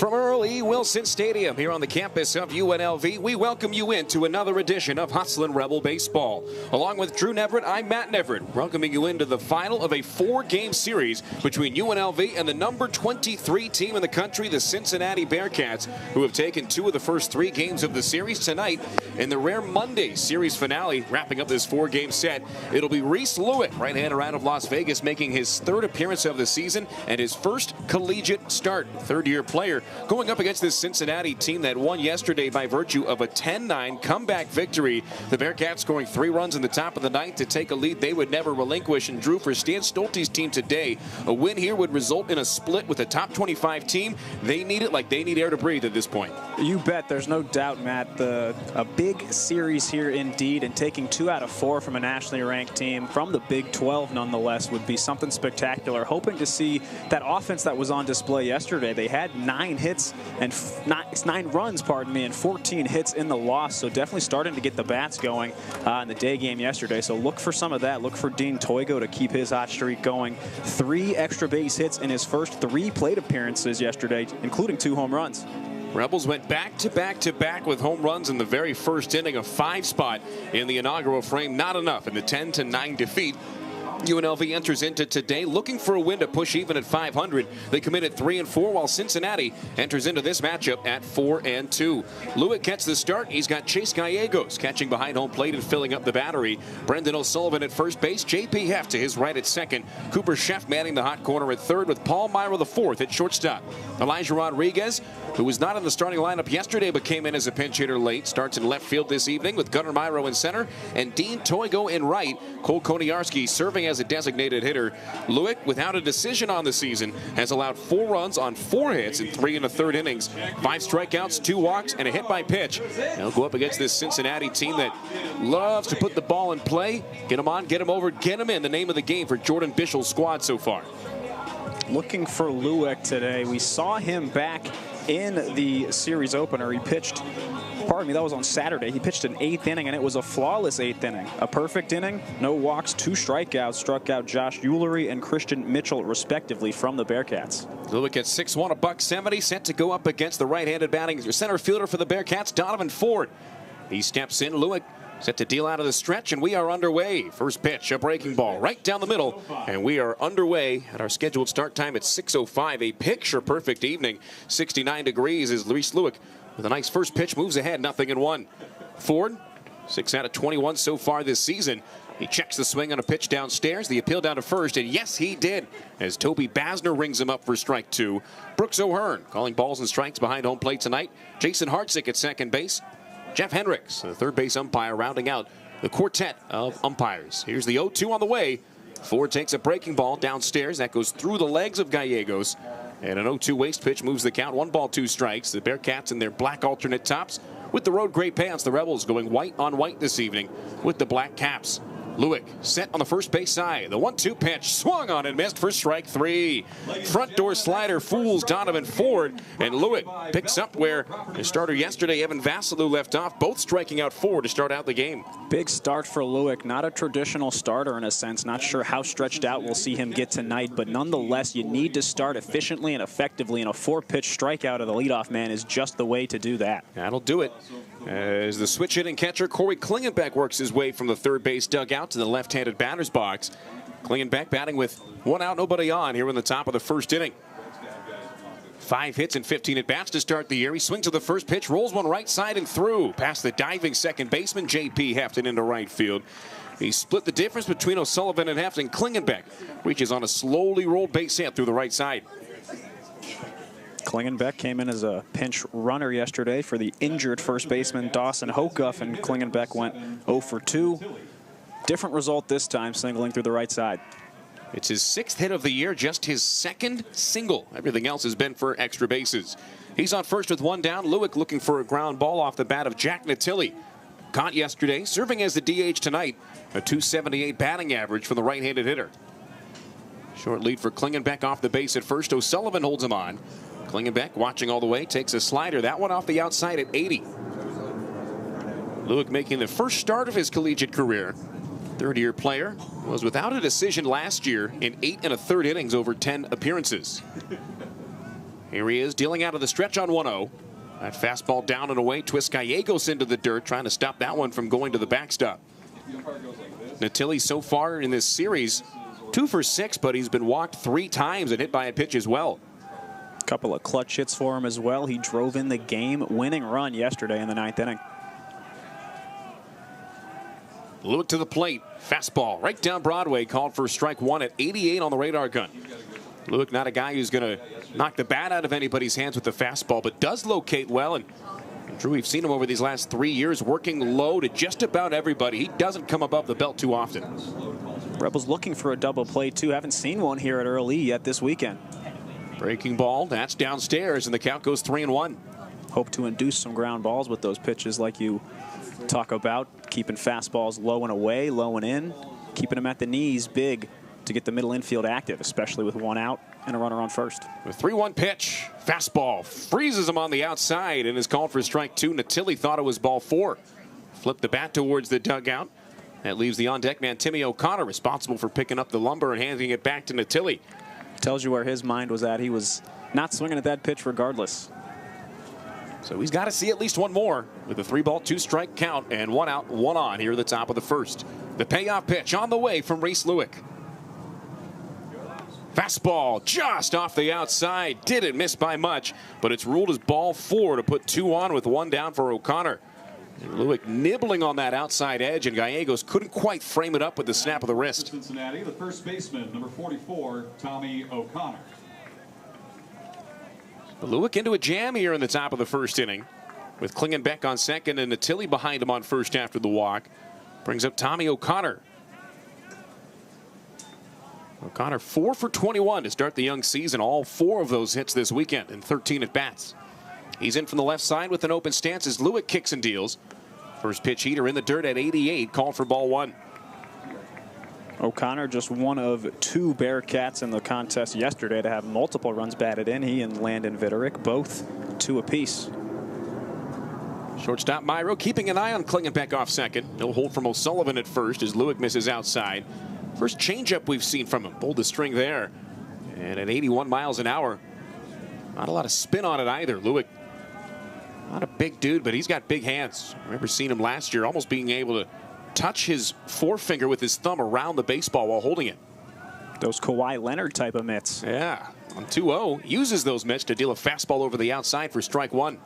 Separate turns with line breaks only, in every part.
From early Wilson Stadium here on the campus of UNLV, we welcome you into another edition of Hustlin' Rebel Baseball. Along with Drew Neverett, I'm Matt Neverett, welcoming you into the final of a 4-game series between UNLV and the number 23 team in the country, the Cincinnati Bearcats, who have taken 2 of the first 3 games of the series tonight. In the rare Monday series finale, wrapping up this 4-game set, it'll be Reese Leck, right-hander out of Las Vegas, making his 3rd appearance of the season and his first collegiate start. Third-year player going up against this Cincinnati team that won yesterday by virtue of a 10-9 comeback victory. The Bearcats scoring 3 runs in the top of the ninth to take a lead they would never relinquish. And Drew, for Stan Stolte's team today, a win here would result in a split with a top 25 team. They need it like they need air to breathe at this point.
You bet. There's no doubt, Matt. A big series here indeed, and taking 2 out of 4 from a nationally ranked team from the Big 12 nonetheless would be something spectacular. Hoping to see that offense that was on display yesterday. They had 9 hits and 9 runs, and 14 hits in the loss. So definitely starting to get the bats going in the day game yesterday. So look for some of that. Look for Dean Toigo to keep his hot streak going. 3 extra base hits in his first 3 plate appearances yesterday, including 2 home runs.
Rebels went back-to-back with home runs in the very first inning, a 5 spot in the inaugural frame. Not enough in the 10-9 defeat. UNLV enters into today looking for a win to push even at 500. They committed 3-4, while Cincinnati enters into this matchup at 4-2. Lewick gets the start. He's got Chase Gallegos catching behind home plate and filling up the battery. Brendan O'Sullivan at first base. J.P. Heft to his right at second. Cooper Sheff manning the hot corner at third, with Paul Myra the fourth at shortstop. Elijah Rodriguez, who was not in the starting lineup yesterday but came in as a pinch hitter late, starts in left field this evening with Gunnar Myro in center and Dean Toigo in right. Cole Koniarski serving as a designated hitter. Lewick, without a decision on the season, has allowed 4 runs on 4 hits in 3 1/3 innings, 5 strikeouts, 2 walks, and a hit by pitch. He'll go up against this Cincinnati team that loves to put the ball in play. Get him on, get him over, get him in. The name of the game for Jordan Bischel's squad so far.
Looking for Lewick today. We saw him back in the series opener. He pitched, that was on Saturday. He pitched an 8th inning, and it was a flawless 8th inning. A perfect inning, no walks, 2 strikeouts. Struck out Josh Eulery and Christian Mitchell, respectively, from the Bearcats.
Lewick at 6'1", a $170, set to go up against the right-handed batting center fielder for the Bearcats, Donovan Ford. He steps in. Lewick set to deal out of the stretch, and we are underway. First pitch, a breaking ball right down the middle, and we are underway at our scheduled start time at 6:05. A picture-perfect evening. 69 degrees as Reese Leck, with a nice first pitch, moves ahead, 0-1. Ford, 6 out of 21 so far this season. He checks the swing on a pitch downstairs, the appeal down to first, and yes, he did, as Toby Basner rings him up for strike 2. Brooks O'Hearn calling balls and strikes behind home plate tonight. Jason Hartzick at second base. Jeff Hendricks, the third base umpire, rounding out the quartet of umpires. Here's the 0-2 on the way. Ford takes a breaking ball downstairs. That goes through the legs of Gallegos. And an 0-2 waste pitch moves the count. 1 ball, 2 strikes. The Bearcats in their black alternate tops with the road gray pants. The Rebels going white on white this evening with the black caps. Lewick set on the first base side. The 1-2 pitch swung on and missed for strike 3. Front door slider fools Donovan Ford, and Lewick picks up where the starter yesterday, Evan Vasilou, left off, both striking out 4 to start out the game.
Big start for Lewick. Not a traditional starter in a sense. Not sure how stretched out we'll see him get tonight, but nonetheless, you need to start efficiently and effectively, and a 4-pitch strikeout of the leadoff man is just the way to do that.
That'll do it. As the switch hitting catcher Corey Klingenbeck works his way from the third base dugout to the left-handed batter's box. Klingenbeck batting with 1 out, nobody on here in the top of the first inning. 5 hits and 15 at-bats to start the year. He swings to the first pitch, rolls one right side and through. Past the diving second baseman, J.P. Heft into right field. He split the difference between O'Sullivan and Heft, and Klingenbeck reaches on a slowly rolled base hit through the right side.
Klingenbeck came in as a pinch runner yesterday for the injured first baseman Dawson Hocuff, and Klingenbeck went 0 for 2. Different result this time, singling through the right side.
It's his 6th hit of the year, just his 2nd single. Everything else has been for extra bases. He's on first with 1 down. Lewick looking for a ground ball off the bat of Jack Natilli. Caught yesterday, serving as the DH tonight. A .278 batting average for the right-handed hitter. Short lead for Klingenbeck off the base at first. O'Sullivan holds him on. Klingenbeck watching all the way, takes a slider. That one off the outside at 80. Lewick making the first start of his collegiate career. Third-year player, was without a decision last year in 8 1/3 innings over 10 appearances. Here he is dealing out of the stretch on 1-0. That fastball down and away. Twists Gallegos into the dirt, trying to stop that one from going to the backstop. Natilli so far in this series, 2 for 6, but he's been walked 3 times and hit by a pitch as well.
A couple of clutch hits for him as well. He drove in the game-winning run yesterday in the 9th inning.
Look to the plate. Fastball right down Broadway, called for strike 1 at 88 on the radar gun. Luke, not a guy who's going to knock the bat out of anybody's hands with the fastball, but does locate well. And Drew, we've seen him over these last 3 years working low to just about everybody. He doesn't come above the belt too often.
Rebels looking for a double play, too. Haven't seen one here at Early yet this weekend.
Breaking ball, that's downstairs, and the count goes 3-1.
Hope to induce some ground balls with those pitches like you talk about, keeping fastballs low and away, low and in, keeping them at the knees big to get the middle infield active, especially with 1 out and a runner on first.
The 3-1 pitch, fastball, freezes him on the outside and is called for strike 2. Natilli thought it was ball 4. Flipped the bat towards the dugout. That leaves the on-deck man, Timmy O'Connor, responsible for picking up the lumber and handing it back to Natilli.
Tells you where his mind was at. He was not swinging at that pitch regardless.
So he's got to see at least one more with a 3-ball, 2-strike count and 1 out, 1 on here at the top of the first. The payoff pitch on the way from Reese Leck. Fastball just off the outside. Didn't miss by much, but it's ruled as ball 4 to put 2 on with 1 down for O'Connor. And Lewick nibbling on that outside edge, and Gallegos couldn't quite frame it up with the snap of the wrist.
Cincinnati, the first baseman, number 44, Tommy O'Connor.
Lewick into a jam here in the top of the first inning, with Klingenbeck on second and Natilli behind him on first after the walk. Brings up Tommy O'Connor. O'Connor 4 for 21 to start the young season. All 4 of those hits this weekend and 13 at bats. He's in from the left side with an open stance as Lewick kicks and deals. First pitch heater in the dirt at 88, called for ball 1.
O'Connor just one of 2 Bearcats in the contest yesterday to have multiple runs batted in. He and Landon Vitterick, both 2 apiece.
Shortstop Myro keeping an eye on Klingenbeck off second. No hold from O'Sullivan at first as Lewick misses outside. First changeup we've seen from him. Pulled the string there. And at 81 miles an hour, not a lot of spin on it either. Lewick, not a big dude, but he's got big hands. I remember seeing him last year almost being able to touch his forefinger with his thumb around the baseball while holding it.
Those Kawhi Leonard type of mitts.
Yeah, on 2-0, uses those mitts to deal a fastball over the outside for strike 1.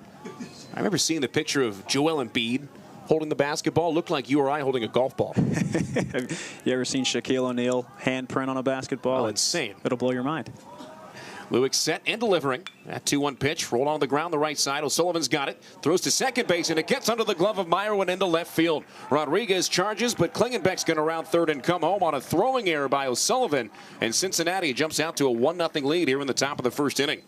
I remember seeing the picture of Joel Embiid holding the basketball. Looked like you or I holding a golf ball.
You ever seen Shaquille O'Neal handprint on a basketball?
Oh, insane.
It'll blow your mind.
Lewick set and delivering. That 2-1 pitch rolled on the ground the right side. O'Sullivan's got it. Throws to second base, and it gets under the glove of Meyer and into left field. Rodriguez charges, but Klingenbeck's going to round third and come home on a throwing error by O'Sullivan. And Cincinnati jumps out to a 1-0 lead here in the top of the first inning.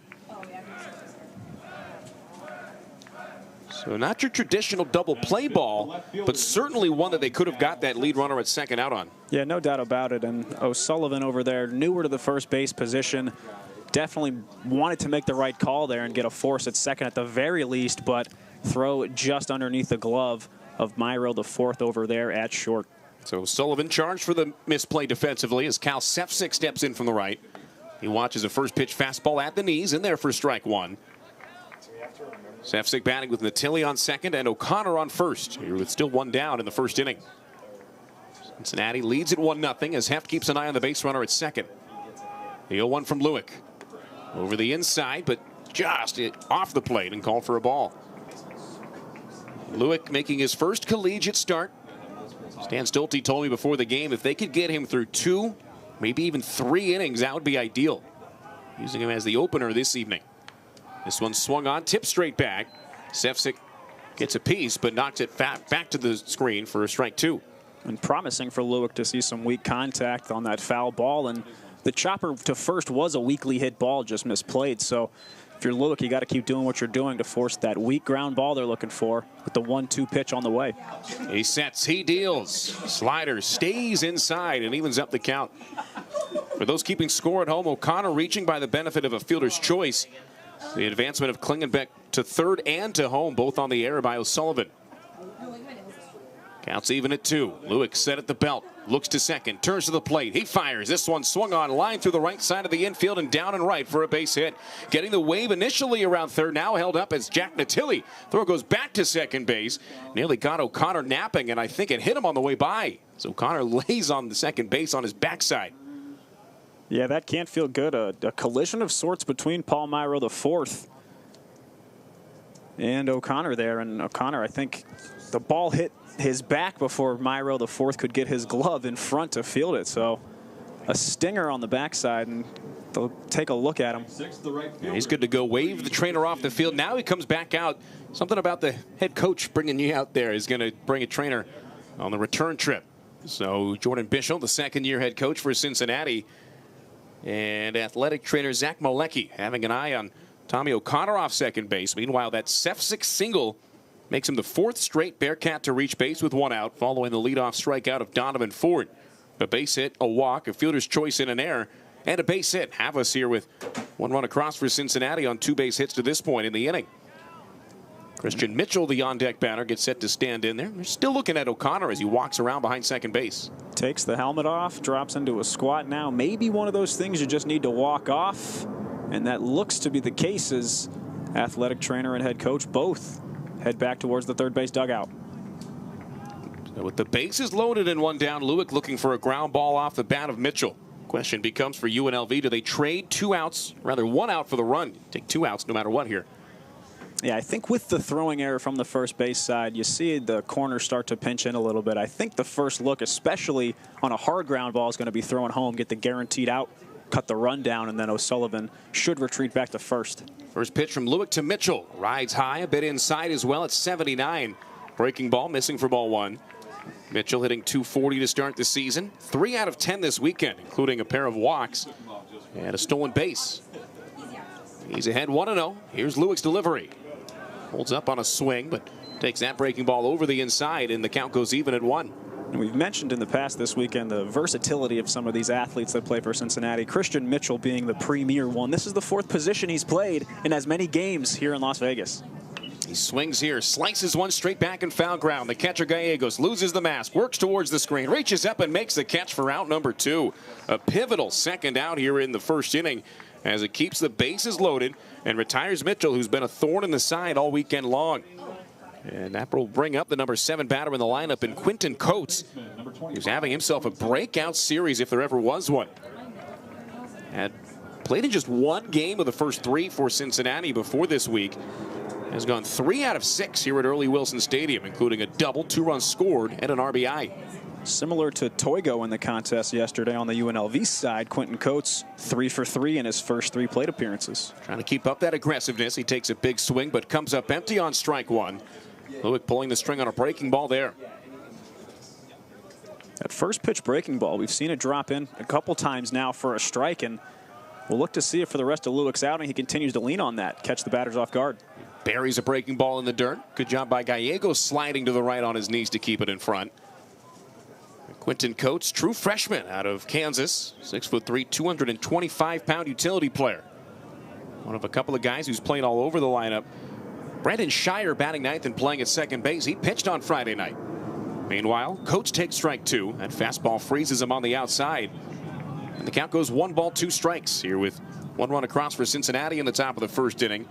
So not your traditional double play ball, but certainly one that they could have got that lead runner at second out on.
Yeah, no doubt about it. And O'Sullivan over there, newer to the first base position, definitely wanted to make the right call there and get a force at second at the very least, but throw just underneath the glove of Myro, the 4th over there at short.
So Sullivan charged for the misplay defensively as Cal Sefcik steps in from the right. He watches a first pitch fastball at the knees in there for strike 1. Sefcik batting with Natilli on second and O'Connor on first. Here with still 1 down in the first inning. Cincinnati leads at 1-0 as Heft keeps an eye on the base runner at second. The 0-1 from Lewick. Over the inside, but just off the plate and called for a ball. Lewick making his first collegiate start. Stan Stolte told me before the game if they could get him through 2, maybe even 3 innings, that would be ideal. Using him as the opener this evening. This one swung on, tipped straight back. Sefcik gets a piece, but knocks it back to the screen for a strike 2.
And promising for Lewick to see some weak contact on that foul ball. And the chopper to first was a weakly hit ball, just misplayed. So if you're Lewick, you got to keep doing what you're doing to force that weak ground ball they're looking for with the 1-2 pitch on the way.
He sets, he deals. Slider stays inside and evens up the count. For those keeping score at home, O'Connor reaching by the benefit of a fielder's choice. The advancement of Klingenbeck to third and to home, both on the air by O'Sullivan. Counts even at 2. Lewick set at the belt. Looks to second. Turns to the plate. He fires. This one swung on line through the right side of the infield and down and right for a base hit. Getting the wave initially around third. Now held up as Jack Natilli. Throw goes back to second base. Nearly got O'Connor napping, and I think it hit him on the way by. So O'Connor lays on the second base on his backside.
Yeah, that can't feel good. A collision of sorts between Palmyra IV and O'Connor there. And O'Connor, I think the ball hit his back before Myro IV could get his glove in front to field it. So a stinger on the backside, and they'll take a look at him.
He's good to go. Wave the trainer off the field. Now he comes back out. Something about the head coach bringing you out there is going to bring a trainer on the return trip. So Jordan Bishop, the second-year head coach for Cincinnati, and athletic trainer Zach Malecki having an eye on Tommy O'Connor off second base. Meanwhile, that Sefcik single makes him the 4th straight Bearcat to reach base with 1 out, following the leadoff strikeout of Donovan Ford. A base hit, a walk, a fielder's choice in an error, and a base hit. Have us here with 1 run across for Cincinnati on 2 base hits to this point in the inning. Christian Mitchell, the on-deck batter, gets set to stand in there. They're still looking at O'Connor as he walks around behind second base.
Takes the helmet off, drops into a squat now. Maybe one of those things you just need to walk off, and that looks to be the case as athletic trainer and head coach both head back towards the third base dugout.
So with the bases loaded and 1 down, Lewick looking for a ground ball off the bat of Mitchell. Question becomes for UNLV, do they trade 2 outs, rather 1 out for the run? Take 2 outs no matter what here.
Yeah, I think with the throwing error from the first base side, you see the corners start to pinch in a little bit. I think the first look, especially on a hard ground ball, is going to be throwing home, get the guaranteed out, cut the run down, and then O'Sullivan should retreat back to first.
First pitch from Lewick to Mitchell. Rides high, a bit inside as well at 79. Breaking ball, missing for ball 1. Mitchell hitting .240 to start the season. 3 out of 10 this weekend, including a pair of walks and a stolen base. He's ahead 1-0. Here's Lewick's delivery. Holds up on a swing, but takes that breaking ball over the inside, and the count goes even at 1.
And we've mentioned in the past this weekend the versatility of some of these athletes that play for Cincinnati. Christian Mitchell being the premier one. This is the 4th position he's played in as many games here in Las Vegas.
He swings here, slices one straight back in foul ground. The catcher Gallegos loses the mask, works towards the screen, reaches up and makes the catch for out number 2. A pivotal second out here in the first inning as it keeps the bases loaded and retires Mitchell, who's been a thorn in the side all weekend long. And that will bring up the number 7 batter in the lineup in Quentin Coates. He's having himself a breakout series if there ever was one. Had played in just 1 game of the first 3 for Cincinnati before this week. Has gone 3 out of 6 here at Early Wilson Stadium, including a double, 2 runs scored, and an RBI.
Similar to Toigo in the contest yesterday on the UNLV side, Quentin Coates 3 for 3 in his first 3 plate appearances.
Trying to keep up that aggressiveness. He takes a big swing, but comes up empty on strike 1. Lewick pulling the string on a breaking ball there.
That first pitch breaking ball, we've seen it drop in a couple times now for a strike, and we'll look to see if for the rest of Lewick's outing he continues to lean on that, catch the batters off guard.
Buries a breaking ball in the dirt. Good job by Gallegos sliding to the right on his knees to keep it in front. Quentin Coates, true freshman out of Kansas, 6'3", 225-pound utility player. One of a couple of guys who's played all over the lineup. Brandon Shire batting 9th and playing at second base. He pitched on Friday night. Meanwhile, Coates takes strike 2. That fastball freezes him on the outside. And the count goes 1 ball, 2 strikes here with 1 run across for Cincinnati in the top of the first inning.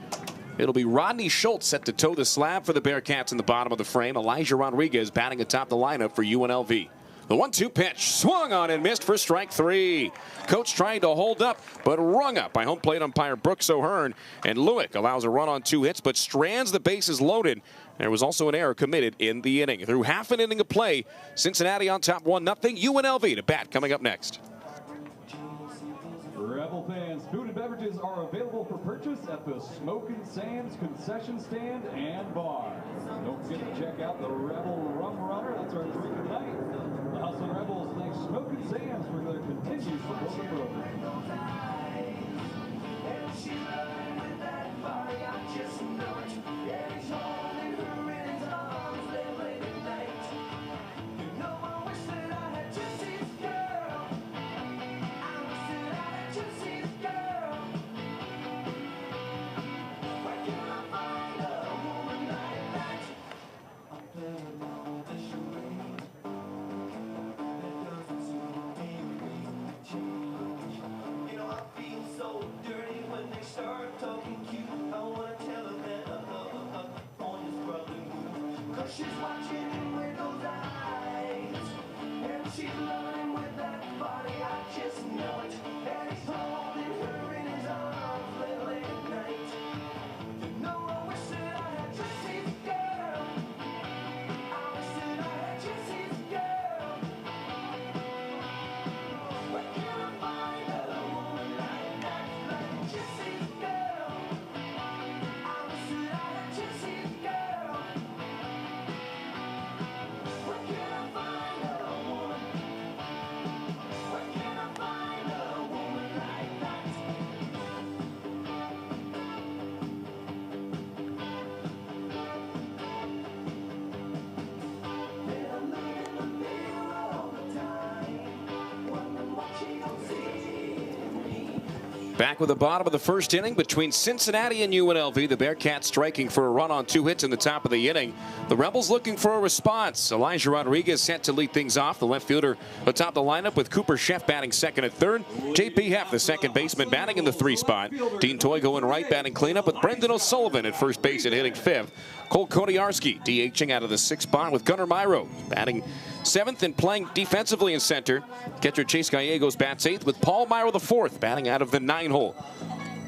It'll be Rodney Schultz set to toe the slab for the Bearcats in the bottom of the frame. Elijah Rodriguez batting atop the lineup for UNLV. The 1-2 pitch swung on and missed for strike 3. Coates trying to hold up, but rung up by home plate umpire Brooks O'Hearn. And Lewick allows a run on 2 hits, but strands the bases loaded. There was also an error committed in the inning. Through half an inning of play, Cincinnati on top 1-0. UNLV to bat coming up next.
Rebel fans, food and beverages are available for purchase at the Smokin' Sam's concession stand and bar. Don't forget to check out the Rebel Rum Runner. That's our drink tonight. The Hustlin' Rebels thanks Smokin' Sam's for their continued support of the program.
She's watching him with those eyes, and she's loving him with that body. I just know it. And he's holding her in his arms late at night. You know, I wish that I had Jesse's girl. I wish that I had Jesse's girl. Where can I find a woman like that, like Jesse's girl? I wish that I had Jesse's girl. Where can I find a woman? Where can I find a woman like that? Then I'm looking in the mirror all the time, wondering what she don't see in me.
Back with the bottom of the first inning between Cincinnati and UNLV. The Bearcats striking for a run on 2 hits in the top of the inning. The Rebels looking for a response. Elijah Rodriguez set to lead things off. The left fielder atop the lineup with Cooper Sheff batting second and third. J.P. Heff, the second baseman, batting in the 3 spot. Dean Toy going right, batting cleanup with Brendan O'Sullivan at first base and hitting 5th. Cole Koniarski DHing out of the 6th spot with Gunnar Myro batting 7th and playing defensively in center. Catcher Chase Gallegos bats 8th with Paul Myro the 4th batting out of the 9 hole.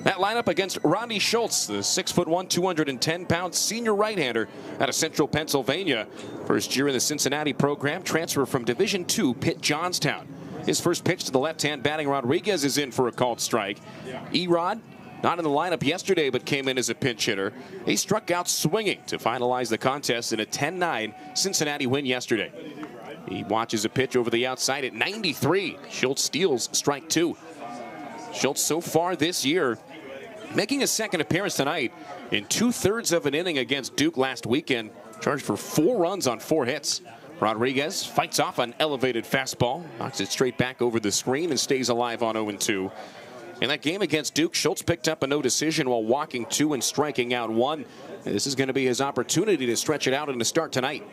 That lineup against Rodney Schultz, the 6'1", 210-pound senior right-hander out of Central Pennsylvania. First year in the Cincinnati program, transfer from Division II Pitt Johnstown. His first pitch to the left-hand batting Rodriguez is in for a called strike. Erod, not in the lineup yesterday, but came in as a pinch hitter. He struck out swinging to finalize the contest in a 10-9 Cincinnati win yesterday. He watches a pitch over the outside at 93. Schultz steals strike 2. Schultz so far this year making a second appearance tonight in 2/3 of an inning against Duke last weekend. Charged for 4 runs on 4 hits. Rodriguez fights off an elevated fastball, knocks it straight back over the screen and stays alive on 0-2. In that game against Duke, Schultz picked up a no decision while walking 2 and striking out 1. This is going to be his opportunity to stretch it out and to start tonight.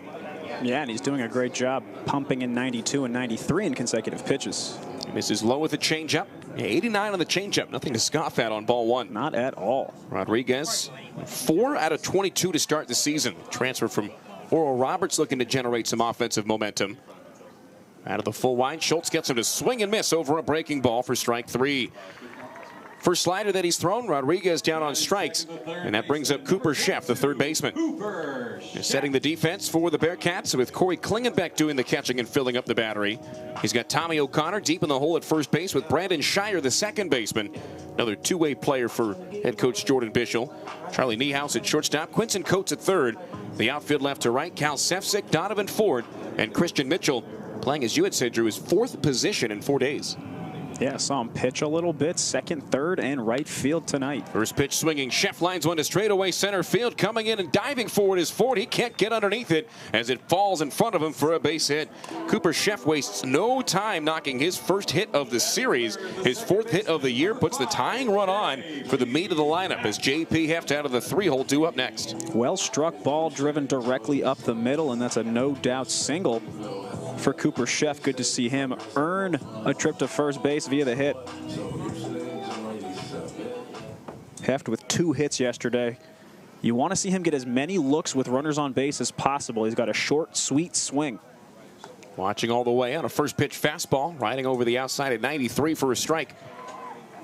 Yeah, and he's doing a great job pumping in 92 and 93 in consecutive pitches.
He misses low with a changeup. 89 on the changeup. Nothing to scoff at on ball 1.
Not at all.
Rodriguez, 4 out of 22 to start the season. Transfer from Oral Roberts looking to generate some offensive momentum. Out of the full line, Schultz gets him to swing and miss over a breaking ball for strike 3. First slider that he's thrown, Rodriguez down on strikes, and that brings up Cooper Sheff, the third baseman. Setting the defense for the Bearcats with Corey Klingenbeck doing the catching and filling up the battery. He's got Tommy O'Connor deep in the hole at first base with Brandon Shire, the second baseman. Another two-way player for head coach Jordan Bischel. Charlie Niehaus at shortstop, Quincy Coates at third. The outfield left to right, Cal Sefcik, Donovan Ford, and Christian Mitchell playing, as you had said, Drew, his 4th position in 4 days.
Yeah, saw him pitch a little bit, second, third, and right field tonight.
First pitch swinging. Sheff lines one to straightaway center field. Coming in and diving forward is Ford. He can't get underneath it as it falls in front of him for a base hit. Cooper Sheff wastes no time knocking his first hit of the series. His 4th hit of the year puts the tying run on for the meat of the lineup as J.P. Heft out of the 3-hole due up next.
Well struck ball driven directly up the middle, and that's a no-doubt single for Cooper Sheff. Good to see him earn a trip to first base via the hit. Heft with 2 hits yesterday. You want to see him get as many looks with runners on base as possible. He's got a short, sweet swing.
Watching all the way on a first pitch fastball, riding over the outside at 93 for a strike.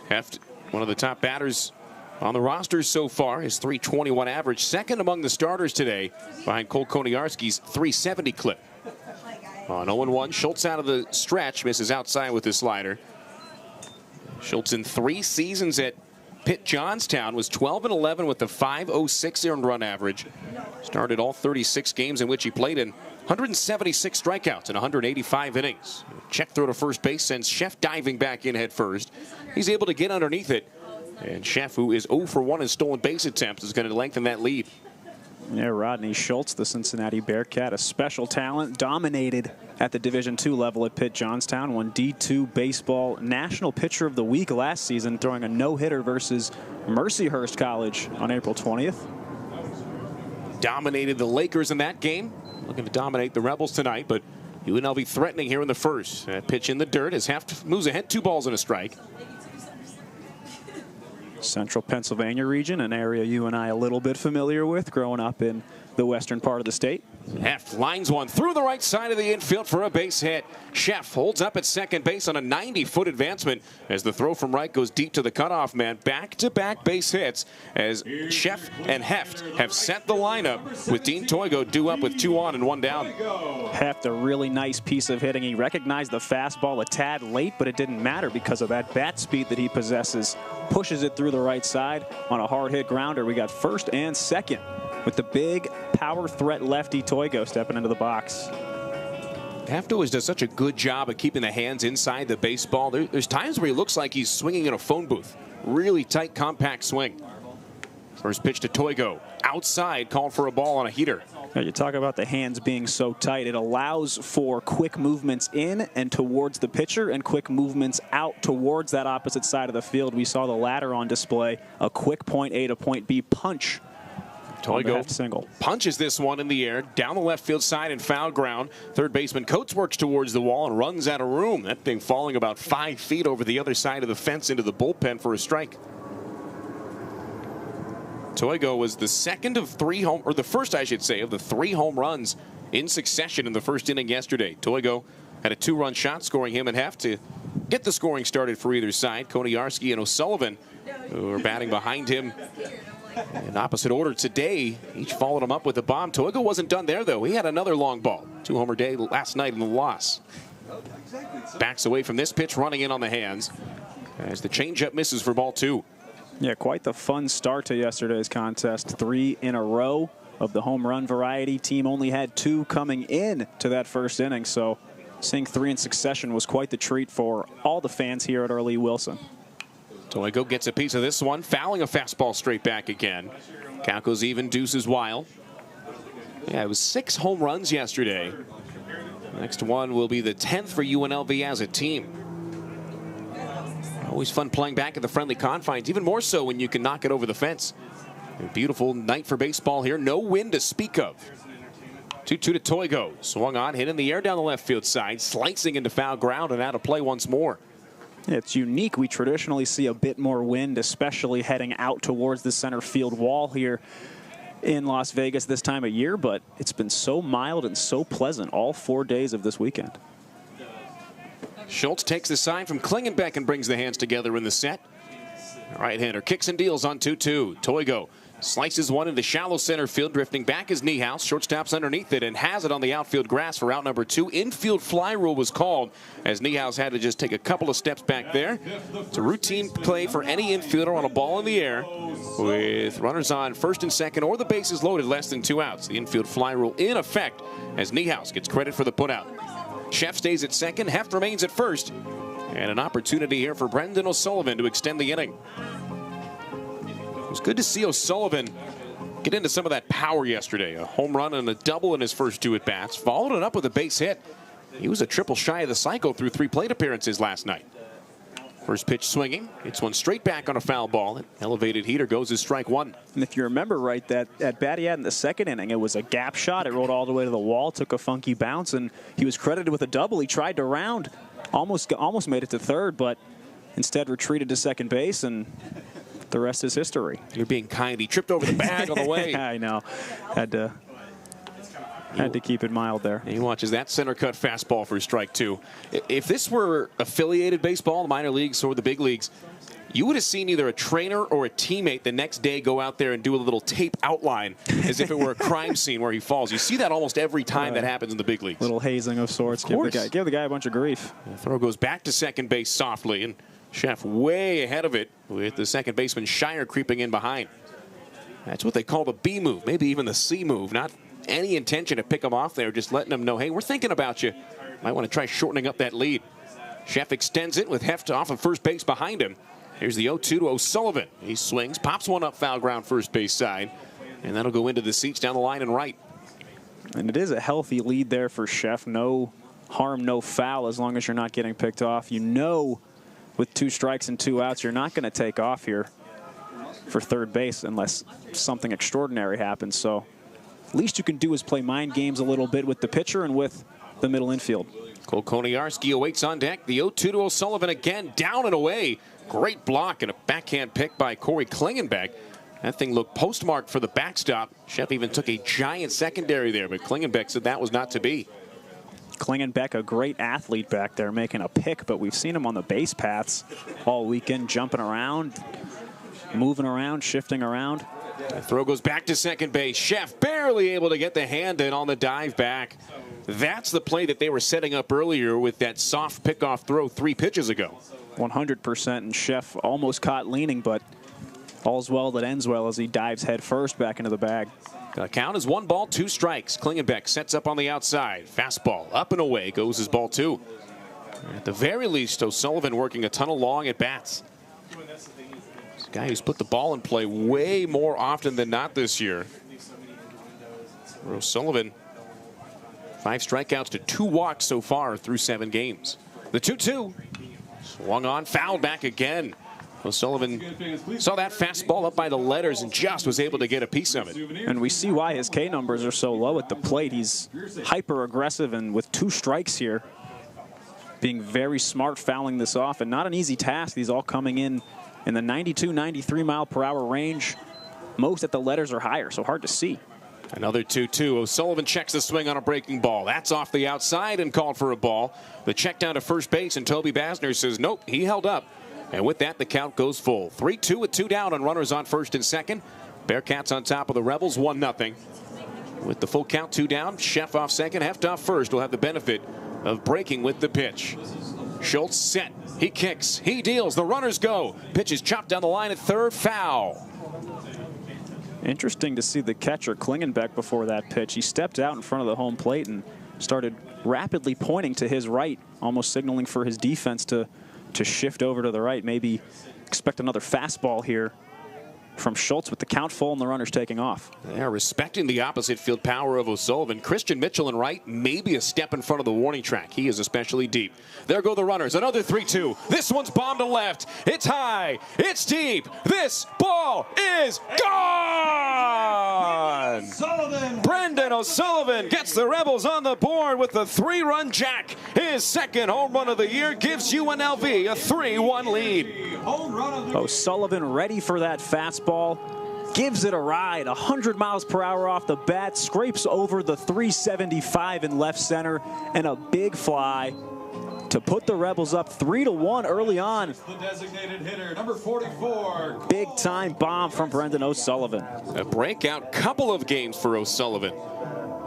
Heft, one of the top batters on the roster so far, his .321 average, second among the starters today behind Cole Koniarski's .370 clip. On 0-1, Schultz out of the stretch, misses outside with his slider. Schultz in 3 seasons at Pitt Johnstown was 12-11 with a .506 earned run average. Started all 36 games in which he played in, 176 strikeouts in 185 innings. Check throw to first base sends Sheff diving back in head first. He's able to get underneath it. And Sheff, who is 0 for 1 in stolen base attempts, is going to lengthen that lead.
Yeah, Rodney Schultz, the Cincinnati Bearcat, a special talent, dominated at the Division II level at Pitt Johnstown, won D2 Baseball National Pitcher of the Week last season, throwing a no-hitter versus Mercyhurst College on April 20th.
Dominated the Lakers in that game. Looking to dominate the Rebels tonight, but UNLV threatening here in the first. Pitch in the dirt as Heft moves ahead, 2 balls and a strike.
Central Pennsylvania region, an area you and I a little bit familiar with, growing up in the western part of the state.
Heft lines one through the right side of the infield for a base hit. Sheff holds up at second base on a 90-foot advancement as the throw from right goes deep to the cutoff man. Back-to-back base hits as Sheff and Heft have set the lineup with Dean Toigo due up with 2 on and 1 down.
Heft, a really nice piece of hitting. He recognized the fastball a tad late, but it didn't matter because of that bat speed that he possesses. Pushes it through the right side on a hard hit grounder. We got first and second with the big power threat lefty Toigo stepping into the box.
Heft always does such a good job of keeping the hands inside the baseball. There's times where he looks like he's swinging in a phone booth. Really tight, compact swing. First pitch to Toigo. Outside, called for a ball on a heater.
Now you talk about the hands being so tight. It allows for quick movements in and towards the pitcher and quick movements out towards that opposite side of the field. We saw the latter on display. A quick point A to point B punch.
Toigo
single
punches this one in the air down the left field side and foul ground. Third baseman Coates works towards the wall and runs out of room. That thing falling about 5 feet over the other side of the fence into the bullpen for a strike. Toigo was the second of 3 or the first, I should say, of the 3 home runs in succession in the first inning yesterday. Toigo had a 2-run shot, scoring him and Heft to get the scoring started for either side. Koniarski and O'Sullivan, who are batting behind him in opposite order today, each followed him up with a bomb. Toigo wasn't done there, though. He had another long ball. 2-homer day last night in the loss. Backs away from this pitch, running in on the hands as the changeup misses for ball 2.
Yeah, quite the fun start to yesterday's contest. 3 in a row of the home run variety. Team only had 2 coming in to that first inning, so seeing 3 in succession was quite the treat for all the fans here at Early Wilson.
Toigo gets a piece of this one, fouling a fastball straight back again. Count goes even, deuces wild. Yeah, it was 6 home runs yesterday. Next one will be the 10th for UNLV as a team. Always fun playing back at the friendly confines, even more so when you can knock it over the fence. A beautiful night for baseball here. No wind to speak of. 2-2 to Toigo. Swung on, hit in the air down the left field side, slicing into foul ground and out of play once more.
It's unique. We traditionally see a bit more wind, especially heading out towards the center field wall here in Las Vegas this time of year, but it's been so mild and so pleasant all 4 days of this weekend.
Schultz takes the sign from Klingenbeck and brings the hands together in the set. Right-hander kicks and deals on 2-2. Toigo slices one into shallow center field, drifting back is Niehaus. Shortstop's underneath it and has it on the outfield grass for out number 2. Infield fly rule was called as Niehaus had to just take a couple of steps back there. It's a routine play for any infielder on a ball in the air with runners on first and second or the bases loaded, less than 2 outs. The infield fly rule in effect as Niehaus gets credit for the putout. Sheff stays at second, Heft remains at first, and an opportunity here for Brendan O'Sullivan to extend the inning. It was good to see O'Sullivan get into some of that power yesterday. A home run and a double in his first 2 at-bats. Followed it up with a base hit. He was a triple shy of the cycle through 3 plate appearances last night. First pitch swinging. It's one straight back on a foul ball. An elevated heater goes as strike 1.
And if you remember right, that at bat he had in the second inning, it was a gap shot. It rolled all the way to the wall, took a funky bounce, and he was credited with a double. He tried to round, almost made it to third, but instead retreated to second base, and the rest is history.
You're being kind. He tripped over the bag on the way.
I know. Had to keep it mild there.
He watches that center cut fastball for strike 2. If this were affiliated baseball, the minor leagues or the big leagues, you would have seen either a trainer or a teammate the next day go out there and do a little tape outline as if it were a crime scene where he falls. You see that almost every time that happens in the big leagues.
Little hazing of sorts. Give the guy a bunch of grief.
The throw goes back to second base softly, and Sheff way ahead of it with the second baseman Shire creeping in behind. That's what they call the B move, maybe even the C move. Not any intention to pick him off there, just letting him know, hey, we're thinking about you. Might want to try shortening up that lead. Sheff extends it with Heft off of first base behind him. Here's the 0-2 to O'Sullivan. He swings, pops one up foul ground first base side, and that'll go into the seats down the line and right.
And it is a healthy lead there for Sheff. No harm, no foul, as long as you're not getting picked off. You know, with 2 strikes and 2 outs, you're not going to take off here for third base unless something extraordinary happens. So least you can do is play mind games a little bit with the pitcher and with the middle infield.
Cole Koniarski awaits on deck. The 0-2 to O'Sullivan again, down and away. Great block and a backhand pick by Corey Klingenbeck. That thing looked postmarked for the backstop. Sheff even took a giant secondary there, but Klingenbeck said that was not to be.
Klingenbeck, a great athlete back there, making a pick, but we've seen him on the base paths all weekend, jumping around, moving around, shifting around.
The throw goes back to second base. Sheff barely able to get the hand in on the dive back. That's the play that they were setting up earlier with that soft pickoff throw 3 pitches ago.
100%, and Sheff almost caught leaning, but all's well that ends well as he dives head first back into the bag.
The count is 1 ball, 2 strikes. Klingenbeck sets up on the outside. Fastball up and away goes his ball 2. At the very least, O'Sullivan working a ton of long at bats. This guy who's put the ball in play way more often than not this year. O'Sullivan, 5 strikeouts to 2 walks so far through 7 games. The 2-2 swung on, fouled back again. O'Sullivan saw that fastball up by the letters and just was able to get a piece of it.
And we see why his K numbers are so low at the plate. He's hyper aggressive, and with 2 strikes here, being very smart fouling this off, and not an easy task. These all coming in the 92, 93 mile per hour range. Most at the letters are higher, so hard to see.
Another 2-2. O'Sullivan checks the swing on a breaking ball. That's off the outside and called for a ball. The check down to first base, and Toby Basner says nope, he held up. And with that, the count goes full. 3-2 with 2 down on runners on first and second. Bearcats on top of the Rebels, 1-0. With the full count, 2 down. Sheff off second, Heft off first will have the benefit of breaking with the pitch. Schultz set. He kicks. He deals. The runners go. Pitch is chopped down the line at third. Foul.
Interesting to see the catcher Klingenbeck before that pitch. He stepped out in front of the home plate and started rapidly pointing to his right, almost signaling for his defense to shift over to the right. Maybe expect another fastball here from Schultz with the count full and the runners taking off.
They're respecting the opposite field power of O'Sullivan. Christian Mitchell in right, maybe a step in front of the warning track. He is especially deep. There go the runners. Another 3-2. This one's bombed to left. It's high. It's deep. This ball is gone. Brendan O'Sullivan gets the Rebels on the board with the 3-run jack. His second home run of the year gives UNLV a 3-1 lead.
O'Sullivan ready for that fastball. Gives it a ride, 100 miles per hour off the bat, scrapes over the 375 in left center, and a big fly to put the Rebels up 3-1 early on.
The designated hitter, number 44.
Big time bomb from Brendan O'Sullivan.
A breakout couple of games for O'Sullivan.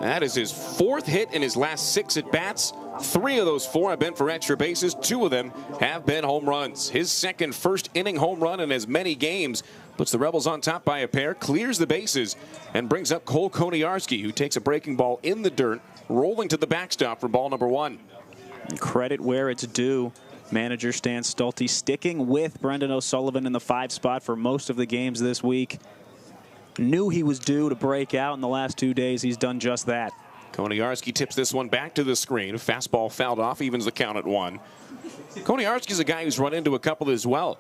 That is his 4th hit in his last 6 at bats. 3 of those 4 have been for extra bases. 2 of them have been home runs. His second first inning home run in as many games puts the Rebels on top by a pair, clears the bases, and brings up Cole Koniarski, who takes a breaking ball in the dirt, rolling to the backstop for ball number 1.
Credit where it's due. Manager Stan Stulte sticking with Brendan O'Sullivan in the 5 spot for most of the games this week. Knew he was due to break out in the last 2 days. He's done just that.
Koniarski tips this one back to the screen. Fastball fouled off, evens the count at 1. Koniarski's a guy who's run into a couple as well.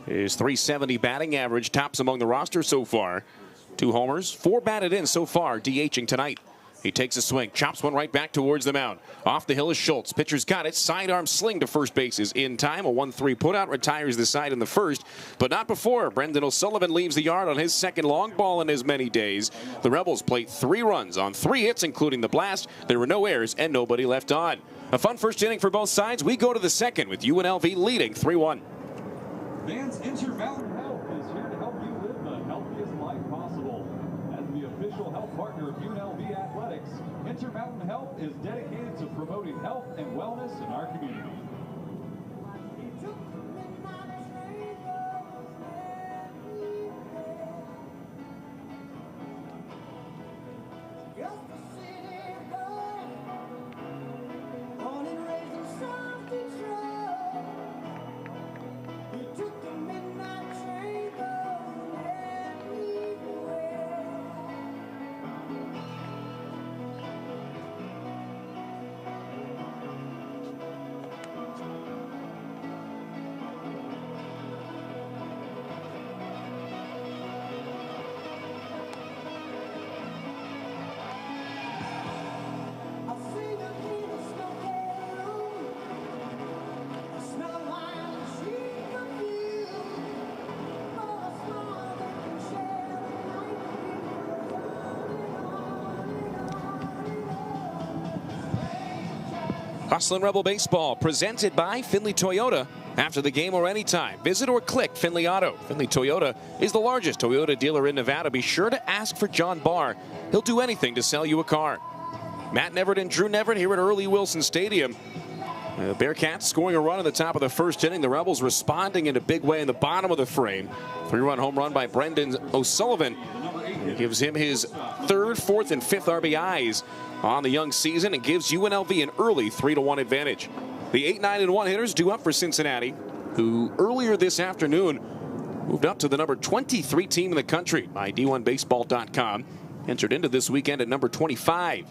His .370 batting average tops among the roster so far. 2 homers, 4 batted in so far, DHing tonight. He takes a swing, chops one right back towards the mound. Off the hill is Schultz. Pitcher's got it. Sidearm sling to first base is in time. A 1-3 putout retires the side in the first, but not before Brendan O'Sullivan leaves the yard on his second long ball in as many days. The Rebels plate 3 runs on 3 hits, including the blast. There were no errors and nobody left on. A fun first inning for both sides. We go to the second with UNLV leading 3-1.
Vans Intermountain Health is here to help you live the healthiest life possible. As the official health partner of UNLV Athletics, Intermountain Health is dedicated to promoting health and wellness in our community.
Hustlin' Rebel Baseball, presented by Findlay Toyota. After the game or anytime, visit or click Findlay Auto. Findlay Toyota is the largest Toyota dealer in Nevada. Be sure to ask for John Barr. He'll do anything to sell you a car. Matt Neverett and Drew Neverett here at Early Wilson Stadium. The Bearcats scoring a run in the top of the first inning. The Rebels responding in a big way in the bottom of the frame. 3-run home run by Brendan O'Sullivan. It gives him his third, fourth, and fifth RBIs on the young season and gives UNLV an early 3-1 advantage. The 8-9-1 hitters due up for Cincinnati, who earlier this afternoon moved up to the number 23 team in the country by D1Baseball.com. Entered into this weekend at number 25.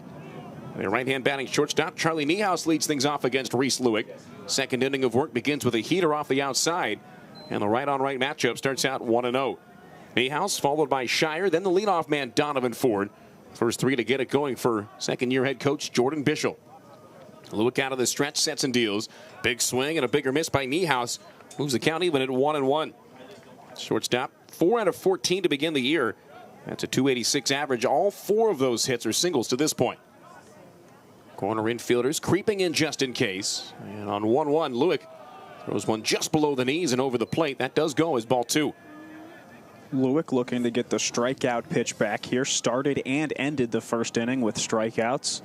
Their right-hand batting shortstop, Charlie Niehaus, leads things off against Reese Leck. Second inning of work begins with a heater off the outside. And the right-on-right matchup starts out 1-0. Niehaus followed by Shire, then the leadoff man, Donovan Ford. First three to get it going for second-year head coach Jordan Bishel. Leck out of the stretch, sets and deals. Big swing and a bigger miss by Niehaus. Moves the count even at 1-1. Shortstop, 4 out of 14 to begin the year. That's a .286 average. All 4 of those hits are singles to this point. Corner infielders creeping in just in case. And on 1-1, Leck throws one just below the knees and over the plate. That does go as ball 2.
Leck looking to get the strikeout pitch back here. Started and ended the first inning with strikeouts.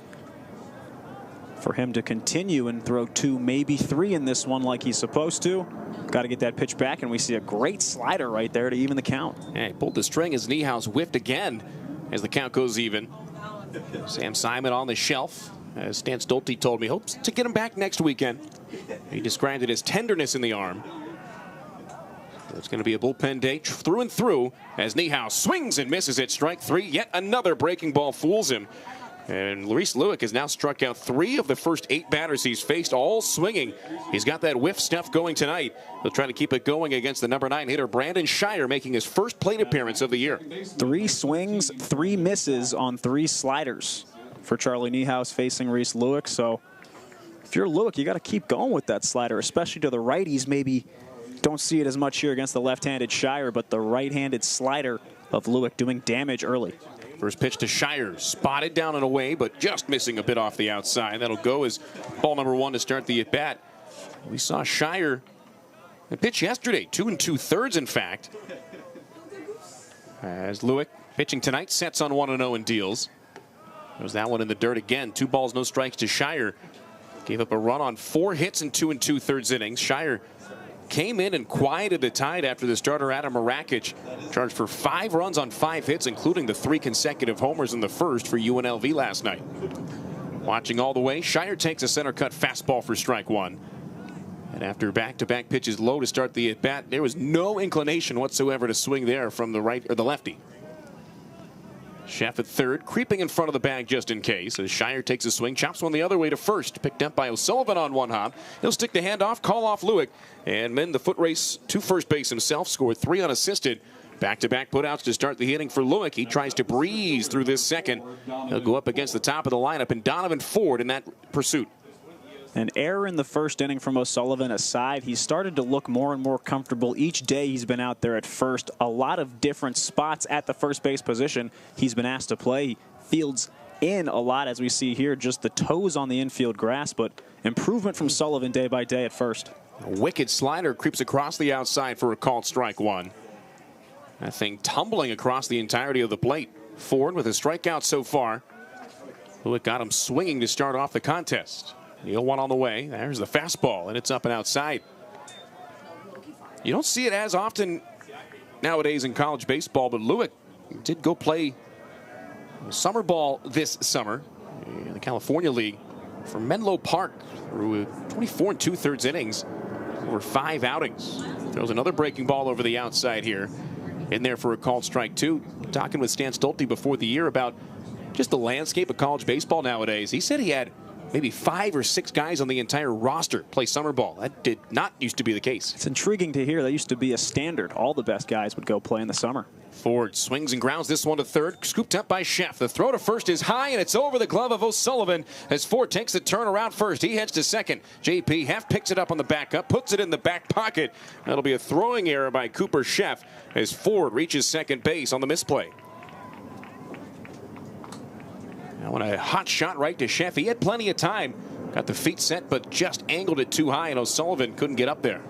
For him to continue and throw 2, maybe 3 in this one like he's supposed to. Got to get that pitch back, and we see a great slider right there to even the count.
Yeah, he pulled the string as Niehaus whiffed again as the count goes even. Sam Simon on the shelf. As Stan Stolte told me, hopes to get him back next weekend. He described it as tenderness in the arm. It's going to be a bullpen day through and through as Niehaus swings and misses at strike 3. Yet another breaking ball fools him. And Reese Leck has now struck out 3 of the first 8 batters he's faced, all swinging. He's got that whiff stuff going tonight. He'll try to keep it going against the number 9 hitter, Brandon Shire, making his first plate appearance of the year.
3 swings, 3 misses on 3 sliders for Charlie Niehaus facing Reese Leck. So if you're Leck, you got to keep going with that slider, especially to the righties. Maybe don't see it as much here against the left-handed Shire, but the right-handed slider of Leck doing damage early.
First pitch to Shire, spotted down and away, but just missing a bit off the outside. That'll go as ball number 1 to start the at-bat. We saw Shire pitch yesterday, 2 2/3 in fact. As Leck pitching tonight, sets on 1-0 and deals. There's that one in the dirt again. 2 balls, no strikes to Shire. Gave up a run on 4 hits in 2 2/3 innings. Shire came in and quieted the tide after the starter Adam Marakic charged for 5 runs on 5 hits, including the 3 consecutive homers in the first for UNLV last night. Watching all the way, Shire takes a center cut fastball for strike 1. And after back-to-back pitches low to start the at-bat, there was no inclination whatsoever to swing there from the right or the lefty. Sheff at third, creeping in front of the bag just in case. As Shire takes a swing, chops one the other way to first. Picked up by O'Sullivan on 1 hop. He'll stick the handoff, call off Leck, and mend the foot race to first base himself. Scored 3 unassisted. Back-to-back putouts to start the inning for Leck. He tries to breeze through this second. He'll go up against the top of the lineup, and Donovan Ford in that pursuit.
An error in the first inning from O'Sullivan aside, he started to look more and more comfortable each day he's been out there at first. A lot of different spots at the first base position he's been asked to play. He fields in a lot, as we see here, just the toes on the infield grass, but improvement from Sullivan day by day at first.
A wicked slider creeps across the outside for a called strike 1. That thing tumbling across the entirety of the plate. Ford with a strikeout so far. Leck got him swinging to start off the contest. 0-1 on the way. There's the fastball, and it's up and outside. You don't see it as often nowadays in college baseball, but Leck did go play summer ball this summer in the California League for Menlo Park through 24 2/3 innings over 5 outings. Throws another breaking ball over the outside here. In there for a called strike 2. Talking with Stan Stolte before the year about just the landscape of college baseball nowadays. He said he had maybe 5 or 6 guys on the entire roster play summer ball. That did not used to be the case.
It's intriguing to hear. That used to be a standard. All the best guys would go play in the summer.
Ford swings and grounds this one to third. Scooped up by Sheff. The throw to first is high, and it's over the glove of O'Sullivan as Ford takes the turn around first. He heads to second. JP half picks it up on the backup, puts it in the back pocket. That'll be a throwing error by Cooper Sheff as Ford reaches second base on the misplay. Now, a hot shot right to Sheff. He had plenty of time Got the feet set, but just angled it too high, and O'Sullivan couldn't get up there.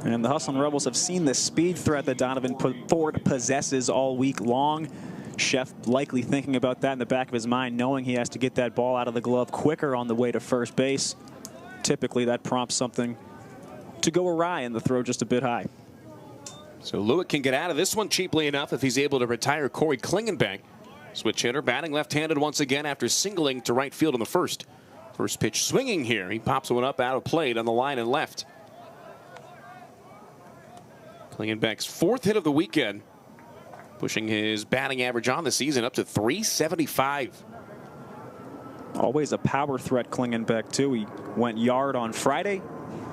And the Hustlin' Rebels have seen the speed threat that Donovan Ford possesses all week long. Chef likely thinking about that in the back of his mind, knowing he has to get that ball out of the glove quicker on the way to first base. Typically, that prompts something to go awry and the throw just a bit high.
So Lewick can get out of this one cheaply enough if he's able to retire Corey Klingenbeck. Switch hitter, batting left-handed once again after singling to right field in the first. First pitch swinging here. He pops one up out of plate on the line and left. Klingenbeck's 4th hit of the weekend, pushing his batting average on the season up to .375.
Always a power threat, Klingenbeck, too. He went yard on Friday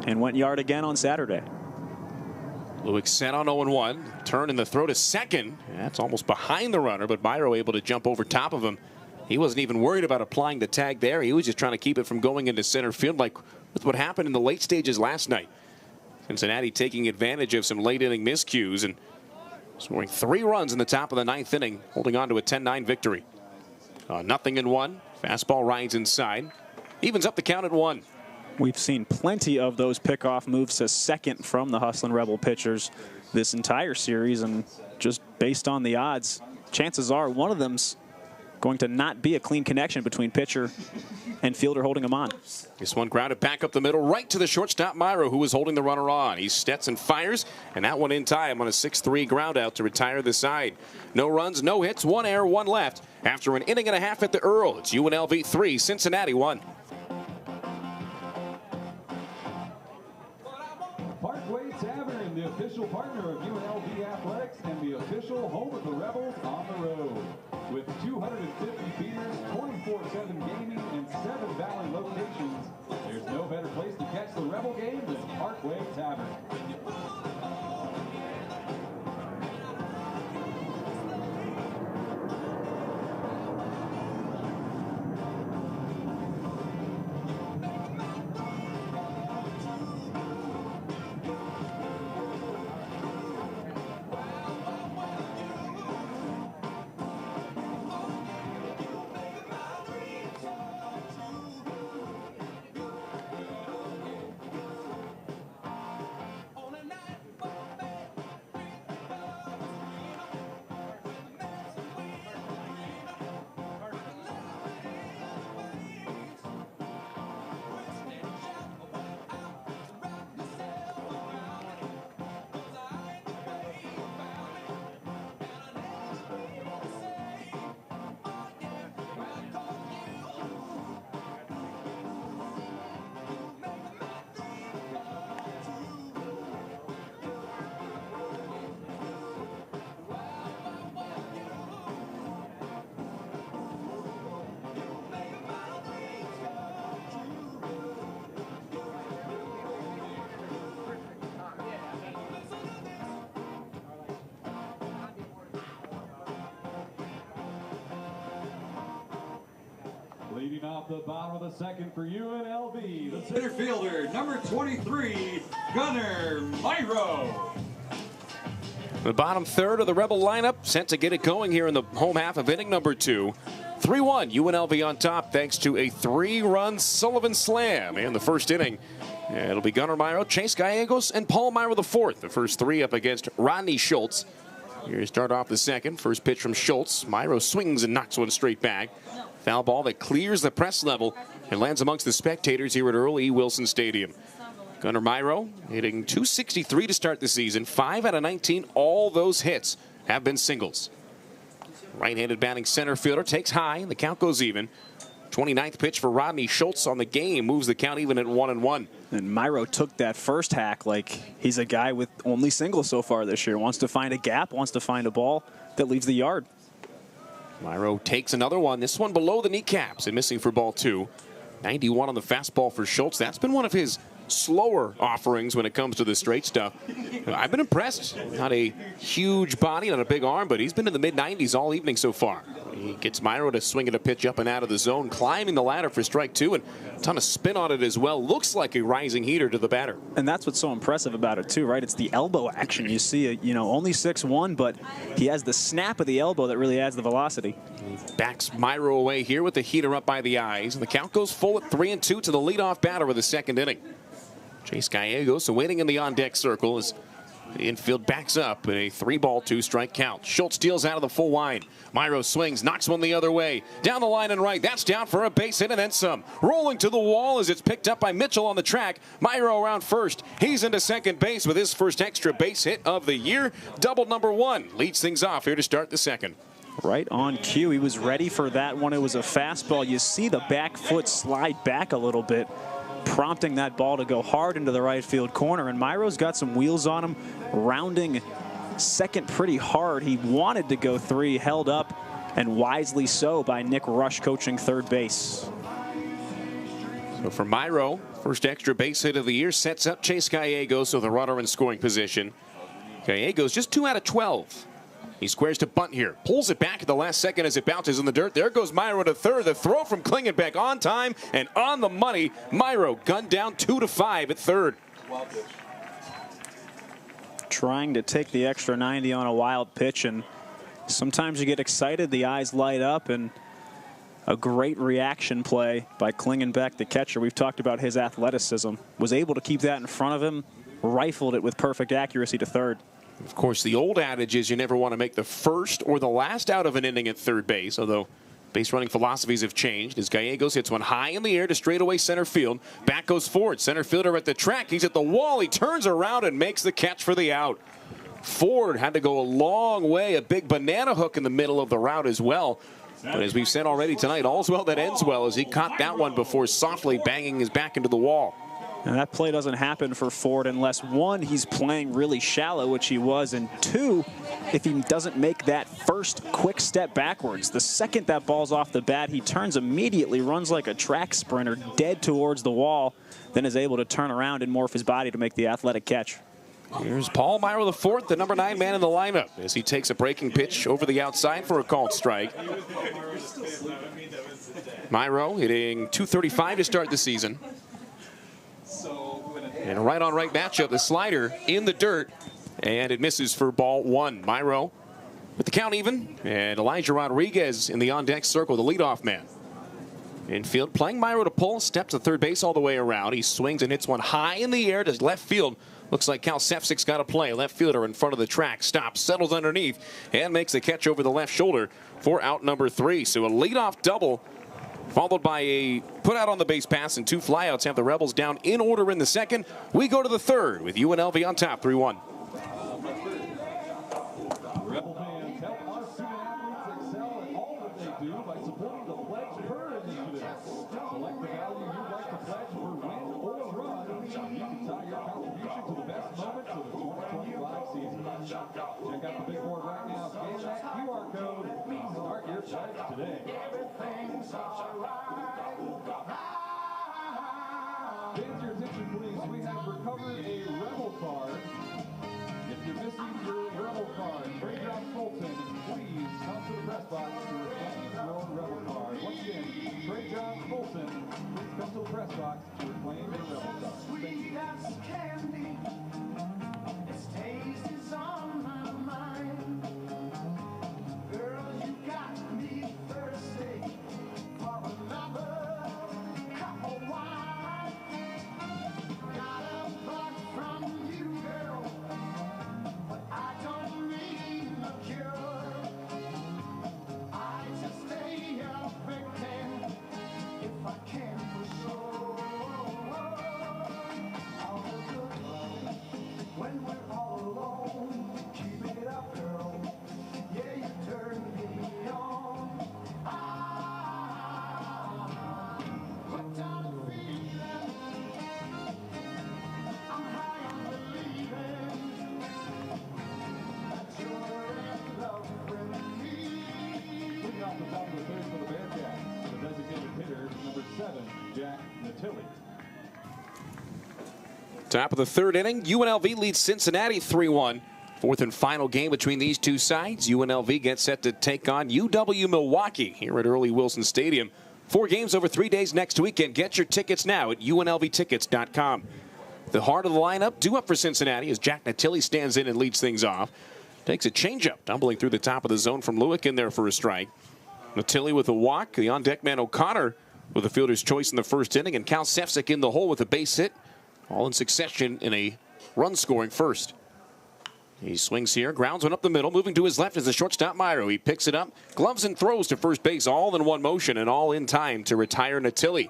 and went yard again on Saturday.
Lewick set on 0-1. Turn in the throw to second. That's almost behind the runner, but Myro able to jump over top of him. He wasn't even worried about applying the tag there. He was just trying to keep it from going into center field like with what happened in the late stages last night. Cincinnati taking advantage of some late inning miscues and scoring 3 runs in the top of the 9th inning, holding on to a 10-9 victory. 0-1. Fastball rides inside. Evens up the count at 1.
We've seen plenty of those pickoff moves to second from the Hustlin' Rebel pitchers this entire series, and just based on the odds, chances are one of them's going to not be a clean connection between pitcher and fielder holding him on.
This one grounded back up the middle, right to the shortstop Myro, who was holding the runner on. He steps and fires, and that one in time on a 6-3 ground out to retire the side. No runs, no hits, 1 error, 1 left. After an inning and a half at the Earl, it's UNLV 3, Cincinnati 1.
Parkway Tavern, the official partner of UNLV Athletics and the official home of the Rebels on the road. With 250 beers, 24/7 gaming, and 7 Valley locations, there's no better place to catch the Rebel game than Parkway Tavern. Leading off the bottom of the second for UNLV, the center fielder, number 23, Gunnar Myro.
The bottom third of the Rebel lineup set to get it going here in the home half of inning number 2. 3-1, UNLV on top thanks to a 3-run Sullivan slam in the first inning. It'll be Gunnar Myro, Chase Gallegos, and Paul Myro the fourth. The first 3 up against Rodney Schultz. Here to start off the second. First pitch from Schultz. Myro swings and knocks one straight back. Foul ball that clears the press level and lands amongst the spectators here at Earl E. Wilson Stadium. Gunnar Myro hitting .263 to start the season. 5 out of 19. All those hits have been singles. Right-handed batting center fielder takes high. The count goes even. 29th pitch for Rodney Schultz on the game. Moves the count even at 1-1.
And Myro took that first hack like he's a guy with only singles so far this year. Wants to find a gap, wants to find a ball that leaves the yard.
Myro takes another one. This one below the kneecaps and missing for ball 2. 91 on the fastball for Schultz. That's been one of his slower offerings when it comes to the straight stuff. I've been impressed. Not a huge body, not a big arm, but he's been in the mid-90s all evening so far. He gets Myro to swing at a pitch up and out of the zone, climbing the ladder for strike 2, and a ton of spin on it as well. Looks like a rising heater to the batter.
And that's what's so impressive about it too, right? It's the elbow action. You see, only 6'1", but he has the snap of the elbow that really adds the velocity.
He backs Myro away here with the heater up by the eyes, and the count goes full at 3-2 to the leadoff batter of the second inning. Chase Gallegos waiting in the on-deck circle as the infield backs up in a 3-ball, 2-strike count. Schultz deals out of the full line. Myro swings, knocks one the other way. Down the line and right. That's down for a base hit and then some. Rolling to the wall as it's picked up by Mitchell on the track. Myro around first. He's into second base with his first extra base hit of the year. Double number 1. Leads things off here to start the second.
Right on cue. He was ready for that one. It was a fastball. You see the back foot slide back a little bit, prompting that ball to go hard into the right field corner. And Myro's got some wheels on him, rounding second pretty hard. He wanted to go 3, held up, and wisely so by Nick Rush coaching third base.
So for Myro, first extra base hit of the year sets up Chase Gallegos with a runner in scoring position. Gallegos just 2 out of 12. He squares to bunt here. Pulls it back at the last second as it bounces in the dirt. There goes Myro to third. The throw from Klingenbeck on time and on the money. Myro gunned down 2-5 at third.
Trying to take the extra 90 on a wild pitch, and sometimes you get excited, the eyes light up, and a great reaction play by Klingenbeck, the catcher. We've talked about his athleticism. Was able to keep that in front of him, rifled it with perfect accuracy to third.
Of course, the old adage is you never want to make the first or the last out of an inning at third base, although base running philosophies have changed as Gallegos hits one high in the air to straightaway center field. Back goes Ford. Center fielder at the track. He's at the wall. He turns around and makes the catch for the out. Ford had to go a long way. A big banana hook in the middle of the route as well. But as we've said already tonight, all's well that ends well as he caught that one before softly banging his back into the wall.
And that play doesn't happen for Ford unless, 1, he's playing really shallow, which he was, and 2, if he doesn't make that first quick step backwards. The second that ball's off the bat, he turns immediately, runs like a track sprinter, dead towards the wall, then is able to turn around and morph his body to make the athletic catch.
Here's Paul Myro IV, the number 9 man in the lineup, as he takes a breaking pitch over the outside for a called strike. Myro hitting .235 to start the season. And a right-on-right matchup, the slider in the dirt, and it misses for ball 1. Myro with the count even, and Elijah Rodriguez in the on-deck circle, the leadoff man. Infield playing Myro to pull, steps to third base all the way around. He swings and hits one high in the air to left field. Looks like Cal Sefcik's got a play. Left fielder in front of the track, stops, settles underneath, and makes the catch over the left shoulder for out number 3. So a leadoff double, followed by a put out on the base pass, and 2 flyouts have the Rebels down in order in the second. We go to the third with UNLV on top, 3-1.
Rebel fans, help our student athletes excel at all that they do by supporting the Pledge Per initiative. Select the value you'd like to pledge for win or run. You can tie your contribution to the best moments of the 2025 season. Check out the big board right now. Scan that QR code. Start your pledge today. Fans, your attention, please. We have recovered a Rebel card. If you're missing your Rebel card, Trey John Fulton, please come to the press box to reclaim your Rebel card. Once again, Trey John Fulton, please come to the press box to reclaim your Rebel card. Thank you.
candy. Its taste is on my mind. Girl, you got me thirsty for another cup of wine. Got a bug from you, girl, but I don't need a cure. I just stay up pretend if I can for sure. All the good love when we're all alone. Keep it up, girl. Yeah, you turn me on. Hooked on a feeling. I'm high on believing that you're in love with me.
Leading off the top of the third for the Bearcats, the designated hitter, number 7, Jack Natilli.
Top of the third inning, UNLV leads Cincinnati 3-1. Fourth and final game between these two sides. UNLV gets set to take on UW Milwaukee here at Early Wilson Stadium. 4 games over 3 days next weekend. Get your tickets now at UNLVtickets.com. The heart of the lineup due up for Cincinnati as Jack Natili stands in and leads things off. Takes a changeup, tumbling through the top of the zone from Lewick in there for a strike. Natili with a walk. The on-deck man O'Connor with a fielder's choice in the first inning. And Cal Sefcik in the hole with a base hit. All in succession in a run-scoring first. He swings here, grounds one up the middle. Moving to his left is the shortstop Myro. He picks it up, gloves and throws to first base all in one motion and all in time to retire Natili.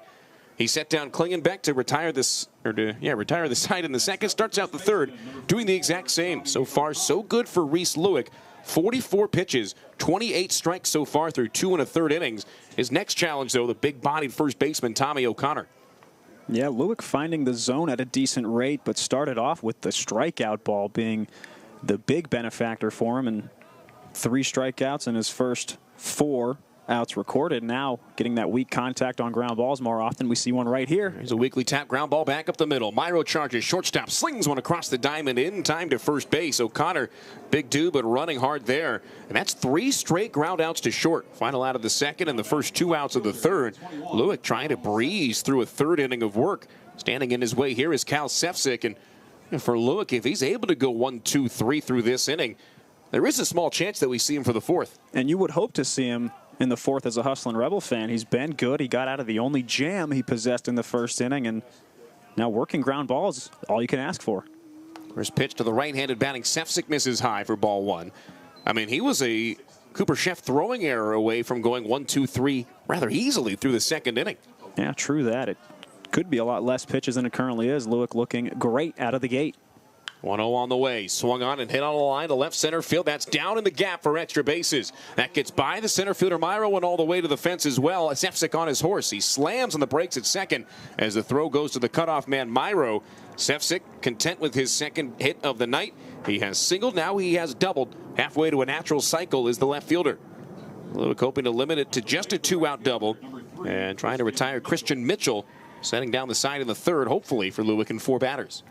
He set down Klingenbeck to retire this, retire the side in the second. Starts out the third, doing the exact same. So far, so good for Reese Leck. 44 pitches, 28 strikes so far through 2 1/3 innings. His next challenge, though, the big-bodied first baseman Tommy O'Connor.
Yeah, Lewick finding the zone at a decent rate, but started off with the strikeout ball being the big benefactor for him, and 3 strikeouts in his first 4 outs recorded. Now getting that weak contact on ground balls more often. We see one right here.
There's a weakly tap ground ball back up the middle. Myro charges shortstop, slings one across the diamond in time to first base. O'Connor, big dude, but running hard there. And that's 3 straight ground outs to short. Final out of the second and the first 2 outs of the third. Lewick trying to breeze through a third inning of work. Standing in his way here is Cal Sefcik. And for Lewick, if he's able to go 1, 2, 3 through this inning, there is a small chance that we see him for the fourth.
And you would hope to see him in the fourth as a Hustlin' Rebel fan. He's been good. He got out of the only jam he possessed in the first inning, and now working ground balls, all you can ask for.
First pitch to the right-handed batting Sefcik misses high for ball 1. I mean, he was a Cooper Chef throwing error away from going 1, 2, 3 rather easily through the second inning.
Yeah, true that. It could be a lot less pitches than it currently is. Lewick looking great out of the gate.
1-0 on the way. Swung on and hit on the line to left center field. That's down in the gap for extra bases. That gets by the center fielder Myro and all the way to the fence as well. Sefcik on his horse. He slams on the brakes at second as the throw goes to the cutoff man Myro. Sefcik content with his second hit of the night. He has singled. Now he has doubled. Halfway to a natural cycle is the left fielder. Lewick hoping to limit it to just a 2-out double and trying to retire Christian Mitchell, setting down the side in the third, hopefully for Lewick and 4 batters.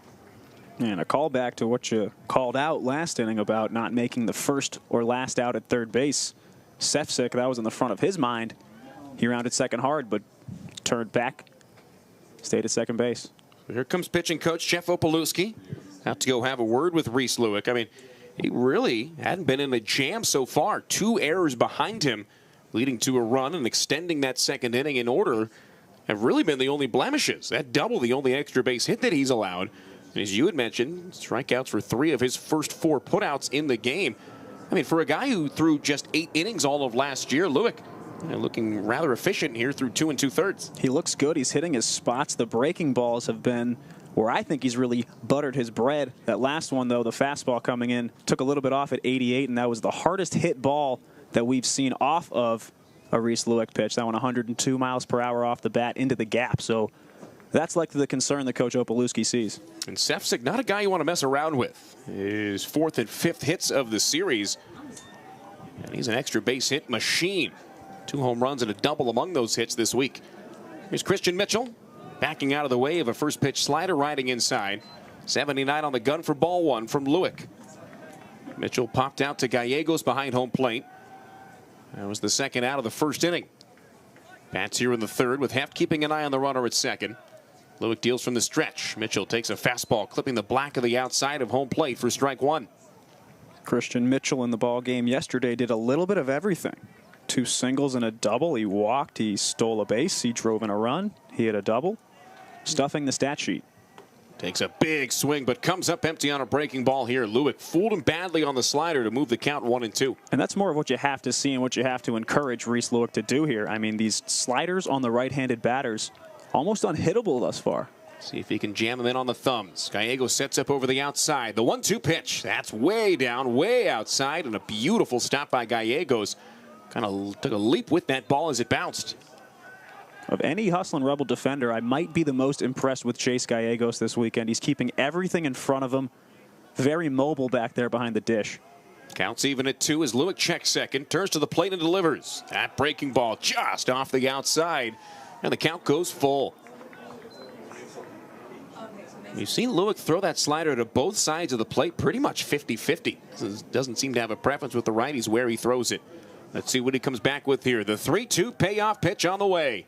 And a callback to what you called out last inning about not making the first or last out at third base. Sefcik, that was in the front of his mind. He rounded second hard, but turned back, stayed at second base.
Here comes pitching coach Jeff Opalewski. Out to go have a word with Reese Leck. I mean, he really hadn't been in a jam so far. 2 errors behind him, leading to a run and extending that second inning in order, have really been the only blemishes. That double the only extra base hit that he's allowed. As you had mentioned, strikeouts for 3 of his first 4 putouts in the game. I mean, for a guy who threw just 8 innings all of last year, Lewick looking rather efficient here through 2 2/3.
He looks good. He's hitting his spots. The breaking balls have been where I think he's really buttered his bread. That last one, though, the fastball coming in, took a little bit off at 88, and that was the hardest hit ball that we've seen off of a Reese Leck pitch. That one 102 miles per hour off the bat into the gap. So that's likely the concern that Coach Opalewski sees.
And Sefcik, not a guy you want to mess around with. His 4th and 5th hits of the series. And he's an extra base hit machine. 2 home runs and a double among those hits this week. Here's Christian Mitchell backing out of the way of a first pitch slider riding inside. 79 on the gun for ball 1 from Lewick. Mitchell popped out to Gallegos behind home plate. That was the second out of the first inning. Bats here in the third with Heft keeping an eye on the runner at second. Lewick deals from the stretch. Mitchell takes a fastball, clipping the black of the outside of home plate for strike 1.
Christian Mitchell in the ball game yesterday did a little bit of everything. 2 singles and a double. He walked, he stole a base, he drove in a run, he hit a double. Stuffing the stat sheet.
Takes a big swing, but comes up empty on a breaking ball here. Lewick fooled him badly on the slider to move the count 1-2.
And that's more of what you have to see and what you have to encourage Reese Leck to do here. I mean, these sliders on the right-handed batters, almost unhittable thus far.
See if he can jam him in on the thumbs. Gallegos sets up over the outside. The 1-2 pitch. That's way down, way outside, and a beautiful stop by Gallegos. Kind of took a leap with that ball as it bounced.
Of any Hustlin' Rebel defender, I might be the most impressed with Chase Gallegos this weekend. He's keeping everything in front of him. Very mobile back there behind the dish.
Counts even at 2 as Lewick checks second, turns to the plate and delivers. That breaking ball just off the outside, and the count goes full. We've seen Lewick throw that slider to both sides of the plate pretty much 50-50. Doesn't seem to have a preference with the righties where he throws it. Let's see what he comes back with here. The 3-2 payoff pitch on the way.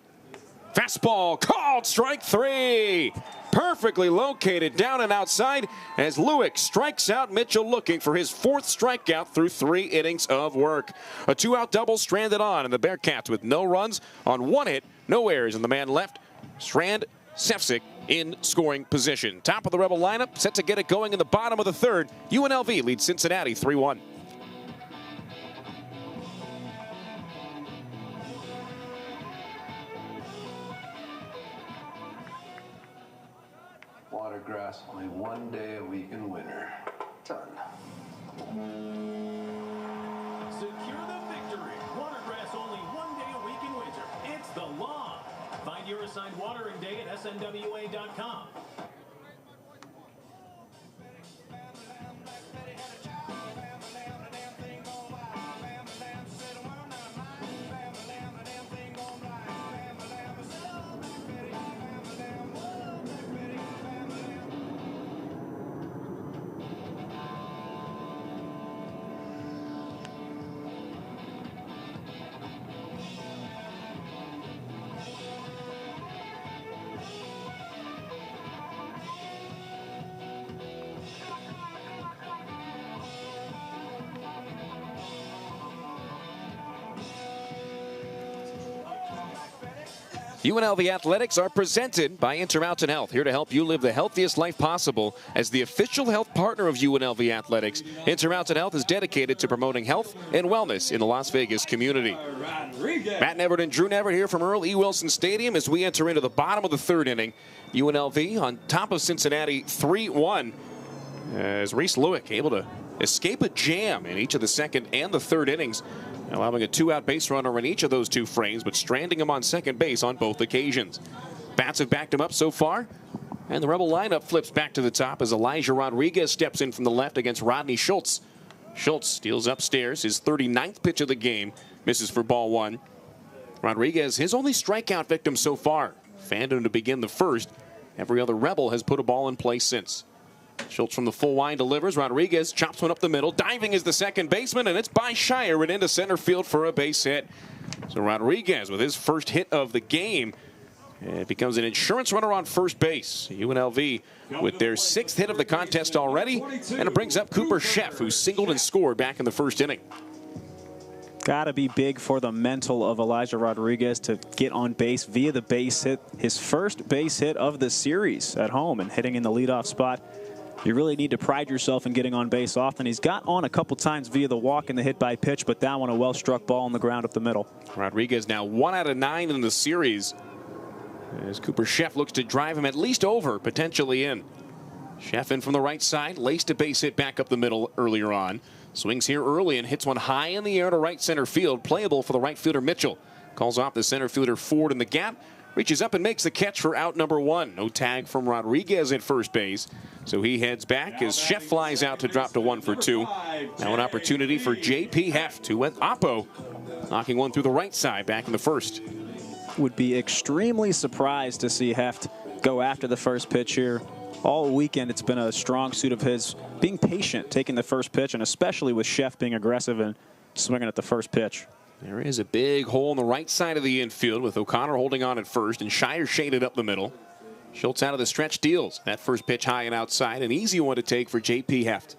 Fastball called, strike 3. Perfectly located down and outside as Lewick strikes out Mitchell, looking for his 4th strikeout through 3 innings of work. A 2-out double stranded on, and the Bearcats with no runs on 1 hit, no errors, and the man left, Strand Sefcik, in scoring position. Top of the Rebel lineup, set to get it going in the bottom of the 3rd. UNLV leads Cincinnati 3-1.
Watergrass only 1 day a week in winter. Done.
Secure the victory. Watergrass only 1 day a week in winter. It's the law. Find your assigned watering day at snwa.com.
UNLV Athletics are presented by Intermountain Health, here to help you live the healthiest life possible. As the official health partner of UNLV Athletics, Intermountain Health is dedicated to promoting health and wellness in the Las Vegas community. Matt Neverett and Drew Neverett here from Earl E. Wilson Stadium as we enter into the bottom of the 3rd inning. UNLV on top of Cincinnati 3-1 as Reese Leck able to escape a jam in each of the 2nd and the 3rd innings, allowing a 2-out base runner in each of those 2 frames, but stranding him on second base on both occasions. Bats have backed him up so far, and the Rebel lineup flips back to the top as Elijah Rodriguez steps in from the left against Rodney Schultz. Schultz steals upstairs, his 39th pitch of the game, misses for ball 1. Rodriguez, his only strikeout victim so far. Fanned him to begin the 1st. Every other Rebel has put a ball in play since. Schultz from the full line delivers. Rodriguez chops one up the middle. Diving is the second baseman, and it's by Shire and into center field for a base hit. So Rodriguez with his first hit of the game becomes an insurance runner on first base. UNLV with their 6th hit of the contest already, and it brings up Cooper Sheff, who singled and scored back in the 1st inning.
Got to be big for the mental of Elijah Rodriguez to get on base via the base hit. His first base hit of the series at home and hitting in the leadoff spot. You really need to pride yourself in getting on base often. He's got on a couple times via the walk and the hit by pitch, but that one a well-struck ball on the ground up the middle. Rodriguez
now 1 out of 9 in the series, as Cooper Sheff looks to drive him at least over, potentially in. Sheff in from the right side, laced a base hit back up the middle earlier on. Swings here early and hits one high in the air to right center field. Playable for the right fielder Mitchell. Calls off the center fielder Ford in the gap. Reaches up and makes the catch for out number 1. No tag from Rodriguez at first base. So he heads back as Sheff flies out to drop to 1 for 2. Now an opportunity for J.P. Heft, who went oppo, knocking one through the right side back in the 1st.
Would be extremely surprised to see Heft go after the first pitch here. All weekend it's been a strong suit of his, being patient, taking the first pitch, and especially with Sheff being aggressive and swinging at the first pitch.
There is a big hole on the right side of the infield with O'Connor holding on at first and Shire shaded up the middle. Schultz out of the stretch deals. That first pitch high and outside, an easy one to take for J.P. Heft.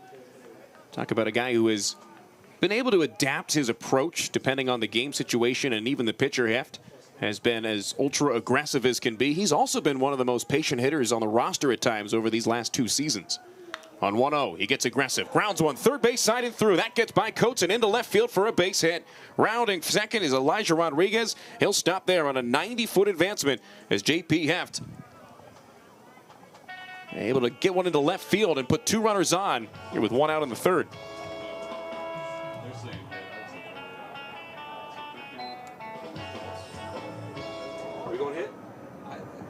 Talk about a guy who has been able to adapt his approach depending on the game situation, and even the pitcher. Heft has been as ultra aggressive as can be. He's also been one of the most patient hitters on the roster at times over these last 2 seasons. On 1-0, he gets aggressive. Grounds one, third base side and through. That gets by Coates and into left field for a base hit. Rounding second is Elijah Rodriguez. He'll stop there on a 90-foot advancement as J.P. Heft able to get one into left field and put 2 runners on here with 1 out in the 3rd.
Are we going hit?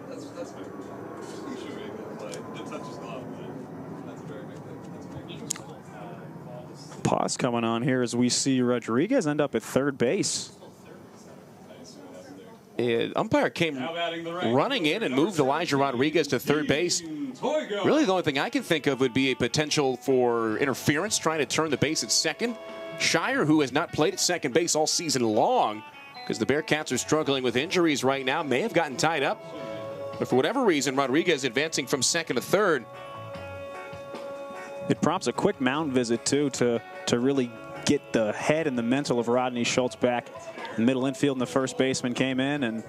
That's fair. You should make that play. It touches glove, but that's a very big thing. That's a big thing.
Pause coming on here as we see Rodriguez end up at third base.
Umpire came running in and moved Elijah Rodriguez to third base. Really, the only thing I can think of would be a potential for interference, trying to turn the base at second. Shire, who has not played at second base all season long, because the Bearcats are struggling with injuries right now, may have gotten tied up. But for whatever reason, Rodriguez advancing from second to third.
It prompts a quick mound visit, too, to really get the head and the mental of Rodney Schultz back. The middle infield and the first baseman came in and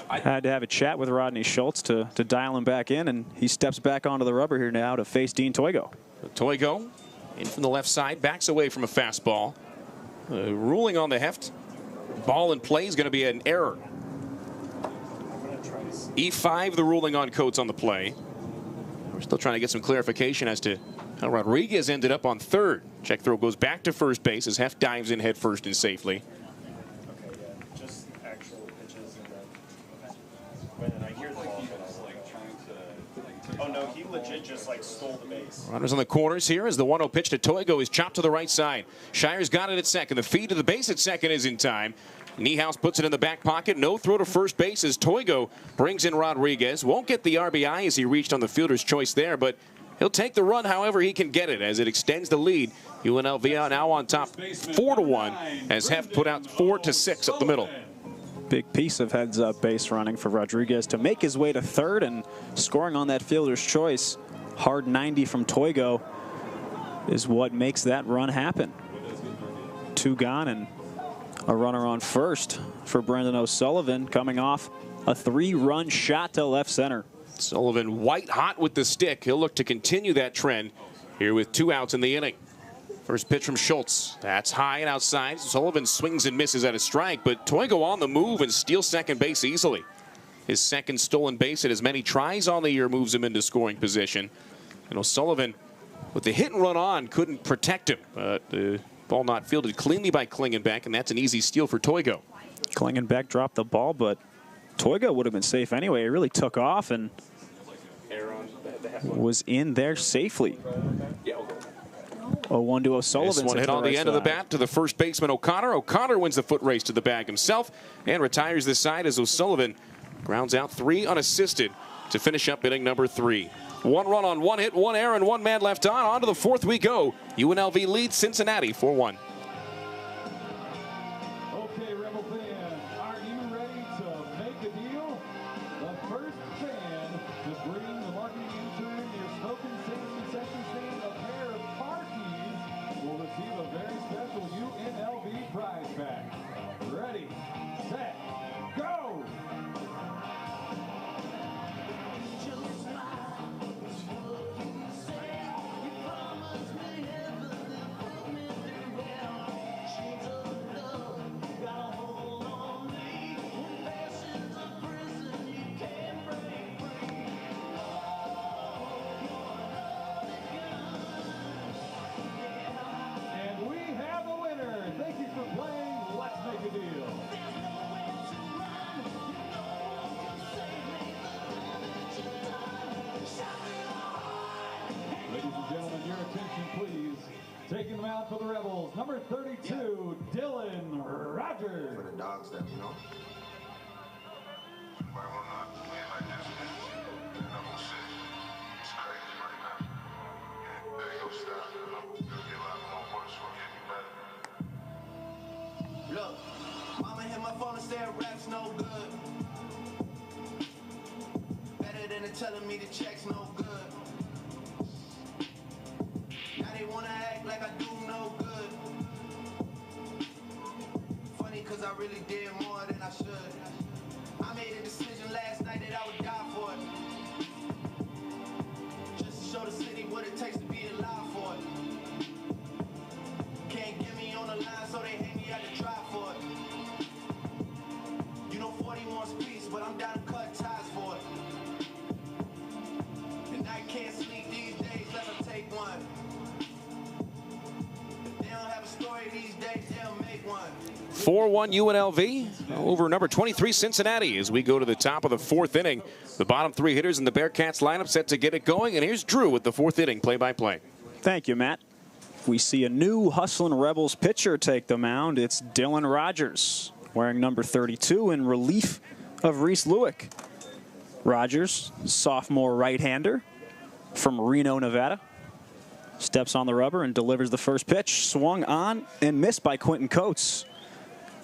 had to have a chat with Rodney Schultz to dial him back in, and he steps back onto the rubber here now to face Dean Toigo.
Toigo in from the left side, backs away from a fastball. Ruling on the heft. Ball in play is going to be an error. E5, the ruling on Coates on the play. We're still trying to get some clarification as to how Rodriguez ended up on third. Check throw goes back to first base as Heft dives in head first and safely.
Okay, yeah, just actual pitches and then. Okay. When I hear the ball, oh no, he legit just like stole the base.
Runners on the corners here as the 1-0 pitch to Toigo is chopped to the right side. Shire's got it at second. The feed to the base at second is in time. Niehaus puts it in the back pocket. No throw to first base as Toigo brings in Rodriguez. Won't get the RBI as he reached on the fielder's choice there, but he'll take the run however he can get it as it extends the lead. UNLV now on top 4-1 as Heft put out 4-6 up the middle.
Big piece of heads-up base running for Rodriguez to make his way to third and scoring on that fielder's choice. Hard 90 from Toigo is what makes that run happen. 2 gone and a runner on first for Brendan O'Sullivan coming off a 3-run shot to left center.
Sullivan white hot with the stick. He'll look to continue that trend here with 2 outs in the inning. First pitch from Schultz. That's high and outside. Sullivan swings and misses at a strike, but Toigo on the move and steals second base easily. His second stolen base at as many tries on the year moves him into scoring position. And O'Sullivan, with the hit and run on, couldn't protect him. But the ball not fielded cleanly by Klingenbeck, and that's an easy steal for Toigo.
Klingenbeck dropped the ball, but Toigo would have been safe anyway. He really took off and was in there safely. 0-1 to O'Sullivan.
This one hit on the end of the bat to the first baseman O'Connor. O'Connor wins the foot race to the bag himself and retires this side as O'Sullivan grounds out 3 unassisted to finish up inning number 3. 1 run on 1 hit, 1 error, and 1 man left on. On to the 4th we go. UNLV leads Cincinnati 4-1.
Okay, Rebel fans, are you ready to make a deal? The first fan to bring the marketing intern near Smoking Sands concession stand a pair of car keys will receive a very special UNLV prize pack. Ready, set, go! And we have a winner. Thank you for playing Let's Make a Deal. Ladies and gentlemen, your attention please. Taking them out for the Rebels, number 32, Dylan Rogers.
For the dogs that, you know. Why will not play like this, man? Number 6. It's crazy right now. Yeah, there you go, stop. It'll get a lot more worse for getting better.
Look, mama hit my phone and said rap's no good. Better than telling me the check's no good. Now they wanna act like I do no good. Funny cause I really did more than I should. I made a decision last night that I would die for it. Just to show the city what it takes to be alive for it. Can't get me on the line so they hang me out to try for it. You know 40 wants peace, but I'm down to cut ties for it. And I can't sleep these days, let them take one. If they don't have a story these days, they'll make one.
4-1 UNLV over number 23 Cincinnati as we go to the top of the 4th inning. The bottom 3 hitters in the Bearcats lineup set to get it going, and here's Drew with the 4th inning play-by-play.
Thank you, Matt. We see a new hustling Rebels pitcher take the mound. It's Dylan Rogers. wearing number 32 in relief of Reese Leck. Rogers, sophomore right-hander from Reno, Nevada, steps on the rubber and delivers the first pitch. Swung on and missed by Quentin Coates.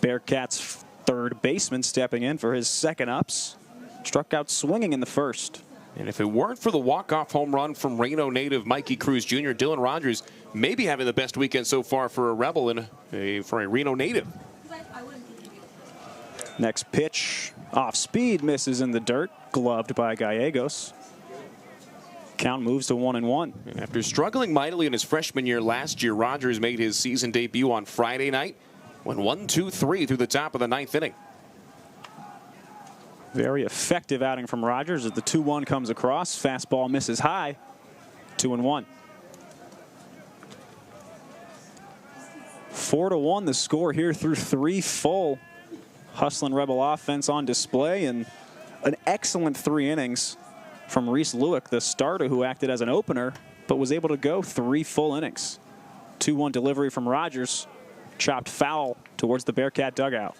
Bearcats' third baseman stepping in for his second ups. Struck out swinging in the first.
And if it weren't for the walk-off home run from Reno native Mikey Cruz Jr., Dylan Rogers may be having the best weekend so far for a Rebel and for a Reno native.
Next pitch, off speed, misses in the dirt, gloved by Gallegos. Count moves to 1-1.
After struggling mightily in his freshman year last year, Rogers made his season debut on Friday night, went 1-2-3 through the top of the ninth inning.
Very effective outing from Rogers as the 2-1 comes across. Fastball misses high. 2-1. 4-1 the score here through 3 full. Hustling Rebel offense on display, and an excellent 3 innings from Reese Leck, the starter who acted as an opener, but was able to go 3 full innings. 2-1 delivery from Rogers. Chopped foul towards the Bearcat dugout.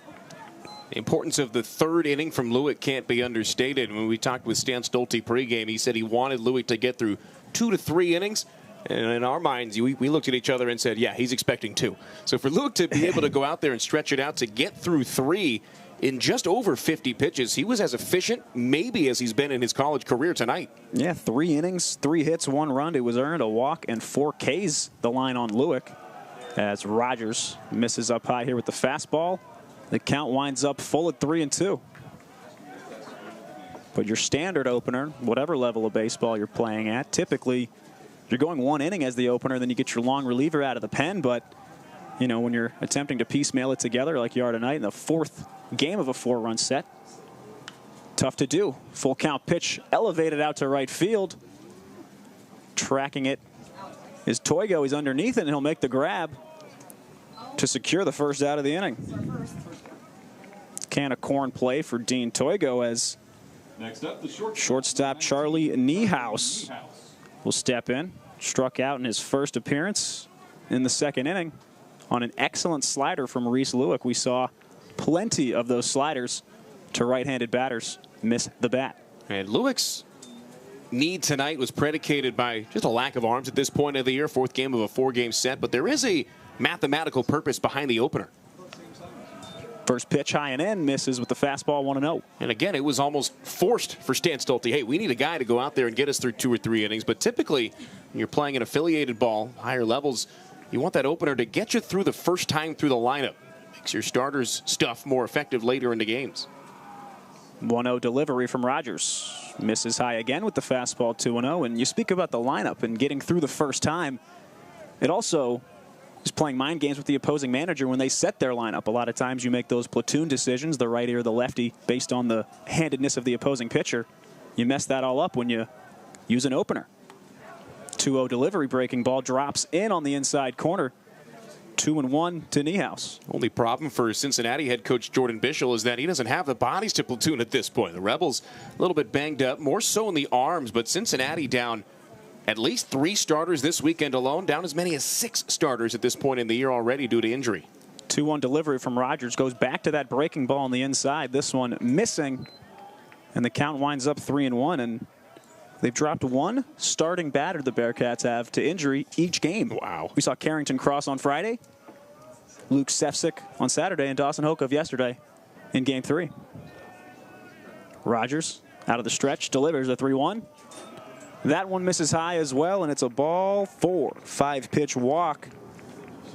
The importance of the 3rd inning from Lewick can't be understated. When we talked with Stan Stolte pregame, he said he wanted Lewick to get through 2 to 3 innings. And in our minds, we looked at each other and said, yeah, he's expecting 2. So for Lewick to be able to go out there and stretch it out to get through 3 in just over 50 pitches, he was as efficient maybe as he's been in his college career tonight.
Yeah, 3 innings, 3 hits, 1 run. It was earned, a walk, and 4 Ks, the line on Lewick, as Rogers misses up high here with the fastball. The count winds up full at 3-2. But your standard opener, whatever level of baseball you're playing at, typically you're going 1 inning as the opener, then you get your long reliever out of the pen. But, you know, when you're attempting to piecemeal it together like you are tonight in the 4th game of a 4-run set, tough to do. Full count pitch elevated out to right field. Tracking it is Toigo. He's underneath it, and he'll make the grab to secure the first out of the inning. Can of corn play for Dean Toigo as
Next up, the
shortstop Charlie Niehaus will step in. Struck out in his first appearance in the 2nd inning on an excellent slider from Reese Leck. We saw plenty of those sliders to right-handed batters miss the bat.
And Lewick's need tonight was predicated by just a lack of arms at this point of the year, 4th game of a 4-game set, but there is a mathematical purpose behind the opener.
First pitch high and in, misses with the fastball 1-0.
And again, it was almost forced for Stan Stolte. Hey, we need a guy to go out there and get us through 2 or 3 innings. But typically, when you're playing an affiliated ball, higher levels, you want that opener to get you through the first time through the lineup. Makes your starters' stuff more effective later in the games.
1-0 delivery from Rogers. Misses high again with the fastball 2-0. And you speak about the lineup and getting through the first time. It also is playing mind games with the opposing manager when they set their lineup. A lot of times you make those platoon decisions, the righty or the lefty, based on the handedness of the opposing pitcher. You mess that all up when you use an opener. 2-0 delivery, breaking ball drops in on the inside corner. 2-1 to Niehaus.
Only problem for Cincinnati head coach Jordan Bischel is that he doesn't have the bodies to platoon at this point. The Rebels a little bit banged up, more so in the arms, but Cincinnati down at least 3 starters this weekend alone, down as many as 6 starters at this point in the year already due to injury.
2-1 delivery from Rogers, goes back to that breaking ball on the inside. This one missing, and the count winds up 3-1, and they've dropped 1 starting batter the Bearcats have to injury each game.
Wow.
We saw Carrington Cross on Friday, Luke Sefcik on Saturday, and Dawson Hokov yesterday in Game 3. Rogers out of the stretch, delivers a 3-1. That one misses high as well, and it's a ball 4. 5-pitch walk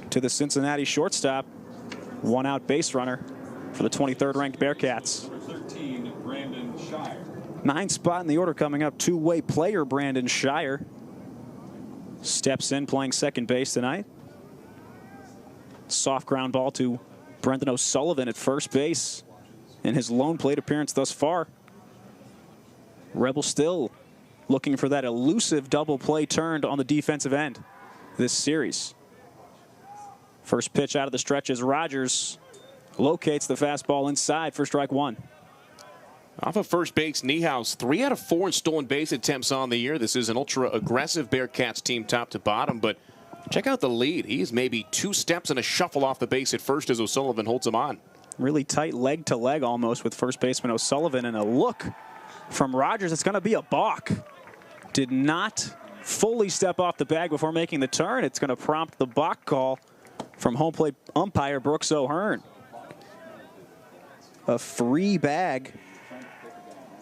to the Cincinnati shortstop. 1 out base runner for the 23rd ranked Bearcats.
13, Brandon Shire.
9th spot in the order coming up. 2-way player Brandon Shire steps in, playing second base tonight. Soft ground ball to Brendan O'Sullivan at first base in his lone plate appearance thus far. Rebel still looking for that elusive double play turned on the defensive end this series. First pitch out of the stretch as Rogers locates the fastball inside for strike 1.
Off of first base, Niehaus, 3 out of 4 in stolen base attempts on the year. This is an ultra-aggressive Bearcats team top to bottom, but check out the lead. He's maybe 2 steps and a shuffle off the base at first as O'Sullivan holds him on.
Really tight leg to leg almost with first baseman O'Sullivan, and a look from Rogers. It's going to be a balk. Did not fully step off the bag before making the turn. It's going to prompt the balk call from home plate umpire Brooks O'Hearn. A free bag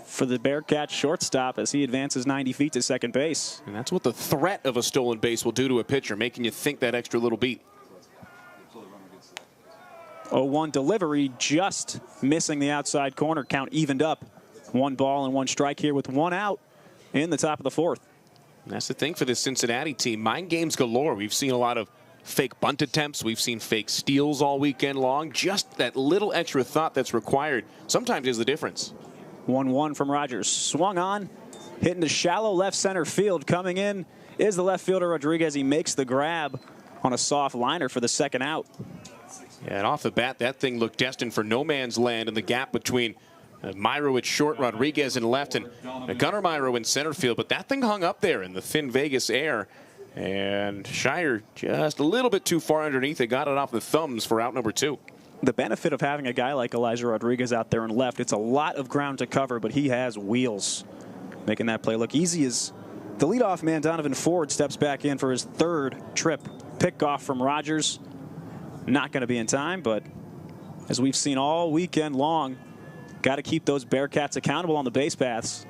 for the Bearcats shortstop as he advances 90 feet to second base.
And that's what the threat of a stolen base will do to a pitcher, making you think that extra little beat.
0-1 delivery, just missing the outside corner. Count evened up. 1 ball and 1 strike here with 1 out in the top of the 4th.
And that's the thing for this Cincinnati team. Mind games galore. We've seen a lot of fake bunt attempts. We've seen fake steals all weekend long. Just that little extra thought that's required sometimes is the difference.
1-1 from Rogers. Swung on, hitting to shallow left center field. Coming in is the left fielder Rodriguez. He makes the grab on a soft liner for the second out.
Yeah, and off the bat, that thing looked destined for no man's land in the gap between Myro at short, Rodriguez in left, and Gunnar Myro in center field. But that thing hung up there in the thin Vegas air. And Shire just a little bit too far underneath. They got it off the thumbs for out number 2.
The benefit of having a guy like Elijah Rodriguez out there in left, it's a lot of ground to cover, but he has wheels. Making that play look easy as the leadoff man, Donovan Ford, steps back in for his 3rd trip. Pickoff from Rogers. Not going to be in time, but as we've seen all weekend long, got to keep those Bearcats accountable on the base paths.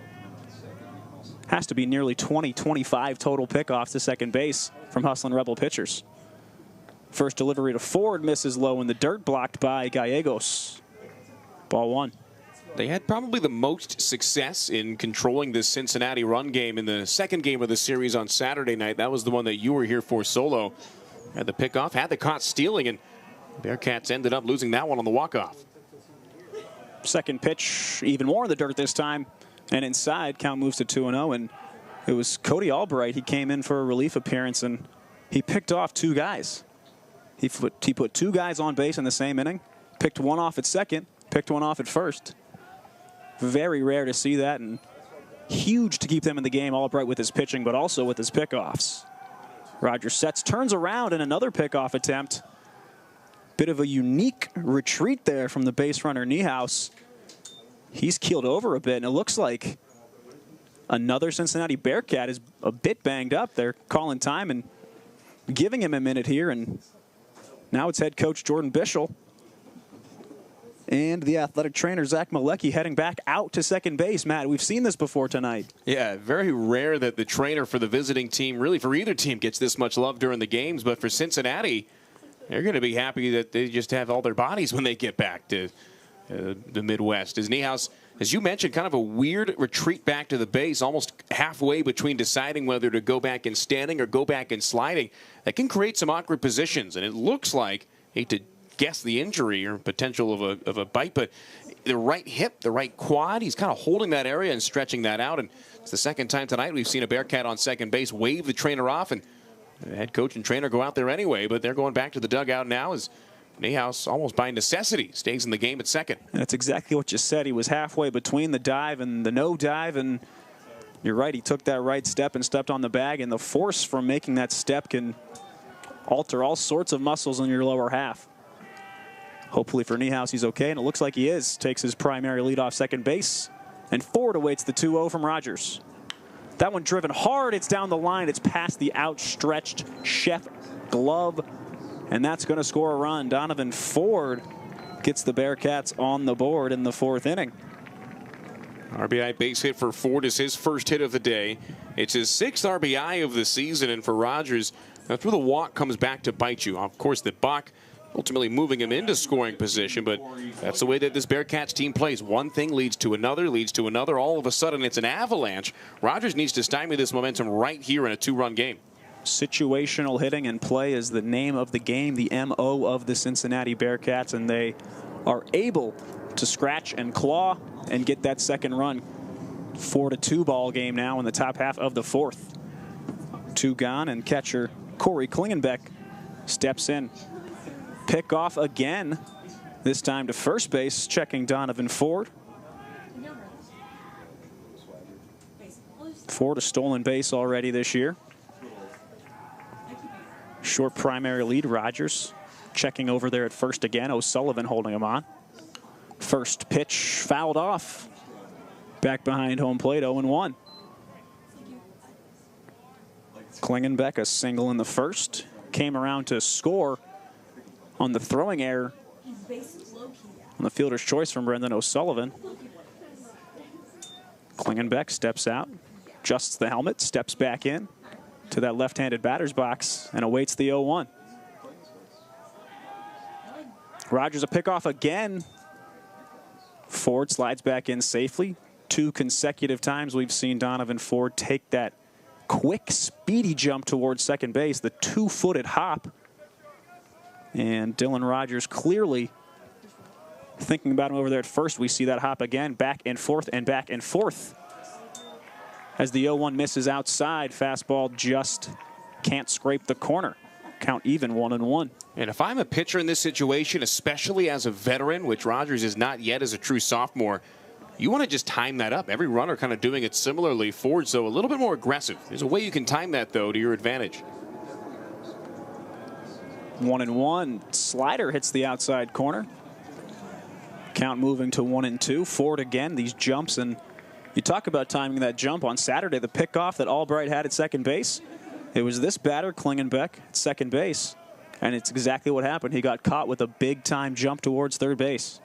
Has to be nearly 20, 25 total pickoffs to second base from Hustlin' Rebel pitchers. First delivery to Ford misses low in the dirt, blocked by Gallegos. Ball 1.
They had probably the most success in controlling this Cincinnati run game in the second game of the series on Saturday night. That was the one that you were here for solo. Had the pickoff, had the caught stealing, and Bearcats ended up losing that one on the walk-off.
Second pitch, even more in the dirt this time. And inside, count moves to 2-0, and it was Cody Albright. He came in for a relief appearance, and he picked off 2 guys. He put 2 guys on base in the same inning, picked one off at second, picked one off at first. Very rare to see that, and huge to keep them in the game, Albright with his pitching, but also with his pickoffs. Rogers sets, turns around, and another pickoff attempt. Bit of a unique retreat there from the base runner Niehaus. He's keeled over a bit, and it looks like another Cincinnati Bearcat is a bit banged up. They're calling time and giving him a minute here, and now it's head coach Jordan Bischel and the athletic trainer Zach Malecki heading back out to second base. Matt, we've seen this before tonight.
Yeah, very rare that the trainer for the visiting team, really for either team, gets this much love during the games. But for Cincinnati, they're going to be happy that they just have all their bodies when they get back to the Midwest. As Niehaus, as you mentioned, kind of a weird retreat back to the base, almost halfway between deciding whether to go back in standing or go back in sliding. That can create some awkward positions, and it looks like, hate to guess the injury or potential of a bite, but the right hip, the right quad, he's kind of holding that area and stretching that out. And it's the second time tonight we've seen a Bearcat on second base wave the trainer off, and the head coach and trainer go out there anyway, but they're going back to the dugout now as Niehaus, almost by necessity, stays in the game at second.
That's exactly what you said. He was halfway between the dive and the no dive, and you're right, he took that right step and stepped on the bag, and the force from making that step can alter all sorts of muscles in your lower half. Hopefully for Niehaus, he's okay, and it looks like he is. Takes his primary lead off second base, and Ford awaits the 2-0 from Rogers. That one driven hard. It's down the line. It's past the outstretched chef glove, and that's going to score a run. Donovan Ford gets the Bearcats on the board in the 4th inning.
RBI base hit for Ford is his first hit of the day. It's his 6th RBI of the season, and for Rogers, through the walk comes back to bite you. Of course, the balk ultimately moving him into scoring position, but that's the way that this Bearcats team plays. One thing leads to another, all of a sudden it's an avalanche. Rogers needs to stymie this momentum right here in a 2-run game.
Situational hitting and play is the name of the game, the MO of the Cincinnati Bearcats, and they are able to scratch and claw and get that second run. 4-2 ball game now in the top half of the 4th. 2 gone, and catcher Corey Klingenbeck steps in. Pick off again, this time to first base, checking Donovan Ford. Ford a stolen base already this year. Short primary lead, Rogers checking over there at first again. O'Sullivan holding him on. First pitch fouled off. Back behind home plate, 0-1. Klingenbeck, a single in the first. Came around to score on the throwing error on the fielder's choice from Brendan O'Sullivan. Klingenbeck steps out, adjusts the helmet, steps back in to that left-handed batter's box, and awaits the 0-1. Rogers a pickoff again. Ford slides back in safely. 2 consecutive times we've seen Donovan Ford take that quick, speedy jump towards second base, the 2-footed hop. And Dylan Rogers clearly thinking about him over there at first. We see that hop again, back and forth and back and forth. As the 0-1 misses outside, fastball just can't scrape the corner. Count even, 1-1.
And if I'm a pitcher in this situation, especially as a veteran, which Rogers is not yet as a true sophomore, you want to just time that up. Every runner kind of doing it similarly. Ford's, though, a little bit more aggressive. There's a way you can time that, though, to your advantage.
1-1. Slider hits the outside corner. Count moving to 1-2. Ford again, these jumps, and you talk about timing that jump on Saturday, the pickoff that Albright had at second base. It was this batter, Klingenbeck, at second base, and it's exactly what happened. He got caught with a big-time jump towards third base.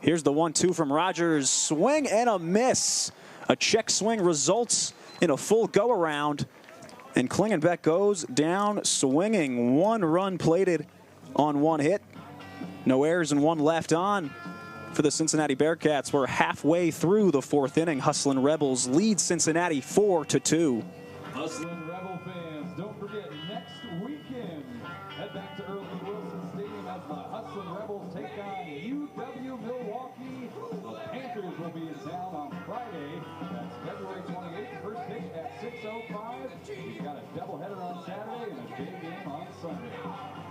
Here's the 1-2 from Rogers. Swing and a miss. A check swing results in a full go-around, and Klingenbeck goes down swinging. 1 run plated on 1 hit. No errors and 1 left on for the Cincinnati Bearcats. We're halfway through the 4th inning. Hustlin' Rebels lead Cincinnati 4-2.
Hustlin' Rebel fans, don't forget next weekend, head back to Earl E. Wilson Stadium as the Hustlin' Rebels take on UW Milwaukee. The Panthers will be in town on Friday. That's February 28th. First pitch at 6:05. We've got a doubleheader on Saturday and a day game on Sunday.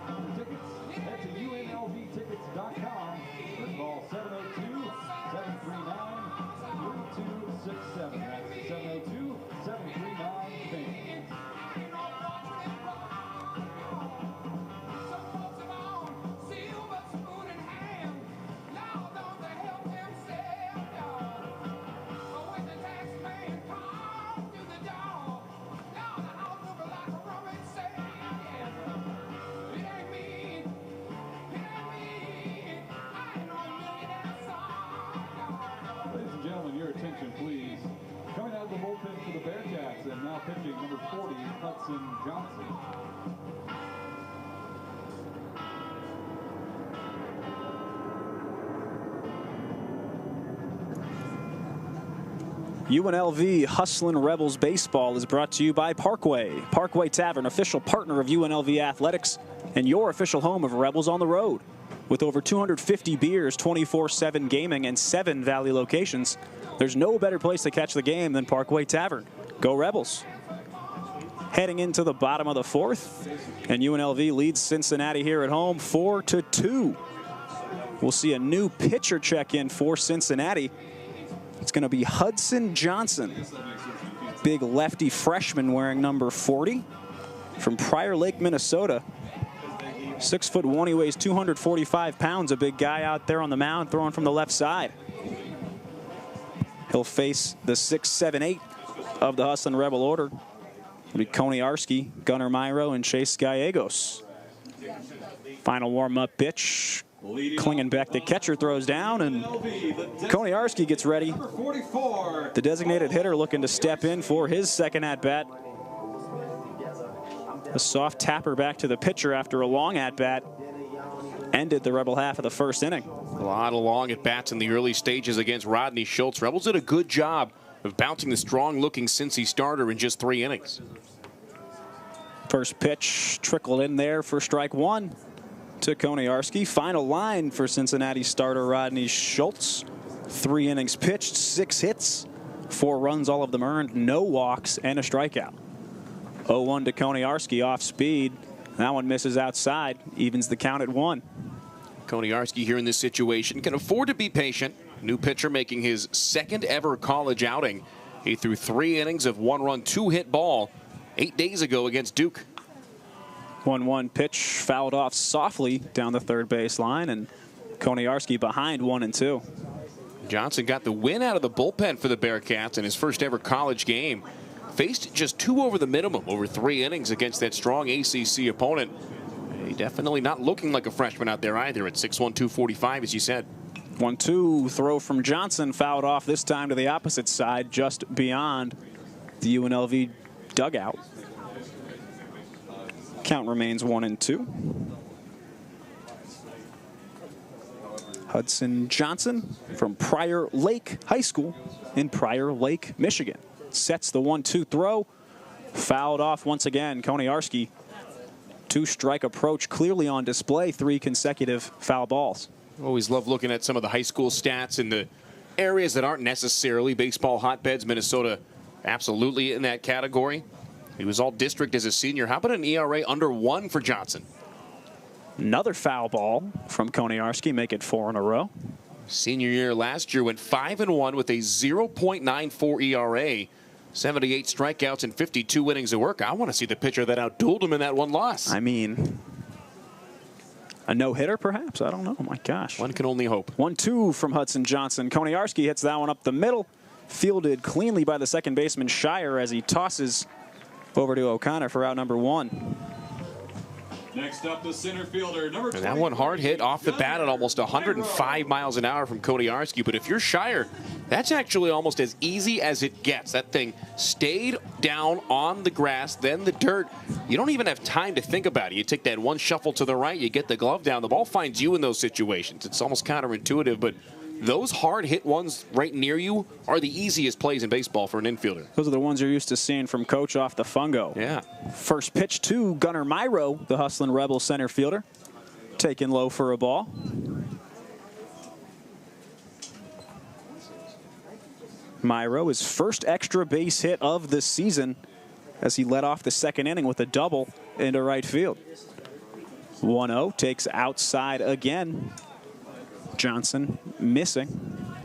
For tickets, head to UNLVtickets.com or call 702-739-3267. That's 702-739-FAN. Ladies and gentlemen, your attention, please. Coming out of the bullpen for the Bearcats and now pitching number 40, Hudson Johnson.
UNLV Hustlin' Rebels Baseball is brought to you by Parkway. Parkway Tavern, official partner of UNLV Athletics and your official home of Rebels on the Road. With over 250 beers, 24/7 gaming, and 7 Valley locations, there's no better place to catch the game than Parkway Tavern. Go Rebels. Heading into the bottom of the 4th, and UNLV leads Cincinnati here at home 4-2. We'll see a new pitcher check-in for Cincinnati. It's going to be Hudson Johnson, big lefty freshman wearing number 40 from Prior Lake, Minnesota. 6'1", he weighs 245 pounds, a big guy out there on the mound throwing from the left side. He'll face the 6, 7, 8 of the Hustlin' Rebel order. It'll be Koniarski, Gunnar Myro, and Chase Gallegos. Final warm-up pitch. Klingenbeck, the catcher, throws down, and Koniarski gets ready. The designated hitter looking to step in for his second at-bat. A soft tapper back to the pitcher after a long at-bat ended the Rebel half of the 1st inning.
A lot of long at-bats in the early stages against Rodney Schultz. Rebels did a good job of bouncing the strong-looking Cincy starter in just 3 innings.
First pitch trickled in there for strike 1 to Koniarski. Final line for Cincinnati starter Rodney Schultz. 3 innings pitched, 6 hits, 4 runs, all of them earned, no walks, and a strikeout. 0-1 to Koniarski off speed. That one misses outside, evens the count at 1.
Koniarski here in this situation can afford to be patient. New pitcher making his 2nd ever college outing. He threw 3 innings of 1-run, 2-hit ball 8 days ago against Duke.
1-1 pitch fouled off softly down the third base line, and Koniarski behind 1-2.
Johnson got the win out of the bullpen for the Bearcats in his first ever college game. Faced just 2 over the minimum over 3 innings against that strong ACC opponent. He definitely not looking like a freshman out there either at 6'1", 245, as you said.
1-2 throw from Johnson, fouled off this time to the opposite side, just beyond the UNLV dugout. Count remains 1-2. Hudson Johnson from Prior Lake High School in Prior Lake, Michigan. Sets the 1-2 throw. Fouled off once again. Koniarski. 2-strike approach clearly on display. 3 consecutive foul balls.
Always love looking at some of the high school stats in the areas that aren't necessarily baseball hotbeds. Minnesota absolutely in that category. He was all district as a senior. How about an ERA under 1 for Johnson?
Another foul ball from Koniarski, make it 4 in a row.
Senior year last year went 5-1 with a 0.94 ERA, 78 strikeouts and 52 innings of work. I want to see the pitcher that outdueled him in that one loss.
I mean, a no-hitter perhaps? I don't know. My gosh.
One can only hope.
1-2 from Hudson Johnson. Koniarski hits that one up the middle. Fielded cleanly by the second baseman Shire as he tosses over to O'Connor for out number 1.
Next up, the center fielder, number 20.
And that one hard hit off the bat at almost 105 miles an hour from Koniarski. But if you're Shire, that's actually almost as easy as it gets. That thing stayed down on the grass, then the dirt. You don't even have time to think about it. You take that one shuffle to the right, you get the glove down. The ball finds you in those situations. It's almost counterintuitive, but those hard hit ones right near you are the easiest plays in baseball for an infielder.
Those are the ones you're used to seeing from Coach off the fungo.
Yeah.
First pitch to Gunnar Myro, the hustling Rebel center fielder. Taken low for a ball. Myro, his first extra base hit of the season as he led off the second inning with a double into right field. 1-0, takes outside again. Johnson missing.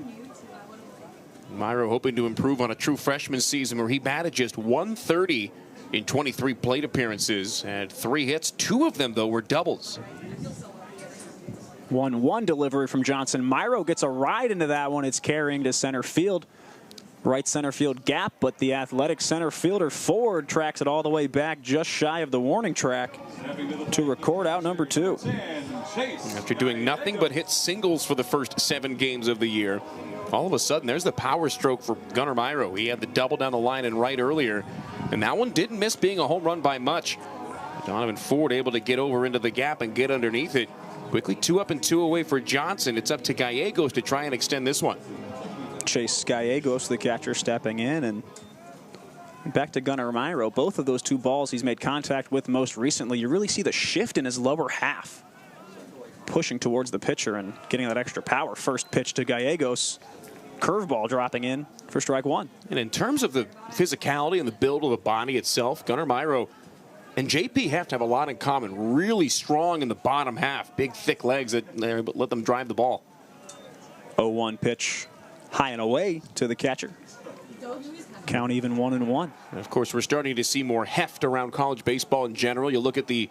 Myro hoping to improve on a true freshman season where he batted just 130 in 23 plate appearances. Had 3 hits. 2 of them, though, were doubles.
1-1 delivery from Johnson. Myro gets a ride into that one. It's carrying to center field. Right center field gap, but the athletic center fielder Ford tracks it all the way back just shy of the warning track to record out number 2.
After doing nothing but hit singles for the first 7 games of the year, all of a sudden there's the power stroke for Gunnar Myro. He had the double down the line and right earlier, and that one didn't miss being a home run by much. Donovan Ford able to get over into the gap and get underneath it. Quickly 2 up and 2 away for Johnson. It's up to Gallegos to try and extend this one.
Chase Gallegos, the catcher, stepping in, and back to Gunnar Myro. Both of those 2 balls he's made contact with most recently. You really see the shift in his lower half, pushing towards the pitcher and getting that extra power. First pitch to Gallegos, curveball dropping in for strike 1.
And in terms of the physicality and the build of the body itself, Gunnar Myro and JP have to have a lot in common. Really strong in the bottom half, big thick legs that let them drive the ball.
0-1 pitch. High and away to the catcher. Count even 1-1.
And of course, we're starting to see more heft around college baseball in general. You look at the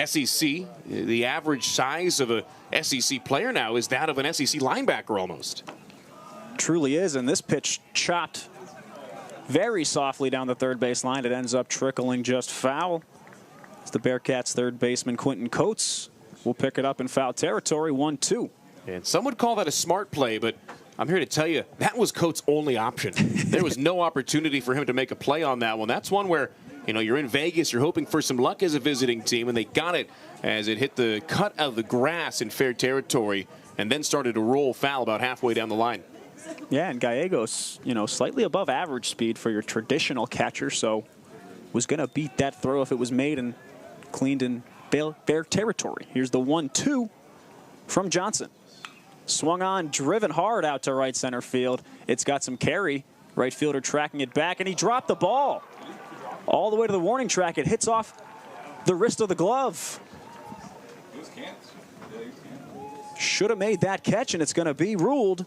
SEC, the average size of a SEC player now is that of an SEC linebacker almost.
Truly is, and this pitch chopped very softly down the third base line. It ends up trickling just foul. It's the Bearcats' third baseman, Quentin Coates, will pick it up in foul territory, 1-2.
And some would call that a smart play, but I'm here to tell you, that was Coates' only option. There was no opportunity for him to make a play on that one. That's one where, you know, you're in Vegas, you're hoping for some luck as a visiting team, and they got it as it hit the cut of the grass in fair territory and then started to roll foul about halfway down the line.
Yeah, and Gallegos, you know, slightly above average speed for your traditional catcher, so was going to beat that throw if it was made and cleaned in fair territory. Here's the 1-2 from Johnson. Swung on, driven hard out to right center field. It's got some carry. Right fielder tracking it back, and he dropped the ball all the way to the warning track. It hits off the wrist of the glove. Should have made that catch, and it's going to be ruled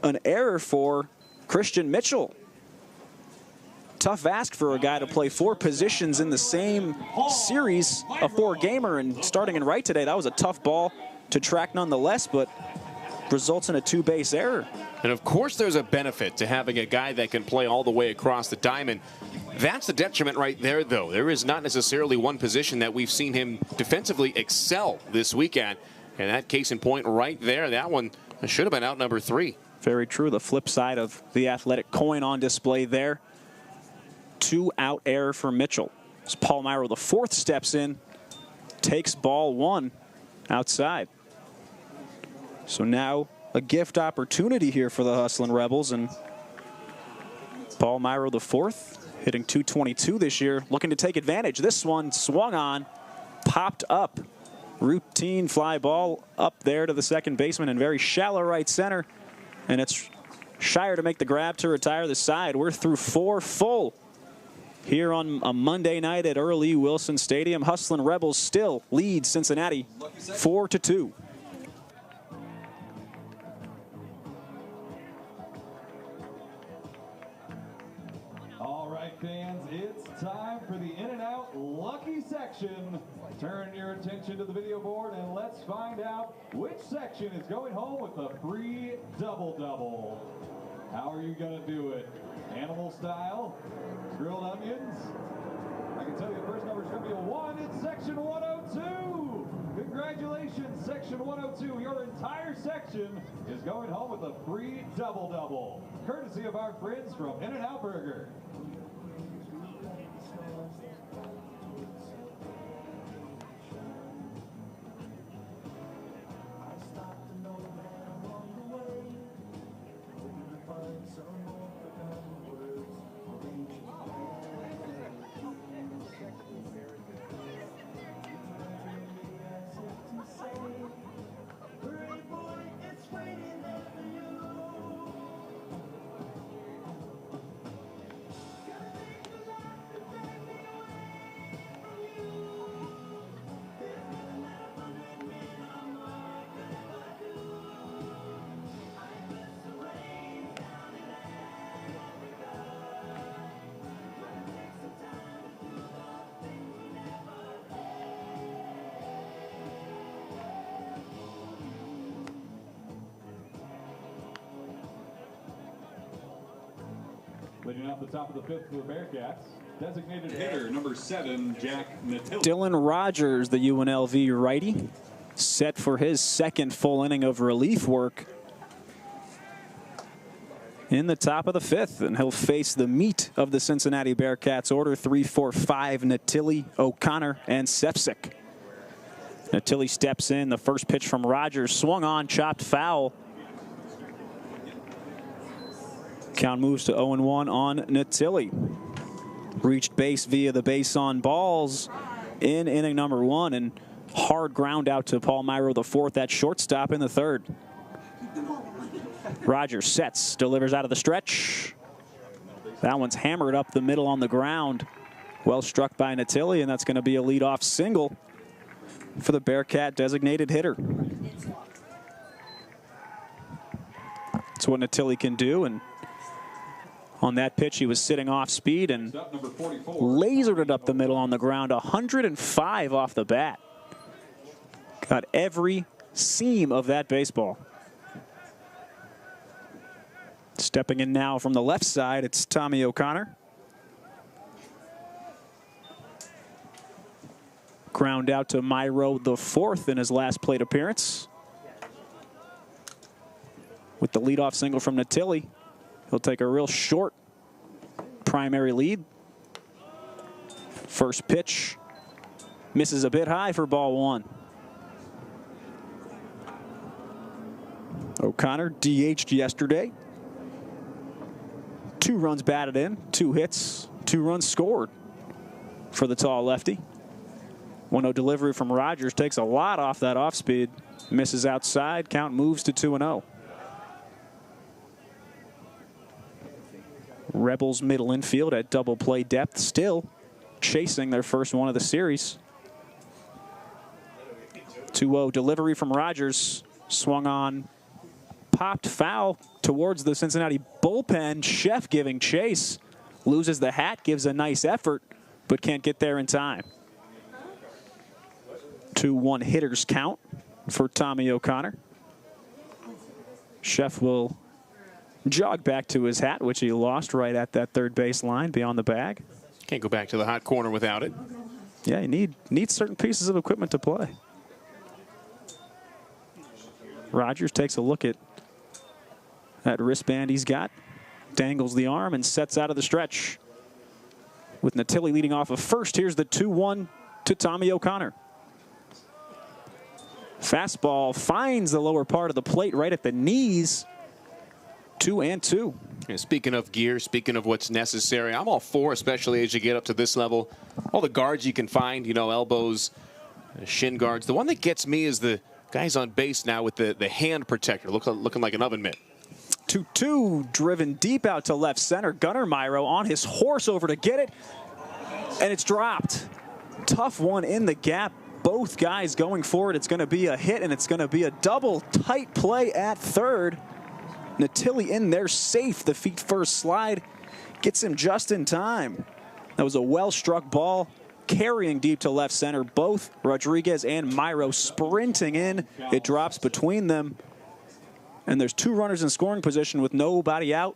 an error for Christian Mitchell. Tough ask for a guy to play 4 positions in the same series, a 4-gamer, and starting in right today. That was a tough ball to track nonetheless, but results in a 2-base error.
And of course there's a benefit to having a guy that can play all the way across the diamond. That's the detriment right there, though. There is not necessarily one position that we've seen him defensively excel this weekend. And that case in point right there, that one should have been out number 3.
Very true. The flip side of the athletic coin on display there. 2-out error for Mitchell. As Paul Myro, the 4th, steps in, takes ball 1 outside. So now a gift opportunity here for the Hustlin' Rebels, and Paul Myro, the 4th, hitting .222 this year, looking to take advantage. This one swung on, popped up. Routine fly ball up there to the second baseman in very shallow right center, and it's Shire to make the grab to retire the side. We're through 4 full here on a Monday night at Earl E. Wilson Stadium. Hustlin' Rebels still lead Cincinnati 4-2.
All right, fans, it's time for the In-N-Out Lucky section. Turn your attention to the video board and let's find out which section is going home with a free double-double. How are you going to do it? Animal style? Grilled onions? I can tell you the first number is going to be a 1. It's section 102. Congratulations, section 102. Your entire section is going home with a free double-double, courtesy of our friends from In-N-Out Burger. Leading off the top of the 5th for the Bearcats, designated hitter number 7, Jack Natilli.
Dylan Rogers, the UNLV righty, set for his 2nd full inning of relief work in the top of the 5th, and he'll face the meat of the Cincinnati Bearcats order: 3, 4, 5, Natilli, O'Connor, and Sefcik. Natilli steps in. The first pitch from Rogers swung on, chopped foul. Count moves to 0-1 on Natilli. Reached base via the base on balls in inning number 1, and hard ground out to Paul Myro, the 4th, at shortstop in the 3rd. Rogers sets, delivers out of the stretch. That one's hammered up the middle on the ground. Well struck by Natilli, and that's going to be a leadoff single for the Bearcat designated hitter. That's what Natilli can do, and on that pitch, he was sitting off speed and lasered it up the middle on the ground. 105 off the bat. Got every seam of that baseball. Stepping in now from the left side, it's Tommy O'Connor. Ground out to Myro, the 4th, in his last plate appearance. With the leadoff single from Natilli, he'll take a real short primary lead. First pitch misses a bit high for ball 1. O'Connor DH'd yesterday. 2 runs batted in, 2 hits, 2 runs scored for the tall lefty. 1-0 delivery from Rogers takes a lot off that off speed. Misses outside. Count moves to 2-0. Rebels middle infield at double play depth, still chasing their first one of the series. 2-0 delivery from Rogers. Swung on, popped foul towards the Cincinnati bullpen. Chef giving chase. Loses the hat, gives a nice effort, but can't get there in time. 2-1 hitters count for Tommy O'Connor. Chef will jog back to his hat, which he lost right at that third base line beyond the bag.
Can't go back to the hot corner without it.
Yeah, you need certain pieces of equipment to play. Rogers takes a look at that wristband he's got, dangles the arm, and sets out of the stretch. With Natilli leading off of first, here's the 2-1 to Tommy O'Connor. Fastball finds the lower part of the plate right at the knees. 2-2.
Yeah, speaking of gear, speaking of what's necessary, I'm all for, especially as you get up to this level, all the guards you can find, you know, elbows, shin guards. The one that gets me is the guys on base now with the hand protector, looking like an oven mitt.
2-2, driven deep out to left center. Gunnar Myro on his horse over to get it, and it's dropped. Tough one in the gap. Both guys going forward. It's going to be a hit, and it's going to be a double tight play at third. Natilli in there safe. The feet first slide gets him just in time. That was a well-struck ball carrying deep to left center. Both Rodriguez and Myro sprinting in. It drops between them. And there's 2 runners in scoring position with nobody out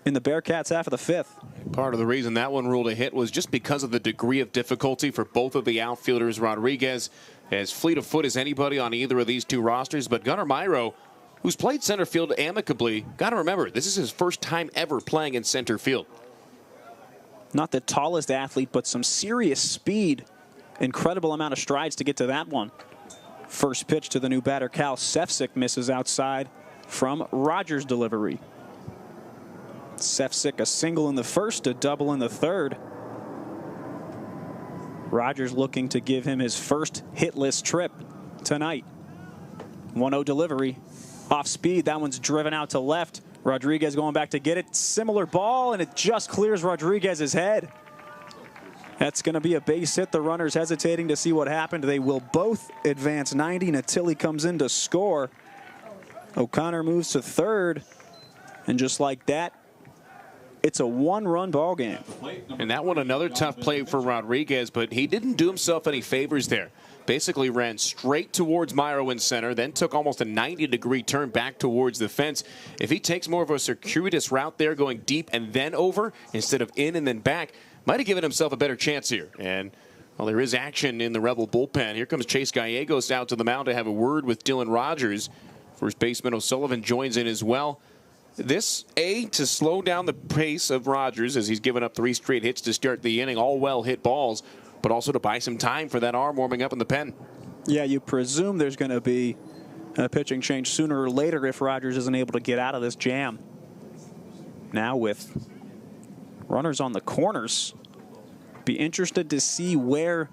in the Bearcats half of the fifth.
Part of the reason that one ruled a hit was just because of the degree of difficulty for both of the outfielders. Rodriguez as fleet of foot as anybody on either of these 2 rosters, but Gunnar Myro, who's played center field amicably, got to remember, this is his first time ever playing in center field.
Not the tallest athlete, but some serious speed. Incredible amount of strides to get to that one. First pitch to the new batter, Cal Sefcik, misses outside from Rogers' delivery. Sefcik a single in the first, a double in the third. Rogers looking to give him his first hitless trip tonight. 1-0 delivery. Off speed, that one's driven out to left. Rodriguez going back to get it. Similar ball, and it just clears Rodriguez's head. That's going to be a base hit. The runners hesitating to see what happened. They will both advance 90. Natilli comes in to score. O'Connor moves to third, and just like that, it's a 1-run ball game.
And that one, another tough play for Rodriguez, but he didn't do himself any favors there. Basically ran straight towards Myro in center, then took almost a 90-degree turn back towards the fence. If he takes more of a circuitous route there, going deep and then over instead of in and then back, might have given himself a better chance here. And well, there is action in the Rebel bullpen. Here comes Chase Gallegos out to the mound to have a word with Dylan Rogers. First baseman O'Sullivan joins in as well. This, to slow down the pace of Rogers as he's given up 3 straight hits to start the inning, all well-hit balls, but also to buy some time for that arm warming up in the pen.
Yeah, you presume there's going to be a pitching change sooner or later if Rogers isn't able to get out of this jam. Now with runners on the corners, be interested to see where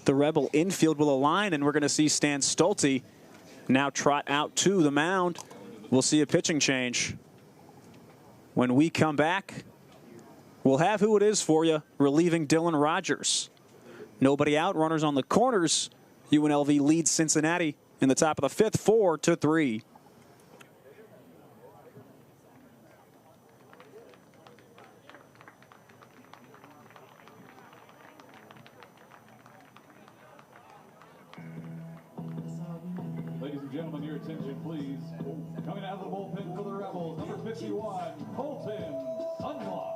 the Rebel infield will align, and we're going to see Stan Stolte now trot out to the mound. We'll see a pitching change. When we come back, we'll have who it is for you, relieving Dylan Rogers. Nobody out, runners on the corners. UNLV leads Cincinnati in the top of the fifth, 4-3.
Ladies and gentlemen, your attention, please. Coming out of the bullpen for the Rebels, number 51, Colton Sunblock.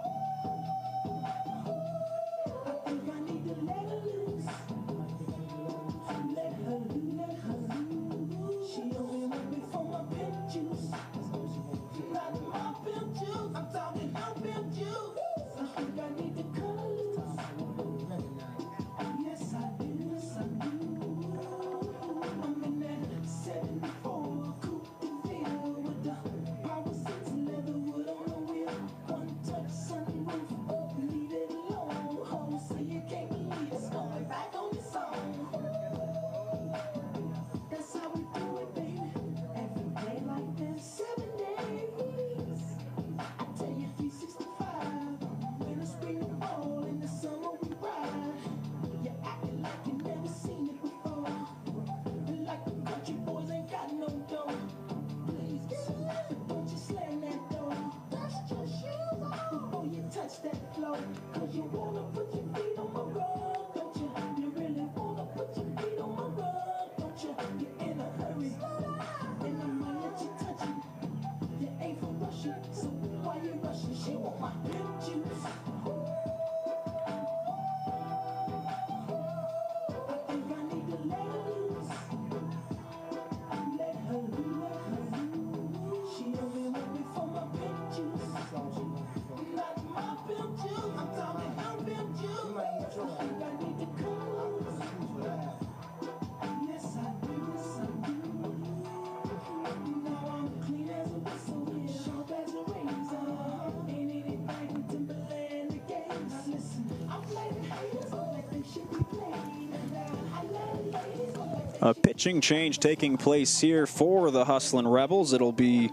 A pitching change taking place here for the Hustlin' Rebels. It'll be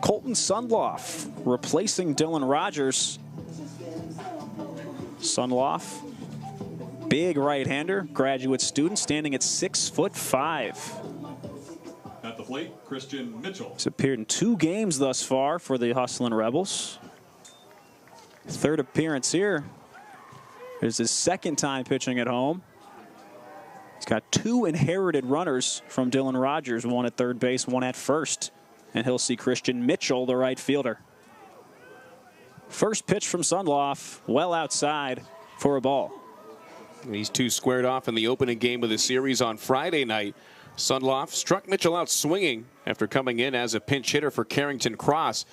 Colton Sundloff replacing Dylan Rogers. Sundloff, big right-hander, graduate student, standing at 6'5".
At the plate, Christian Mitchell.
He's appeared in 2 games thus far for the Hustlin' Rebels. Third appearance here. It is his 2nd time pitching at home. He's got 2 inherited runners from Dylan Rogers, one at third base, one at first. And he'll see Christian Mitchell, the right fielder. First pitch from Sundloff, well outside for a ball.
These two squared off in the opening game of the series on Friday night. Sundloff struck Mitchell out swinging after coming in as a pinch hitter for Carrington Cross.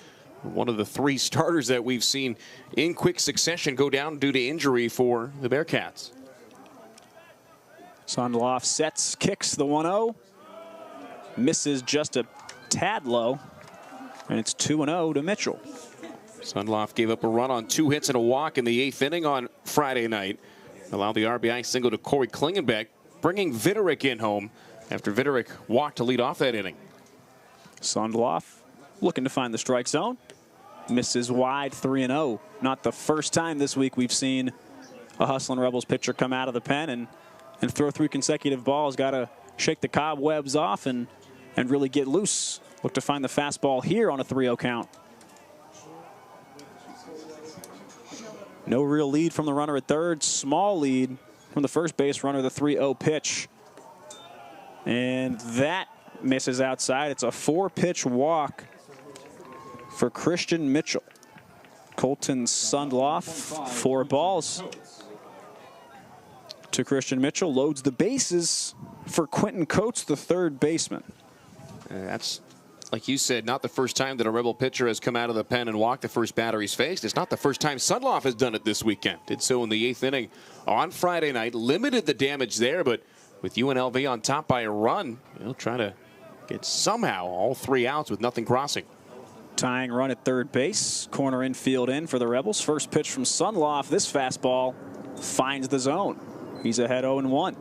One of the 3 starters that we've seen in quick succession go down due to injury for the Bearcats.
Sundloff sets, kicks the 1-0. Misses just a tad low. And it's 2-0 to Mitchell.
Sundloff gave up a run on 2 hits and a walk in the 8th inning on Friday night. Allowed the RBI single to Corey Klingenbeck, bringing Vitterick in home after Vitterick walked to lead off that inning.
Sundloff looking to find the strike zone. Misses wide, 3-0. Not the first time this week we've seen a Hustlin' Rebels pitcher come out of the pen and throw 3 consecutive balls. Got to shake the cobwebs off and really get loose. Look to find the fastball here on a 3-0 count. No real lead from the runner at third. Small lead from the first base runner, the 3-0 pitch. And that misses outside. It's a 4-pitch walk for Christian Mitchell. Colton Sundloff, 4 balls to Christian Mitchell. Loads the bases for Quentin Coates, the third baseman.
That's, like you said, not the first time that a Rebel pitcher has come out of the pen and walked the first batter he's faced. It's not the first time Sundloff has done it this weekend. Did so in the 8th inning on Friday night. Limited the damage there, but with UNLV on top by a run, he'll try to get somehow all 3 outs with nothing crossing.
Tying run at third base. Corner infield in for the Rebels. First pitch from Sundloff. This fastball finds the zone. He's ahead 0-1.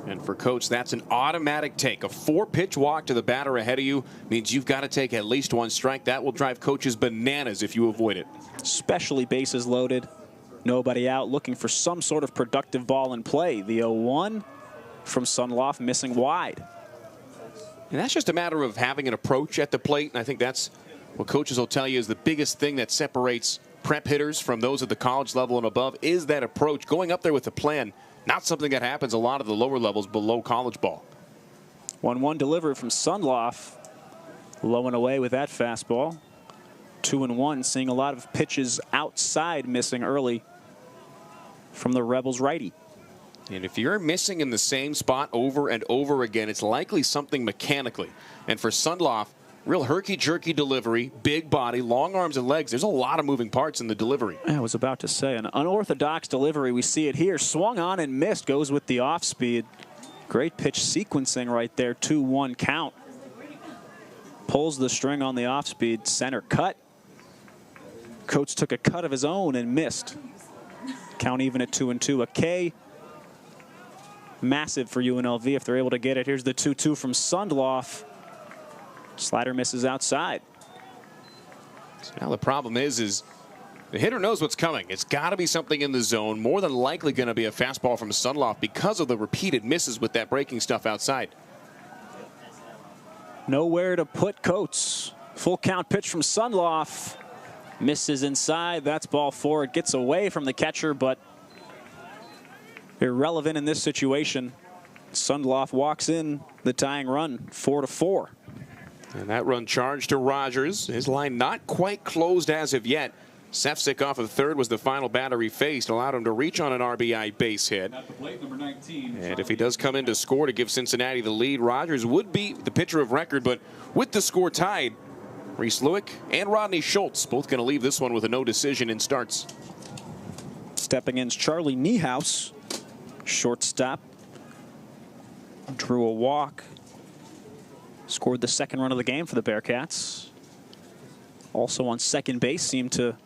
And for Coates, that's an automatic take. A 4-pitch walk to the batter ahead of you means you've got to take at least 1 strike. That will drive coaches bananas if you avoid it.
Especially bases loaded. Nobody out, looking for some sort of productive ball in play. The 0-1 from Sundloff, missing wide.
And that's just a matter of having an approach at the plate. And I think that's what coaches will tell you is the biggest thing that separates prep hitters from those at the college level and above is that approach. Going up there with a plan. Not something that happens a lot of the lower levels below college ball.
1-1 delivery from Sundloff. Low and away with that fastball. 2-1, seeing a lot of pitches outside missing early from the Rebels righty.
And if you're missing in the same spot over and over again, it's likely something mechanically. And for Sundloff, real herky-jerky delivery, big body, long arms and legs. There's a lot of moving parts in the delivery.
I was about to say, an unorthodox delivery. We see it here. Swung on and missed. Goes with the off speed. Great pitch sequencing right there. 2-1 count. Pulls the string on the off speed. Center cut. Coates took a cut of his own and missed. Count even at 2-2. A K. Massive for UNLV if they're able to get it. Here's the 2-2 from Sundloff. Slider misses outside.
So now the problem is the hitter knows what's coming. It's got to be something in the zone. More than likely going to be a fastball from Sundloff because of the repeated misses with that breaking stuff outside.
Nowhere to put Coates. Full count pitch from Sundloff. Misses inside. That's ball 4. It gets away from the catcher, but irrelevant in this situation. Sundloff walks in the tying run, 4-4.
And that run charged to Rogers. His line not quite closed as of yet. Sefcik off of third was the final batter he faced. Allowed him to reach on an RBI base hit.
At the plate, number 19.
And if he does come in to score to give Cincinnati the lead, Rogers would be the pitcher of record. But with the score tied, Reese Leck and Rodney Schultz both going to leave this one with a no decision in starts.
Stepping in is Charlie Niehaus. Shortstop. Drew a walk. Scored the 2nd run of the game for the Bearcats. Also on second base, seemed to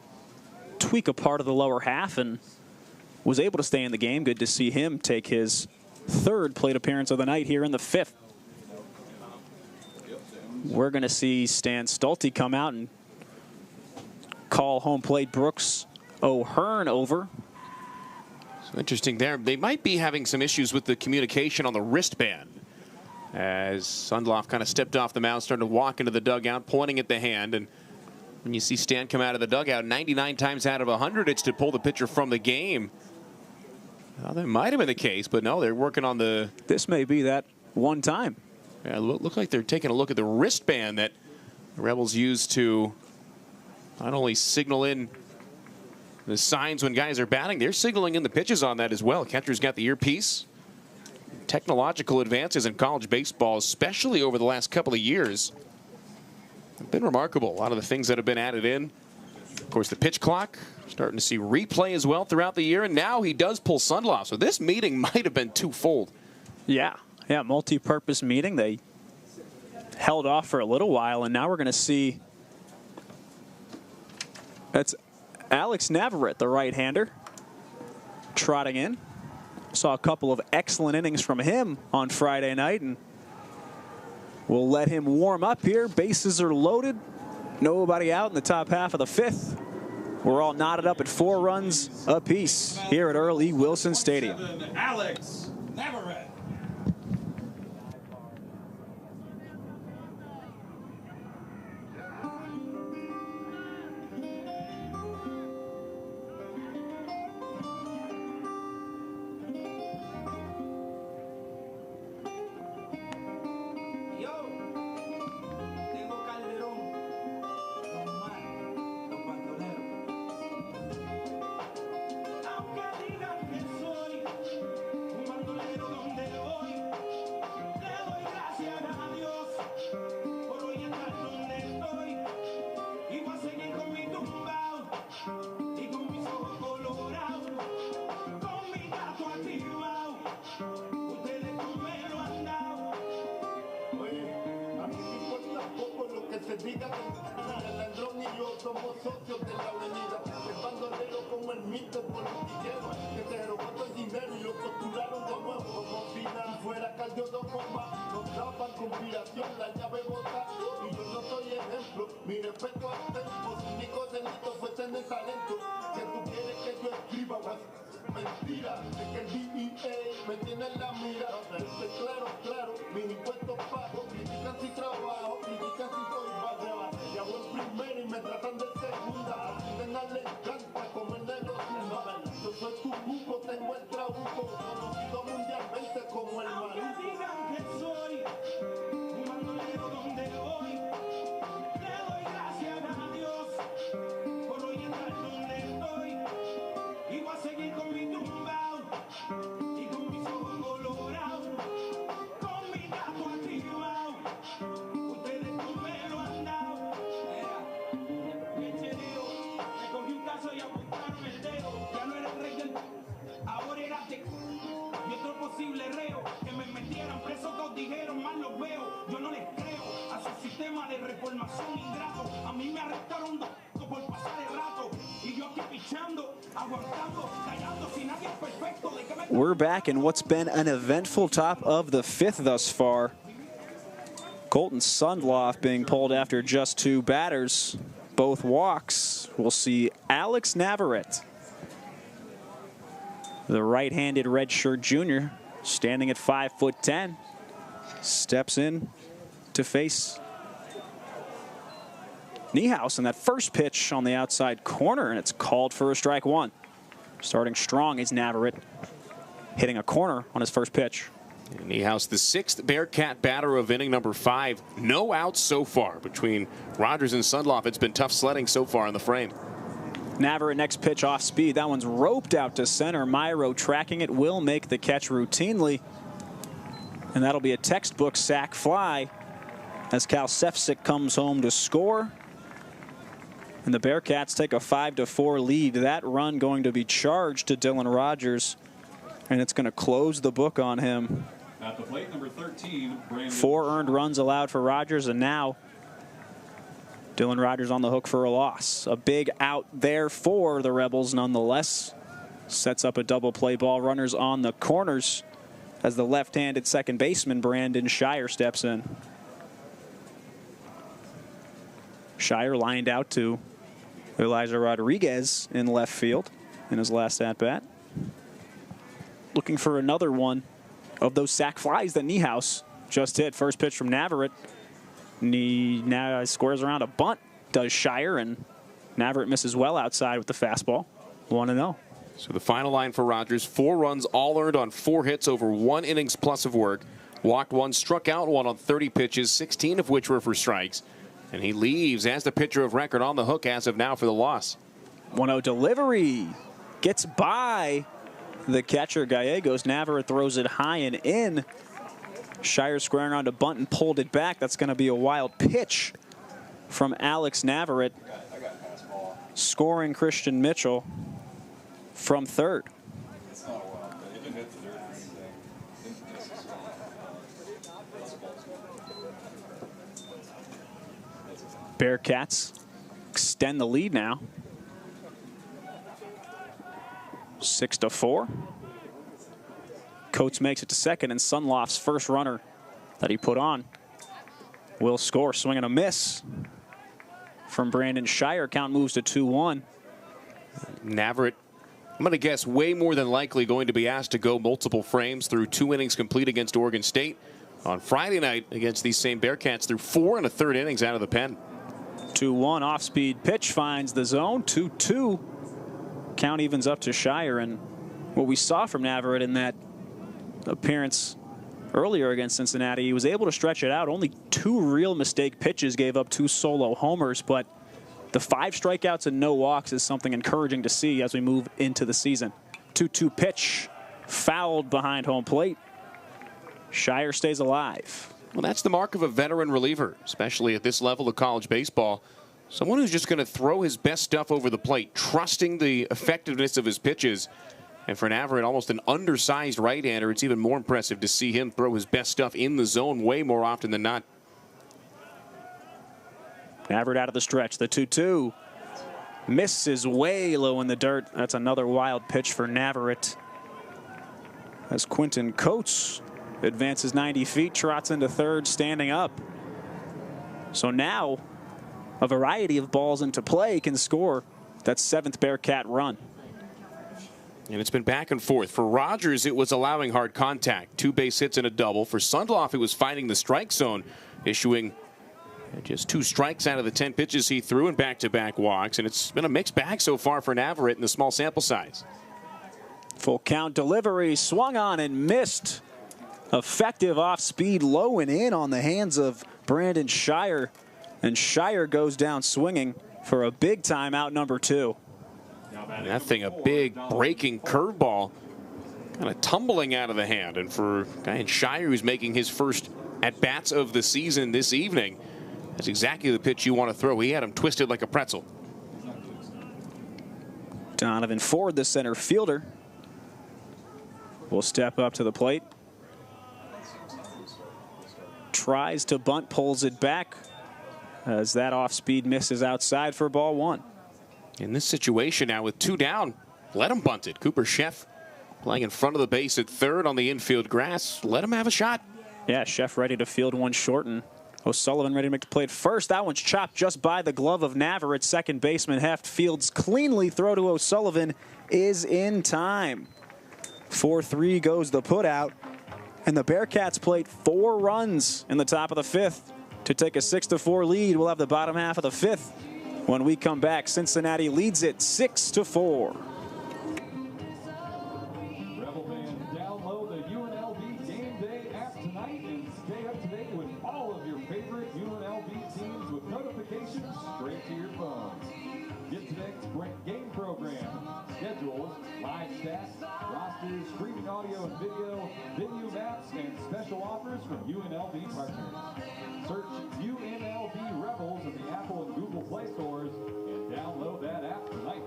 tweak a part of the lower half and was able to stay in the game. Good to see him take his 3rd plate appearance of the night here in the 5th. we're going to see Stan Stulte come out and call home plate Brooks O'Hearn over.
So interesting there. They might be having some issues with the communication on the wristband, as Sundloff kind of stepped off the mound, started to walk into the dugout, pointing at the hand. And when you see Stan come out of the dugout, 99 times out of 100, it's to pull the pitcher from the game. Well, that might have been the case, but no, they're working on the...
This may be that one time.
Yeah, look like they're taking a look at the wristband that the Rebels use to not only signal in the signs when guys are batting, they're signaling in the pitches on that as well. Catcher's got the earpiece. Technological advances in college baseball, especially over the last couple of years, have been remarkable. A lot of the things that have been added in. Of course, the pitch clock, starting to see replay as well throughout the year, and now he does pull Sundloff. So this meeting might have been twofold.
Yeah, multi-purpose meeting. They held off for a little while, and now we're going to see that's Alex Navarrete, the right-hander, trotting in. Saw a couple of excellent innings from him on Friday night, and we'll let him warm up here. Bases are loaded. Nobody out in the top half of the fifth. We're all knotted up at 4 runs apiece here at Earl E. Wilson Stadium.
Alex Navarrete.
We're back in what's been an eventful top of the fifth thus far. Colton Sundloff being pulled after just 2 batters, both walks. We'll see Alex Navarrete, the right-handed redshirt junior, standing at 5'10", steps in to face Niehaus, and that first pitch on the outside corner, and it's called for a strike 1. Starting strong is Navarrete, hitting a corner on his first pitch.
Niehaus, the 6th Bearcat batter of inning number 5. No outs so far between Rogers and Sundloff. It's been tough sledding so far in the frame.
Navarrete next pitch off speed. That one's roped out to center. Myro tracking it, will make the catch routinely. And that'll be a textbook sac fly as Cal Sefcik comes home to score. And the Bearcats take a 5-4 lead. That run going to be charged to Dylan Rogers, and it's going to close the book on him.
At the plate, number 13, Brandon.
4 earned runs allowed for Rogers, and now Dylan Rogers on the hook for a loss. A big out there for the Rebels nonetheless. Sets up a double play ball. Runners on the corners as the left-handed second baseman Brandon Shire steps in. Shire lined out to Elijah Rodriguez in left field in his last at-bat. Looking for another one of those sac flies that Niehaus just hit. First pitch from Navarrete. Now squares around a bunt, does Shire, and Navarrete misses well outside with the fastball. 1-0.
So the final line for Rogers, 4 runs, all earned on 4 hits over 1 innings plus of work. Walked 1, struck out 1 on 30 pitches, 16 of which were for strikes. And he leaves as the pitcher of record on the hook as of now for the loss.
1-0 delivery. Gets by the catcher, Gallegos. Navarrete throws it high and in. Shire squaring around a bunt and pulled it back. That's going to be a wild pitch from Alex Navarrete. Scoring Christian Mitchell from third. Bearcats extend the lead now. 6-4. Coates makes it to second, and Sunloft's first runner that he put on will score. Swing and a miss from Brandon Shire. Count moves to 2-1.
Navarrete, I'm going to guess, way more than likely going to be asked to go multiple frames through 2 innings complete against Oregon State. On Friday night against these same Bearcats through 4 1/3 innings out of the pen.
2-1 off-speed pitch finds the zone. 2-2. Count evens up to Shire, and what we saw from Navarrete in that appearance earlier against Cincinnati, he was able to stretch it out. Only 2 real mistake pitches, gave up 2 solo homers, but the 5 strikeouts and no walks is something encouraging to see as we move into the season. 2-2 pitch fouled behind home plate. Shire stays alive.
Well, that's the mark of a veteran reliever, especially at this level of college baseball. Someone who's just going to throw his best stuff over the plate, trusting the effectiveness of his pitches. And for Navarrete, almost an undersized right-hander, it's even more impressive to see him throw his best stuff in the zone way more often than not.
Navarrete out of the stretch. The 2-2 misses way low in the dirt. That's another wild pitch for Navarrete. As Quentin Coates advances 90 feet, trots into third, standing up. So now a variety of balls into play can score that 7th Bearcat run.
And it's been back and forth. For Rogers, it was allowing hard contact. 2 base hits and a double. For Sundloff, it was finding the strike zone, issuing just 2 strikes out of the 10 pitches he threw in back-to-back walks. And it's been a mixed bag so far for Navarrete in the small sample size.
Full count delivery, swung on and missed. Effective off-speed, low and in on the hands of Brandon Shire. And Shire goes down swinging for a big time out number 2.
And that thing, a big breaking curveball, kind of tumbling out of the hand. And for a guy in Shire who's making his first at-bats of the season this evening, that's exactly the pitch you want to throw. He had him twisted like a pretzel.
Donovan Ford, the center fielder, will step up to the plate. Tries to bunt, pulls it back as that off-speed misses outside for ball 1.
In this situation now with 2 down, let him bunt it. Cooper Sheff playing in front of the base at third on the infield grass. Let him have a shot.
Yeah, Sheff ready to field one short, and O'Sullivan ready to make the play at first. That one's chopped just by the glove of Navarrete. Second baseman Heft fields cleanly. Throw to O'Sullivan is in time. 4-3 goes the put out. And the Bearcats played 4 runs in the top of the 5th to take a 6-4 lead. We'll have the bottom half of the 5th. When we come back, Cincinnati leads it 6-4.
Rebel fans, download the UNLV Game Day app tonight and stay up to date with all of your favorite UNLV teams with notifications straight to your phones. Get today's great game program, schedules, live stats, rosters, streaming audio and video, venue maps, and special offers from UNLV partners. Search UNLV Rebels in the Apple and Google Play stores and download that app tonight.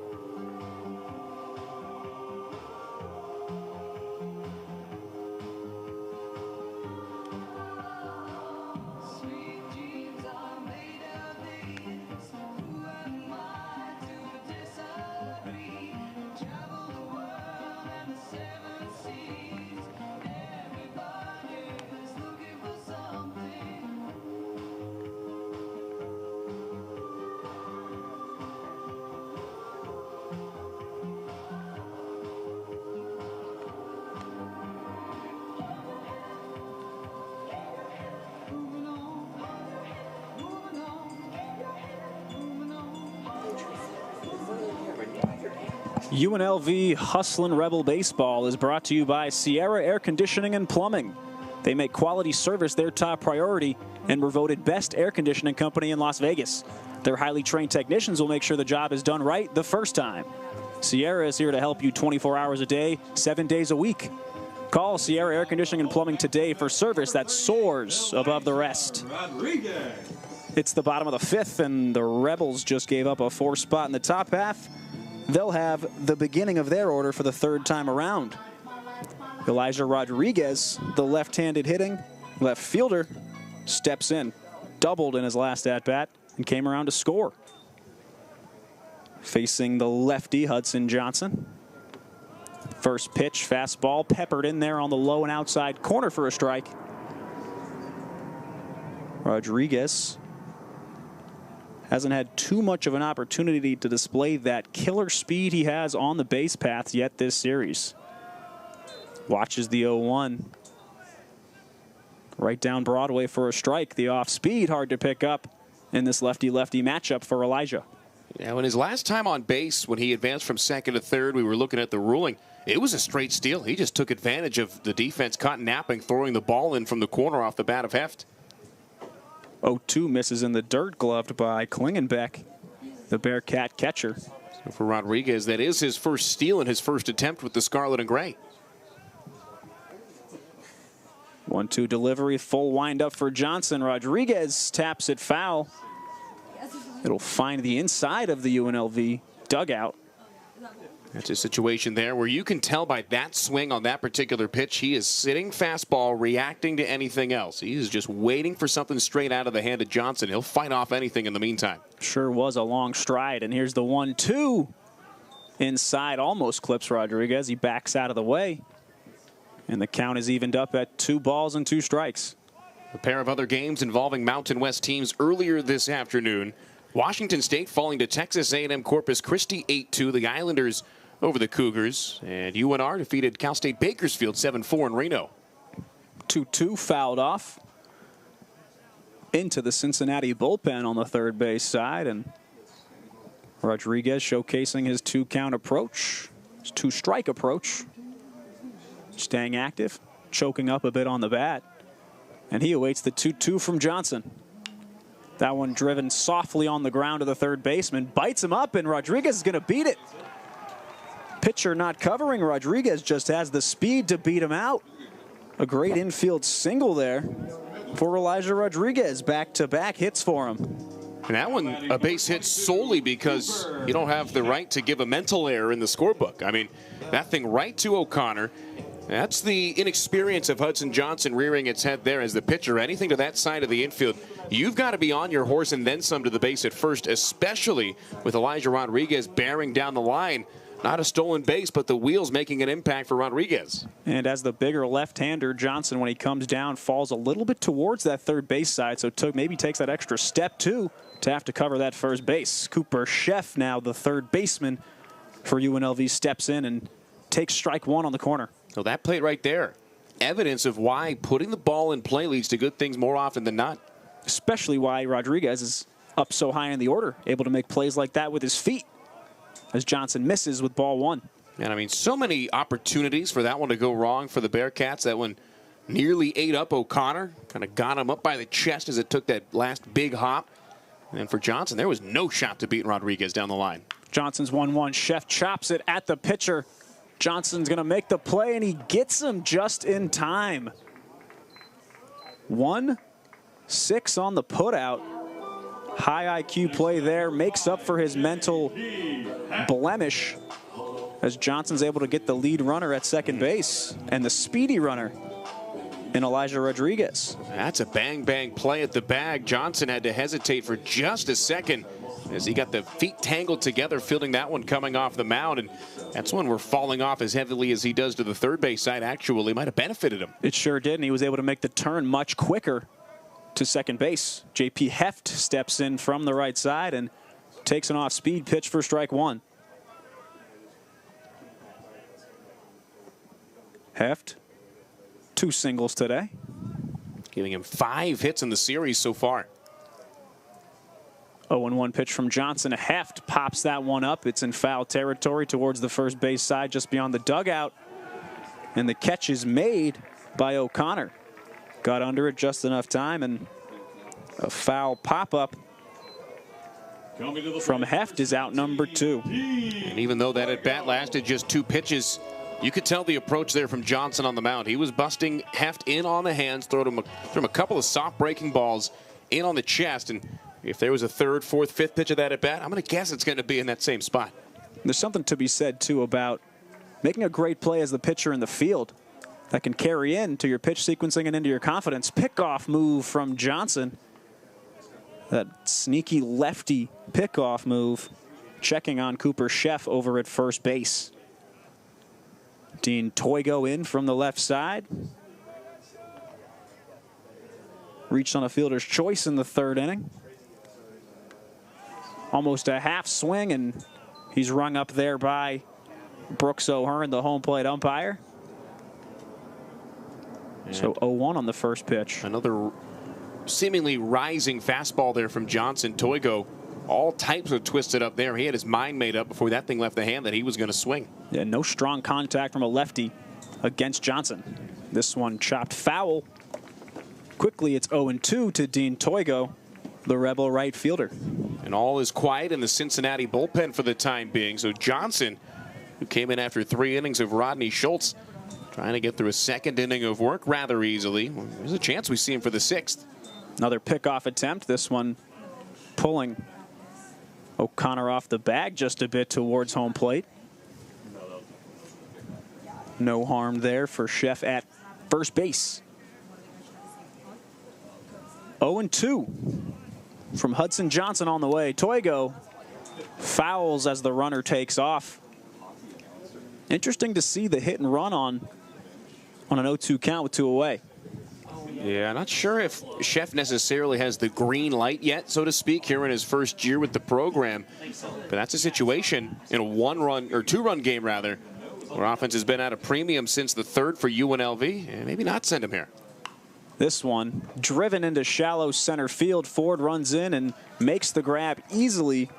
UNLV Hustlin' Rebel Baseball is brought to you by Sierra Air Conditioning and Plumbing. They make quality service their top priority and were voted best air conditioning company in Las Vegas. Their highly trained technicians will make sure the job is done right the first time. Sierra is here to help you 24 hours a day, 7 days a week. Call Sierra Air Conditioning and Plumbing today for service that soars above the rest. It's the bottom of the fifth, and the Rebels just gave up a 4 spot in the top half. They'll have the beginning of their order for the third time around. Elijah Rodriguez, the left-handed hitting left fielder, steps in, doubled in his last at-bat, and came around to score. Facing the lefty, Hudson Johnson. First pitch, fastball, peppered in there on the low and outside corner for a strike. Rodriguez hasn't had too much of an opportunity to display that killer speed he has on the base paths yet this series. Watches the 0-1. Right down Broadway for a strike. The off speed hard to pick up in this lefty-lefty matchup for Elijah.
Yeah, when his last time on base, when he advanced from second to third, we were looking at the ruling. It was a straight steal. He just took advantage of the defense caught napping, throwing the ball in from the corner off the bat of Heft.
0-2 misses in the dirt, gloved by Klingenbeck, the Bearcat catcher.
So for Rodriguez, that is his first steal in his first attempt with the Scarlet and Gray.
1-2 delivery, full windup for Johnson. Rodriguez taps it foul. It'll find the inside of the UNLV dugout.
That's a situation there where you can tell by that swing on that particular pitch, he is sitting fastball, reacting to anything else. He is just waiting for something straight out of the hand of Johnson. He'll fight off anything in the meantime.
Sure was a long stride, and here's the 1-2. Inside, almost clips Rodriguez. He backs out of the way, and the count is evened up at 2 balls and 2 strikes.
A pair of other games involving Mountain West teams earlier this afternoon. Washington State falling to Texas A&M Corpus Christi 8-2. The Islanders over the Cougars, and UNR defeated Cal State Bakersfield 7-4 in Reno.
2-2 fouled off into the Cincinnati bullpen on the third base side, and Rodriguez showcasing his 2-count approach, his 2-strike approach, staying active, choking up a bit on the bat, and he awaits the 2-2 from Johnson. That one driven softly on the ground to the third baseman, bites him up, and Rodriguez is going to beat it. Pitcher not covering. Rodriguez just has the speed to beat him out. A great infield single there for Elijah Rodriguez. Back-to-back hits for him.
And that one, a base hit solely because you don't have the right to give a mental error in the scorebook. I mean, that thing right to O'Connor. That's the inexperience of Hudson Johnson rearing its head there as the pitcher. Anything to that side of the infield, you've got to be on your horse and then some to the base at first, especially with Elijah Rodriguez bearing down the line. Not a stolen base, but the wheels making an impact for Rodriguez.
And as the bigger left-hander, Johnson, when he comes down, falls a little bit towards that third base side, so maybe takes that extra step, too, to have to cover that first base. Cooper Sheff, now the third baseman for UNLV, steps in and takes strike 1 on the corner.
So that plate right there, evidence of why putting the ball in play leads to good things more often than not.
Especially why Rodriguez is up so high in the order, able to make plays like that with his feet, as Johnson misses with ball 1.
And I mean, so many opportunities for that one to go wrong for the Bearcats. That one nearly ate up O'Connor, kind of got him up by the chest as it took that last big hop. And for Johnson, there was no shot to beat Rodriguez down the line.
Johnson's 1-1. Sheff chops it at the pitcher. Johnson's going to make the play, and he gets him just in time. 1-6 on the putout. High IQ play there, makes up for his mental blemish as Johnson's able to get the lead runner at second base and the speedy runner in Elijah Rodriguez.
That's a bang-bang play at the bag. Johnson had to hesitate for just a second as he got the feet tangled together, fielding that one coming off the mound. And that's one where falling off as heavily as he does to the third base side actually might have benefited him.
It sure did, and he was able to make the turn much quicker to second base. J.P. Heft steps in from the right side and takes an off-speed pitch for strike 1. Heft, 2 singles today.
Giving him 5 hits in the series so far.
0-1 pitch from Johnson. Heft pops that one up. It's in foul territory towards the first base side, just beyond the dugout. And the catch is made by O'Connor. Got under it just enough time, and a foul pop-up from Heft is out number 2.
And even though that at-bat lasted just 2 pitches, you could tell the approach there from Johnson on the mound. He was busting Heft in on the hands, threw him a couple of soft breaking balls in on the chest. And if there was a 3rd, 4th, 5th pitch of that at-bat, I'm going to guess it's going to be in that same spot.
There's something to be said, too, about making a great play as the pitcher in the field that can carry into your pitch sequencing and into your confidence. Pickoff move from Johnson. That sneaky lefty pickoff move, checking on Cooper Sheff over at first base. Dean Toigo in from the left side. Reached on a fielder's choice in the 3rd inning. Almost a half swing, and he's rung up there by Brooks O'Hearn, the home plate umpire. And so 0-1 on the first pitch.
Another seemingly rising fastball there from Johnson. Toigo, all types of twisted up there. He had his mind made up before that thing left the hand that he was going to swing.
Yeah, no strong contact from a lefty against Johnson. This one chopped foul. Quickly, it's 0-2 to Dean Toigo, the Rebel right fielder.
And all is quiet in the Cincinnati bullpen for the time being. So Johnson, who came in after 3 innings of Rodney Schultz, trying to get through a 2nd inning of work rather easily. There's a chance we see him for the 6th.
Another pickoff attempt. This one pulling O'Connor off the bag just a bit towards home plate. No harm there for Sheff at first base. 0-2 from Hudson Johnson on the way. Toigo fouls as the runner takes off. Interesting to see the hit and run on an 0-2 count with 2 away.
Yeah, not sure if Sheff necessarily has the green light yet, so to speak, here in his first year with the program. But that's a situation in a 1-run or 2-run game rather, where offense has been at a premium since the 3rd for UNLV, and maybe not send him here.
This one driven into shallow center field. Ford runs in and makes the grab easily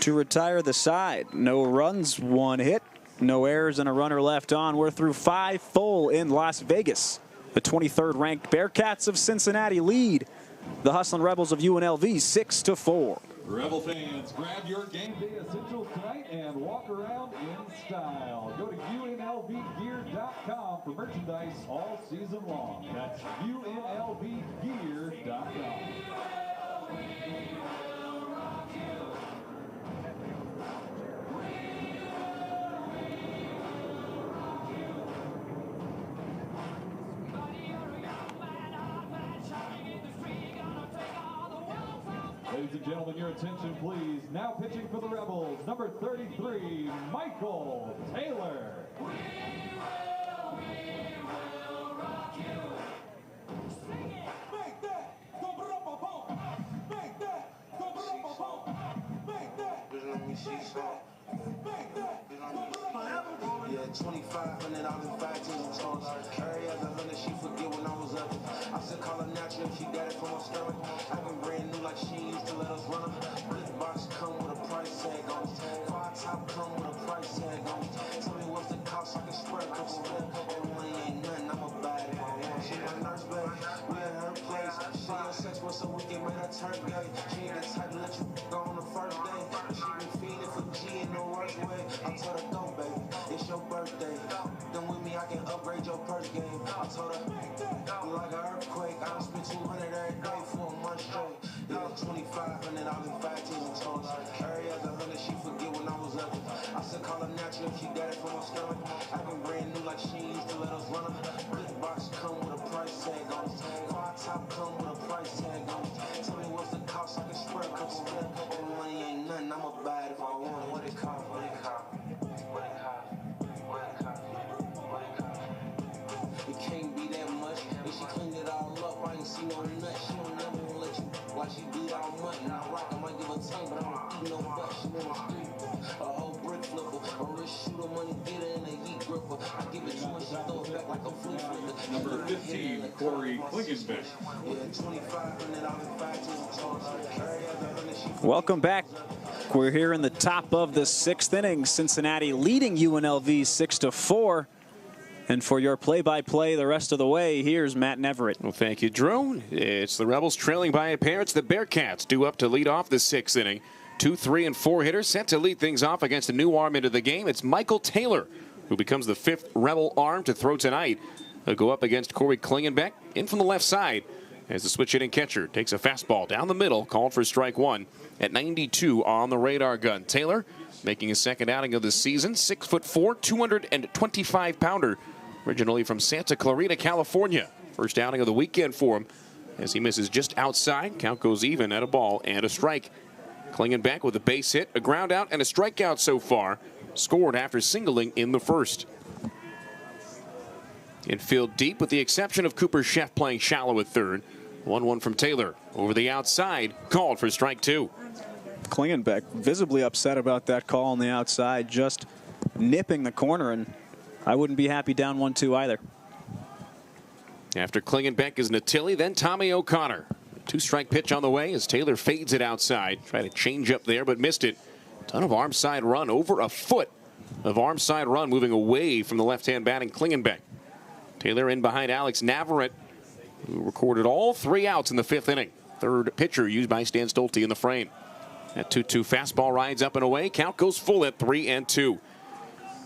to retire the side. No runs, 1 hit, no errors, and a runner left on. We're through 5 full in Las Vegas. The 23rd ranked Bearcats of Cincinnati lead the Hustlin' Rebels of UNLV 6-4.
Rebel fans, grab your game day essentials tonight and walk around in style. Go to UNLVgear.com for merchandise all season long. That's UNLVgear.com. Ladies and gentlemen, your attention please. Now pitching for the Rebels, number 33, Michael Taylor.
We will rock you. Sing it. Make that. Make that. Make that.
Let me see some. Yeah, 2,500 out in 5 10 tones. Carry as 100, she forget when I was up. I said call her natural, she got it from her stomach. I've been brand new like she used to let us run her. This box come with a price tag on it. Car top come with a price tag on it. Tell me what's the cost, I can swear a couple of that money ain't nothing, I'ma buy it. She my nurse, baby, we at her place. She on sex with so we can make her turn gay. She ain't the type to let you go on the first day. She been feeding for G in the worst way. I told her go, baby, it's your birthday. Then with me, I can upgrade your purse game. I told her, like an earthquake, I done spent 200 every day for a month straight. Yeah, 2,500 out in 5 10 tones. Carry as 100, flipper. I give it to her, she throw it back like a flu flicker.
Number 15, Corey Klingenbeck.
Welcome back. We're here in the top of the 6th inning. Cincinnati leading UNLV 6-4. And for your play-by-play the rest of the way, here's Matt Neverett.
Well, thank you, Drew. It's the Rebels trailing by a pair. It's the Bearcats due up to lead off the 6th inning. 2, 3, and 4 hitters set to lead things off against a new arm into the game. It's Michael Taylor, who becomes the 5th Rebel arm to throw tonight. He'll go up against Corey Klingenbeck in from the left side as the switch hitting catcher takes a fastball down the middle, called for strike 1 at 92 on the radar gun. Taylor making his second outing of the season, 6'4", 225-pounder, originally from Santa Clarita, California. First outing of the weekend for him as he misses just outside. Count goes even at a ball and a strike. Klingenbeck with a base hit, a ground out, and a strikeout so far. Scored after singling in the first. Infield deep with the exception of Cooper Sheff playing shallow at third. 1-1 from Taylor. Over the outside, called for strike 2.
Klingenbeck visibly upset about that call on the outside, just nipping the corner, and I wouldn't be happy down 1-2 either.
After Klingenbeck is Natili, then Tommy O'Connor. 2-strike pitch on the way as Taylor fades it outside. Tried to change up there, but missed it. Ton of arm side run, over a foot of arm side run, moving away from the left-hand batting Klingenbeck. Taylor in behind Alex Navarrete, who recorded all 3 outs in the 5th inning. Third pitcher used by Stan Stolte in the frame. That 2-2 fastball rides up and away. Count goes full at 3-2.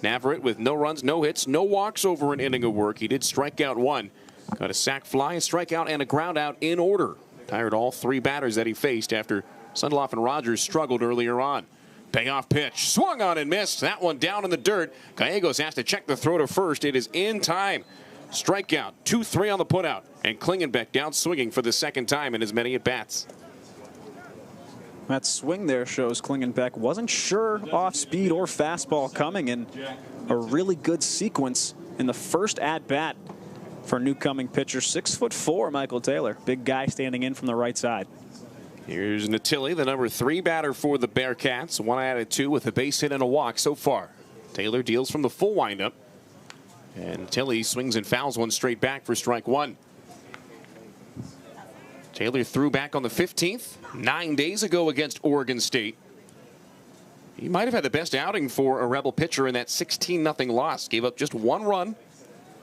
Navarrete with no runs, no hits, no walks over an inning of work. He did strike out 1. Got a sac fly, a strikeout, and a ground out in order. Tired all 3 batters that he faced after Sundloff and Rogers struggled earlier on. Payoff pitch, swung on and missed. That one down in the dirt. Gallegos has to check the throw to first. It is in time. Strikeout, 2-3 on the putout. And Klingenbeck down swinging for the second time in as many at-bats.
That swing there shows Klingenbeck wasn't sure off speed or fastball coming, and a really good sequence in the first at-bat for new-coming pitcher. 6'4", Michael Taylor. Big guy standing in from the right side.
Here's Natili, the number 3 batter for the Bearcats. 1 out of 2 with a base hit and a walk so far. Taylor deals from the full windup. And Natili swings and fouls one straight back for strike 1. Taylor threw back on the 15th, 9 days ago against Oregon State. He might have had the best outing for a Rebel pitcher in that 16-0 loss. Gave up just 1 run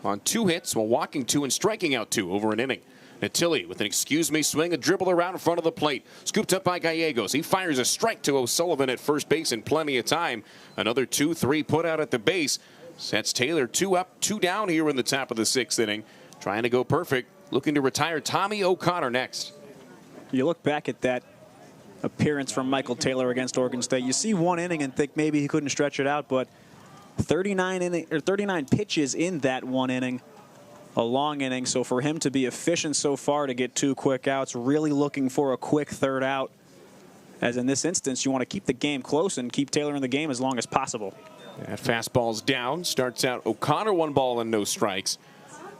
on 2 hits while walking 2 and striking out 2 over an inning. Natili with an excuse-me swing, a dribble around in front of the plate. Scooped up by Gallegos. He fires a strike to O'Sullivan at first base in plenty of time. Another 2-3 put out at the base. Sets Taylor 2 up, 2 down here in the top of the 6th inning. Trying to go perfect. Looking to retire Tommy O'Connor next.
You look back at that appearance from Michael Taylor against Oregon State. You see 1 inning and think maybe he couldn't stretch it out, but 39 pitches in that 1 inning. A long inning, so for him to be efficient so far to get 2 quick outs, really looking for a quick 3rd out. As in this instance, you want to keep the game close and keep Taylor in the game as long as possible.
That fastball's down. Starts out O'Connor 1 ball and no strikes.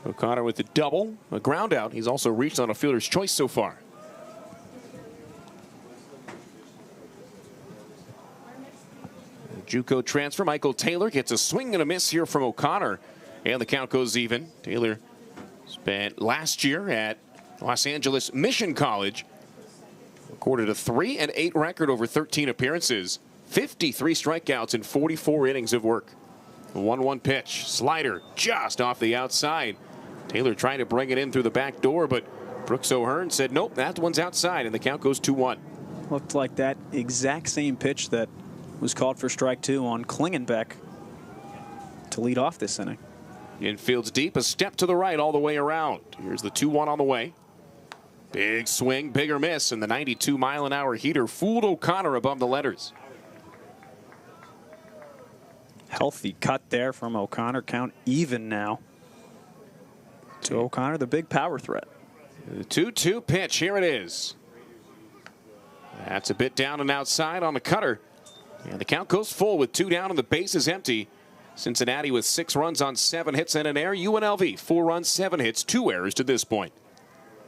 O'Connor with a double, a ground out. He's also reached on a fielder's choice so far. JUCO transfer Michael Taylor gets a swing and a miss here from O'Connor. And the count goes even. Taylor spent last year at Los Angeles Mission College. Recorded a 3-8 record over 13 appearances. 53 strikeouts in 44 innings of work. 1-1 pitch. Slider just off the outside. Taylor trying to bring it in through the back door, but Brooks O'Hearn said, nope, that one's outside, and the count goes 2-1.
Looked like that exact same pitch that was called for strike 2 on Klingenbeck to lead off this inning.
Infield's deep, a step to the right all the way around. Here's the 2-1 on the way. Big swing, bigger miss, and the 92-mile-an-hour heater fooled O'Connor above the letters.
Healthy cut there from O'Connor. Count even now to O'Connor, the big power threat.
The 2-2 pitch, here it is. That's a bit down and outside on the cutter. And the count goes full with 2 down and the base is empty. Cincinnati with 6 runs on 7 hits and an error. UNLV 4 runs, 7 hits, 2 errors to this point.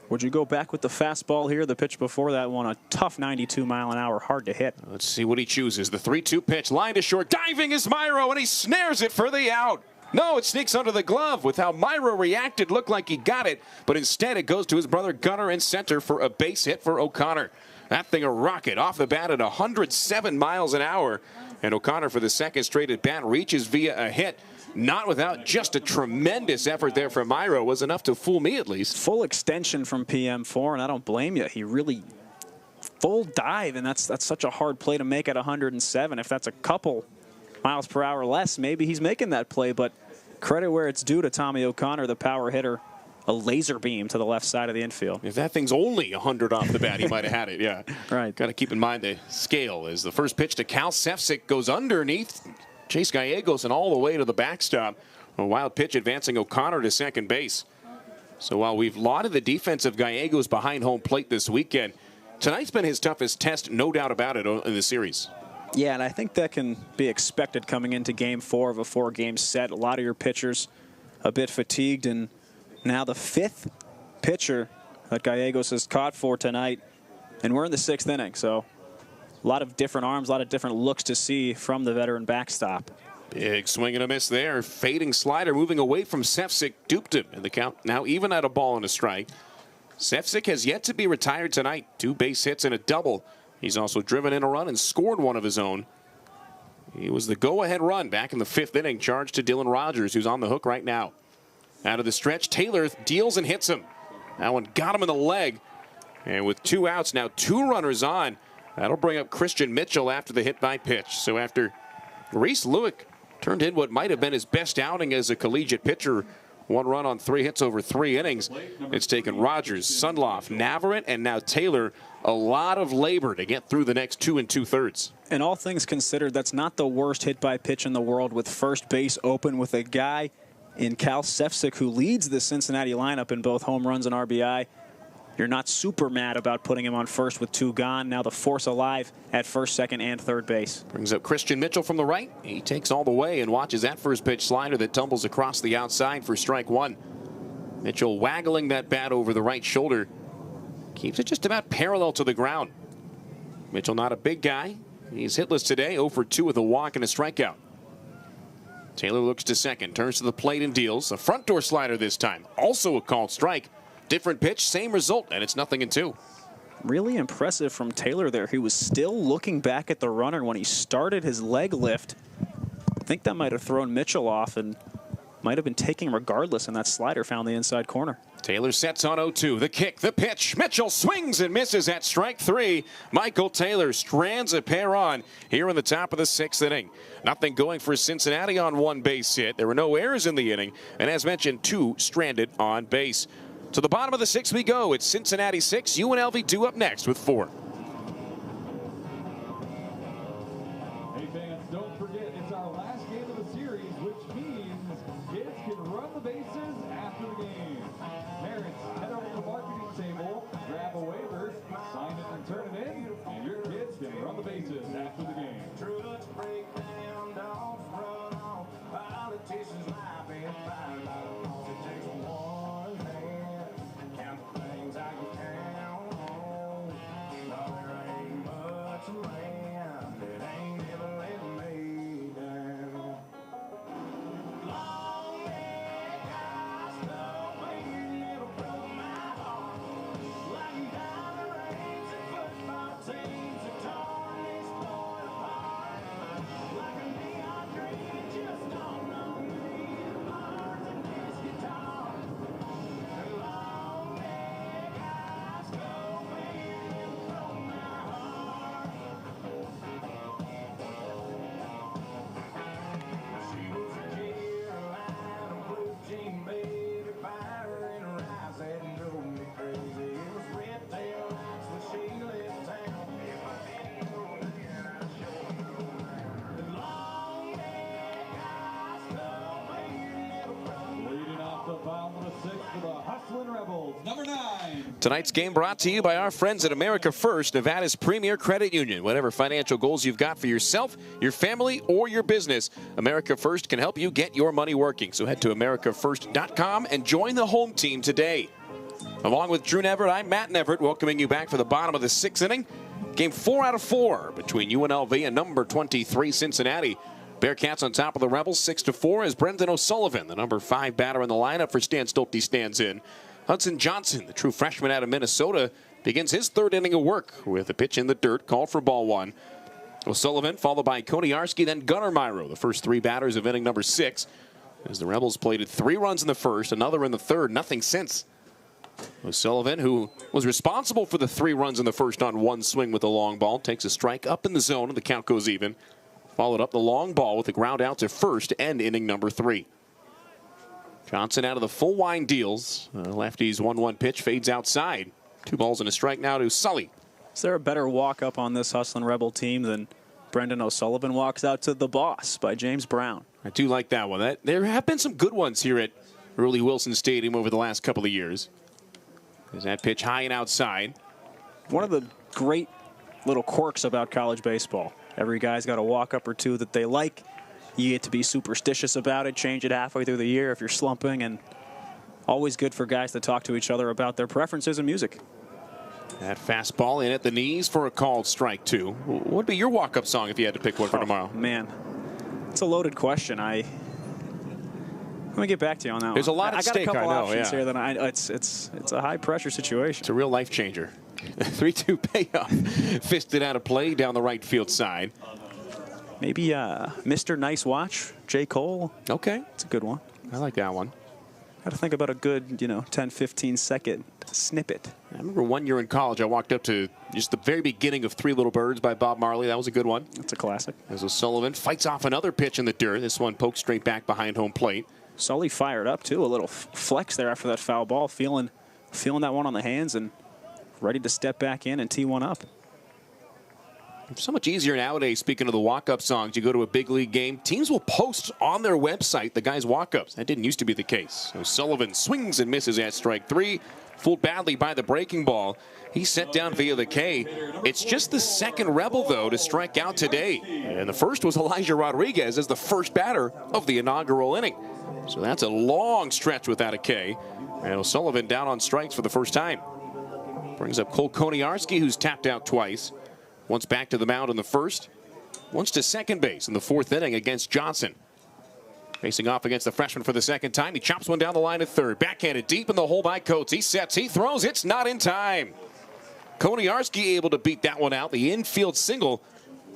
Would you go back with the fastball here? The pitch before that one, a tough 92-mile-an-hour, hard to hit.
Let's see what he chooses. The 3-2 pitch, line to short, diving is Myro, and he snares it for the out. No, it sneaks under the glove. With how Myro reacted, looked like he got it, but instead it goes to his brother Gunnar in center for a base hit for O'Connor. That thing a rocket off the bat at 107 miles an hour. And O'Connor, for the second straight at bat, reaches via a hit. Not without just a tremendous effort there from Myro. Was enough to fool me at least.
Full extension from PM4, and I don't blame you. He really full dive, and that's such a hard play to make at 107. If that's a couple miles per hour less, maybe he's making that play. But credit where it's due to Tommy O'Connor, the power hitter. A laser beam to the left side of the infield.
If that thing's only 100 off the bat, he might have had it, yeah.
Right.
Got to keep in mind the scale as the first pitch to Cal Sefcik goes underneath Chase Gallegos and all the way to the backstop. A wild pitch advancing O'Connor to second base. So while we've lauded the defense of Gallegos behind home plate this weekend, tonight's been his toughest test, no doubt about it, in the series.
Yeah, and I think that can be expected coming into Game 4 of a 4-game set. A lot of your pitchers a bit fatigued, and now the 5th pitcher that Gallegos has caught for tonight, and we're in the 6th inning, so a lot of different arms, a lot of different looks to see from the veteran backstop.
Big swing and a miss there. Fading slider moving away from Sefcik, duped him, and the count now even at a ball and a strike. Sefcik has yet to be retired tonight. 2 base hits and a double. He's also driven in a run and scored one of his own. He was the go-ahead run back in the 5th inning, charged to Dylan Rogers, who's on the hook right now. Out of the stretch, Taylor deals and hits him. That one got him in the leg. And with 2 outs, now 2 runners on. That'll bring up Christian Mitchell after the hit by pitch. So after Reese Leck turned in what might have been his best outing as a collegiate pitcher, 1 run on 3 hits over 3 innings, it's taken Rogers, Sundloff, Navarrete, and now Taylor a lot of labor to get through the next 2 2/3.
And all things considered, that's not the worst hit by pitch in the world, with first base open with a guy in Cal Sefcik, who leads the Cincinnati lineup in both home runs and RBI. You're not super mad about putting him on first with 2 gone. Now the force alive at first, second, and third base.
Brings up Christian Mitchell from the right. He takes all the way and watches that first pitch slider that tumbles across the outside for strike 1. Mitchell waggling that bat over the right shoulder. Keeps it just about parallel to the ground. Mitchell not a big guy. He's hitless today, 0 for 2 with a walk and a strikeout. Taylor looks to second, turns to the plate and deals. A front door slider this time. Also a called strike. Different pitch, same result, and it's 0-2.
Really impressive from Taylor there. He was still looking back at the runner when he started his leg lift. I think that might have thrown Mitchell off and might have been taking regardless, and that slider found the inside corner.
Taylor sets on 0-2. The kick, the pitch. Mitchell swings and misses at strike 3. Michael Taylor strands a pair on here in the top of the 6th inning. Nothing going for Cincinnati on 1 base hit. There were no errors in the inning, and as mentioned, 2 stranded on base. To the bottom of the 6th we go. It's Cincinnati 6, UNLV 2 up next with 4.
Hey fans, don't forget it's our last game of the series, which means kids can run the bases after the game. Parents, head over to the marketing table, grab a waiver, sign it and turn it in, and your kids can run the bases after the game.
Trucks break down, dogs run off, politicians lie and fire laws. It takes one hand, count the things I can count on. No, there ain't much land that ain't ever let me down. Long neck, high snow, waiting, it'll blow my heart. Like diamond rings and football teams are torn this boy apart. Like a neon dream, just dawned on me. The bars and this guitar. Long neck, high snow, waiting, it'll blow my heart. She was a Carolina blue jean baby, fire in her eyes that drove me crazy. It was red tail lights when she left town. If I didn't know then I'd show you around. Long neck, high snow, waiting, it'll blow.
Leading off the bottom of the 6th for the Hustlin' Rebels, number 9.
Tonight's game brought to you by our friends at America First, Nevada's premier credit union. Whatever financial goals you've got for yourself, your family, or your business, America First can help you get your money working. So head to americafirst.com and join the home team today. Along with Drew Neverett, I'm Matt Neverett, welcoming you back for the bottom of the 6th inning. Game 4 out of 4 between UNLV and number 23 Cincinnati. Bearcats on top of the Rebels 6-4 as Brendan O'Sullivan, the number 5 batter in the lineup for Stan Stolte, stands in. Hudson Johnson, the true freshman out of Minnesota, begins his third inning of work with a pitch in the dirt, called for ball 1. O'Sullivan followed by Koniarski, then Gunnar Myro, the first 3 batters of inning number 6. As the Rebels plated 3 runs in the first, another in the third, nothing since. O'Sullivan, who was responsible for the 3 runs in the first on 1 swing with a long ball, takes a strike up in the zone and the count goes even. Followed up the long ball with a ground out to first to end inning number 3. Johnson out of the full wind deals. Lefty's 1-1 pitch fades outside. 2 balls and a strike now to Sully.
Is there a better walk-up on this Hustlin' Rebel team than Brendan O'Sullivan walks out to The Boss by James Brown?
I do like that one. There have been some good ones here at Early Wilson Stadium over the last couple of years. There's that pitch high and outside.
One of the great little quirks about college baseball. Every guy's got a walk-up or 2 that they like. You get to be superstitious about it, change it halfway through the year if you're slumping, and always good for guys to talk to each other about their preferences in music.
That fastball in at the knees for a called strike 2. What would be your walk-up song if you had to pick one for tomorrow?
Man, it's a loaded question. Let me get back to you on that.
There's a lot at stake,
I got a couple options
yeah.
here. It's a high-pressure situation.
It's a real life changer. 3-2 payoff. Fisted out of play down the right field side.
Maybe Mr. Nice Watch, J. Cole.
Okay.
It's a good one.
I like that one.
Got to think about a good, 10, 15 second snippet.
I remember one year in college, I walked up to just the very beginning of 3 Little Birds by Bob Marley. That was a good one.
That's a classic.
As O'Sullivan fights off another pitch in the dirt. This one poked straight back behind home plate.
Sully fired up, too. A little flex there after that foul ball. Feeling that one on the hands and ready to step back in and tee one up.
It's so much easier nowadays, speaking of the walk-up songs. You go to a big league game, teams will post on their website the guys' walk-ups. That didn't used to be the case. O'Sullivan swings and misses at strike 3. Fooled badly by the breaking ball. He's set down via the K. It's just the second Rebel, though, to strike out today. And the first was Elijah Rodriguez as the first batter of the inaugural inning. So that's a long stretch without a K. And O'Sullivan down on strikes for the first time. Brings up Cole Koniarski, who's tapped out twice. Once back to the mound in the first. Once to second base in the 4th inning against Johnson. Facing off against the freshman for the second time. He chops one down the line at third. Backhanded deep in the hole by Coates. He sets, he throws. It's not in time. Koniarski able to beat that one out. The infield single,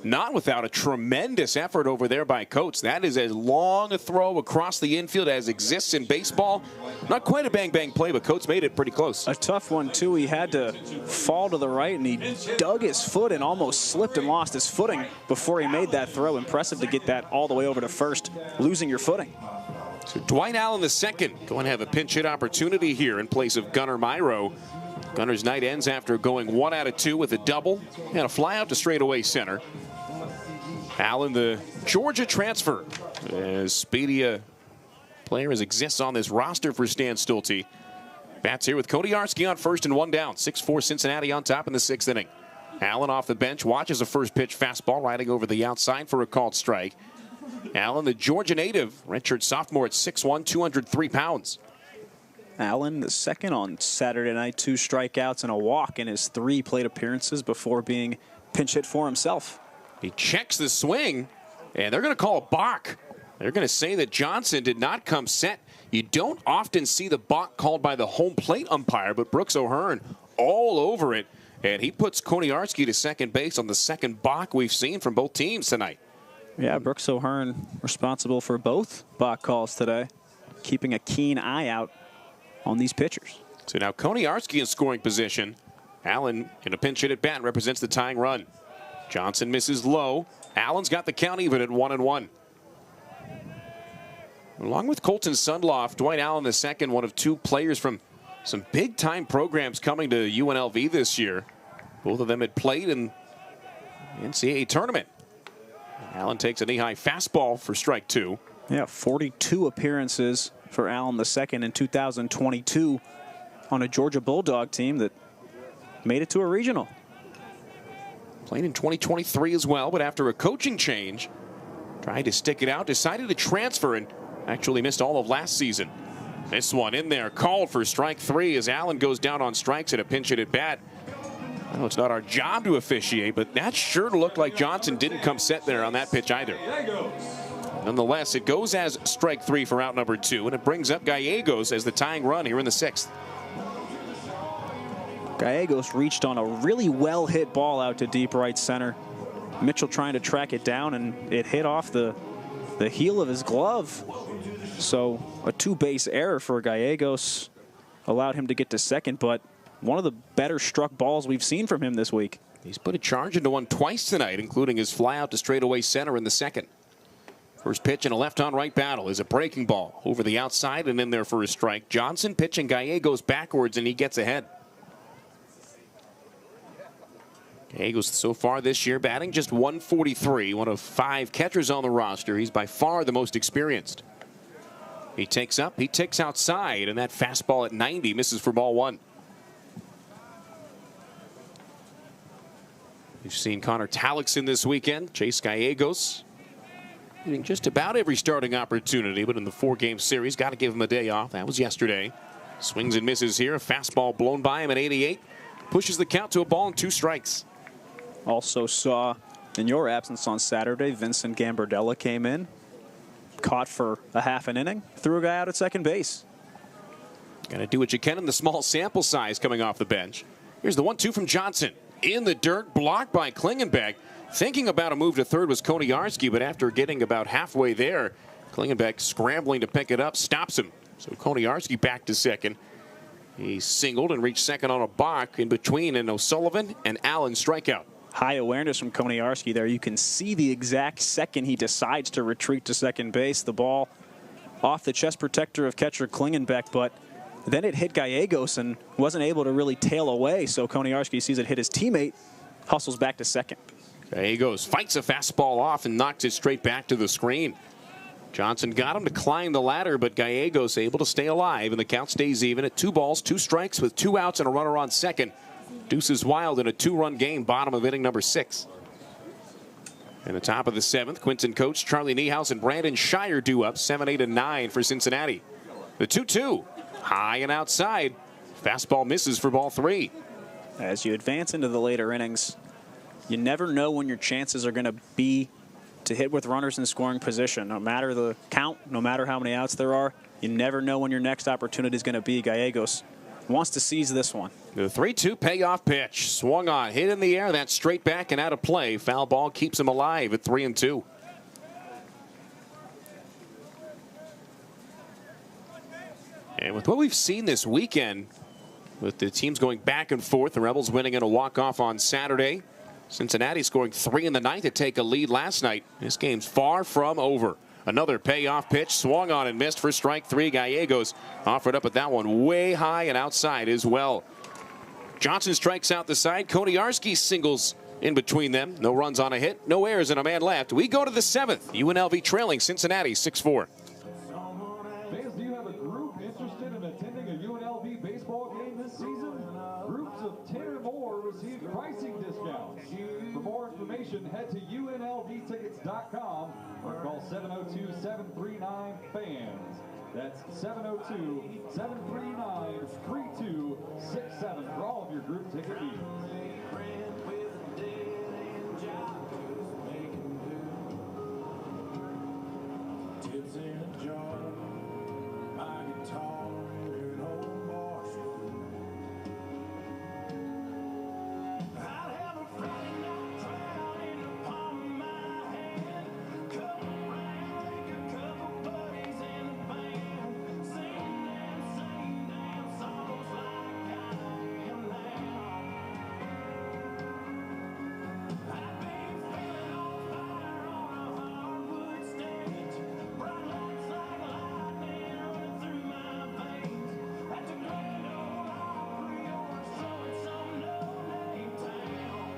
not without a tremendous effort over there by Coates. That is as long a throw across the infield as exists in baseball. Not quite a bang-bang play, but Coates made it pretty close.
A tough one, too. He had to fall to the right, and he dug his foot and almost slipped and lost his footing before he made that throw. Impressive to get that all the way over to first, losing your footing.
So Dwight Allen, the second, going to have a pinch hit opportunity here in place of Gunnar Myro. Gunnar's night ends after going 1 out of 2 with a double and a fly out to straightaway center. Allen, the Georgia transfer, as speedy a player as exists on this roster for Stan Stolte. Bats here with Koniarski on first and 1 down. 6-4 Cincinnati on top in the 6th inning. Allen off the bench, watches a first pitch fastball riding over the outside for a called strike. Allen, the Georgia native, redshirt sophomore at 6'1", 203 pounds.
Allen, the second on Saturday night, 2 strikeouts and a walk in his 3 plate appearances before being pinch hit for himself.
He checks the swing, and they're going to call a balk. They're going to say that Johnson did not come set. You don't often see the balk called by the home plate umpire, but Brooks O'Hearn all over it, and he puts Koniarski to second base on the second balk we've seen from both teams tonight.
Yeah, Brooks O'Hearn responsible for both balk calls today, keeping a keen eye out on these pitchers.
So now Koniarski in scoring position. Allen in a pinch hit at bat represents the tying run. Johnson misses low. Allen's got the count even at 1-1. Along with Colton Sundloff, Dwight Allen the second, one of 2 players from some big-time programs coming to UNLV this year. Both of them had played in the NCAA tournament. Allen takes a knee-high fastball for strike 2.
Yeah, 42 appearances for Allen the second in 2022 on a Georgia Bulldog team that made it to a regional.
Played in 2023 as well, but after a coaching change, tried to stick it out, decided to transfer, and actually missed all of last season. This one in there, called for strike 3 as Allen goes down on strikes at a pinch hit at bat. I know it's not our job to officiate, but that sure looked like Johnson didn't come set there on that pitch either. Nonetheless, it goes as strike 3 for out number 2, and it brings up Gallegos as the tying run here in the 6th.
Gallegos reached on a really well-hit ball out to deep right center. Mitchell trying to track it down, and it hit off the heel of his glove. So a 2-base error for Gallegos allowed him to get to second, but one of the better struck balls we've seen from him this week.
He's put a charge into one twice tonight, including his fly out to straightaway center in the 2nd. First pitch in a left-on-right battle is a breaking ball over the outside and in there for a strike. Johnson pitching Gallegos backwards, and he gets ahead. Gallegos so far this year batting just 143, one of 5 catchers on the roster. He's by far the most experienced. He takes up, he ticks outside, and that fastball at 90 misses for ball 1. We've seen Connor Tallickson this weekend, Chase Gallegos, getting just about every starting opportunity, but in the 4-game series, got to give him a day off. That was yesterday. Swings and misses here. A fastball blown by him at 88. Pushes the count to a ball and 2 strikes.
Also saw, in your absence on Saturday, Vincent Gambardella came in, caught for a half an inning, threw a guy out at second base.
Got to do what you can in the small sample size coming off the bench. Here's the 1-2 from Johnson. In the dirt, blocked by Klingenbeck. Thinking about a move to third was Koniarski, but after getting about halfway there, Klingenbeck scrambling to pick it up, stops him. So Koniarski back to second. He singled and reached second on a balk in between an O'Sullivan and Allen strikeout.
High awareness from Koniarski there. You can see the exact second he decides to retreat to second base. The ball off the chest protector of catcher Klingenbeck, but then it hit Gallegos and wasn't able to really tail away. So Koniarski sees it hit his teammate, hustles back to second.
Gallegos fights a fastball off and knocks it straight back to the screen. Johnson got him to climb the ladder, but Gallegos able to stay alive, and the count stays even at 2 balls, 2 strikes with 2 outs and a runner on second. Deuces wild in a 2-run game, bottom of inning number 6. In the top of the 7th, Quinton Coates, Charlie Niehaus, and Brandon Shire due up 7, 8, and 9 for Cincinnati. The 2-2, high and outside. Fastball misses for ball 3.
As you advance into the later innings, you never know when your chances are going to be to hit with runners in scoring position. No matter the count, no matter how many outs there are, you never know when your next opportunity is going to be. Gallegos wants to seize this one.
The 3-2 payoff pitch. Swung on, hit in the air. That's straight back and out of play. Foul ball keeps him alive at 3-2. And with what we've seen this weekend, with the teams going back and forth, the Rebels winning in a walk-off on Saturday, Cincinnati scoring 3 in the 9th to take a lead last night. This game's far from over. Another payoff pitch, swung on and missed for strike 3. Gallegos offered up at that one way high and outside as well. Johnson strikes out the side. Koniarski singles in between them. No runs on a hit, no errors, and a man left. We go to the 7th. UNLV trailing Cincinnati 6-4.
Fans, do you have a group interested in attending a UNLV baseball game this season? Groups of 10 or more receive pricing discounts. For more information, head to UNLVtickets.com or call 702-739-FANS. That's 702-739-3267 for all of your group ticket needs.
Tips in a jar, my guitar, and old Marshall. I'll have a Friday night crowd in the palm of my hand. Come around, take a couple buddies in the band. Sing them songs like I am now. I've been feeling on fire on a hardwood stage. Bright lights like lightning running through my veins. At the grand old Opry or showing some no-name town.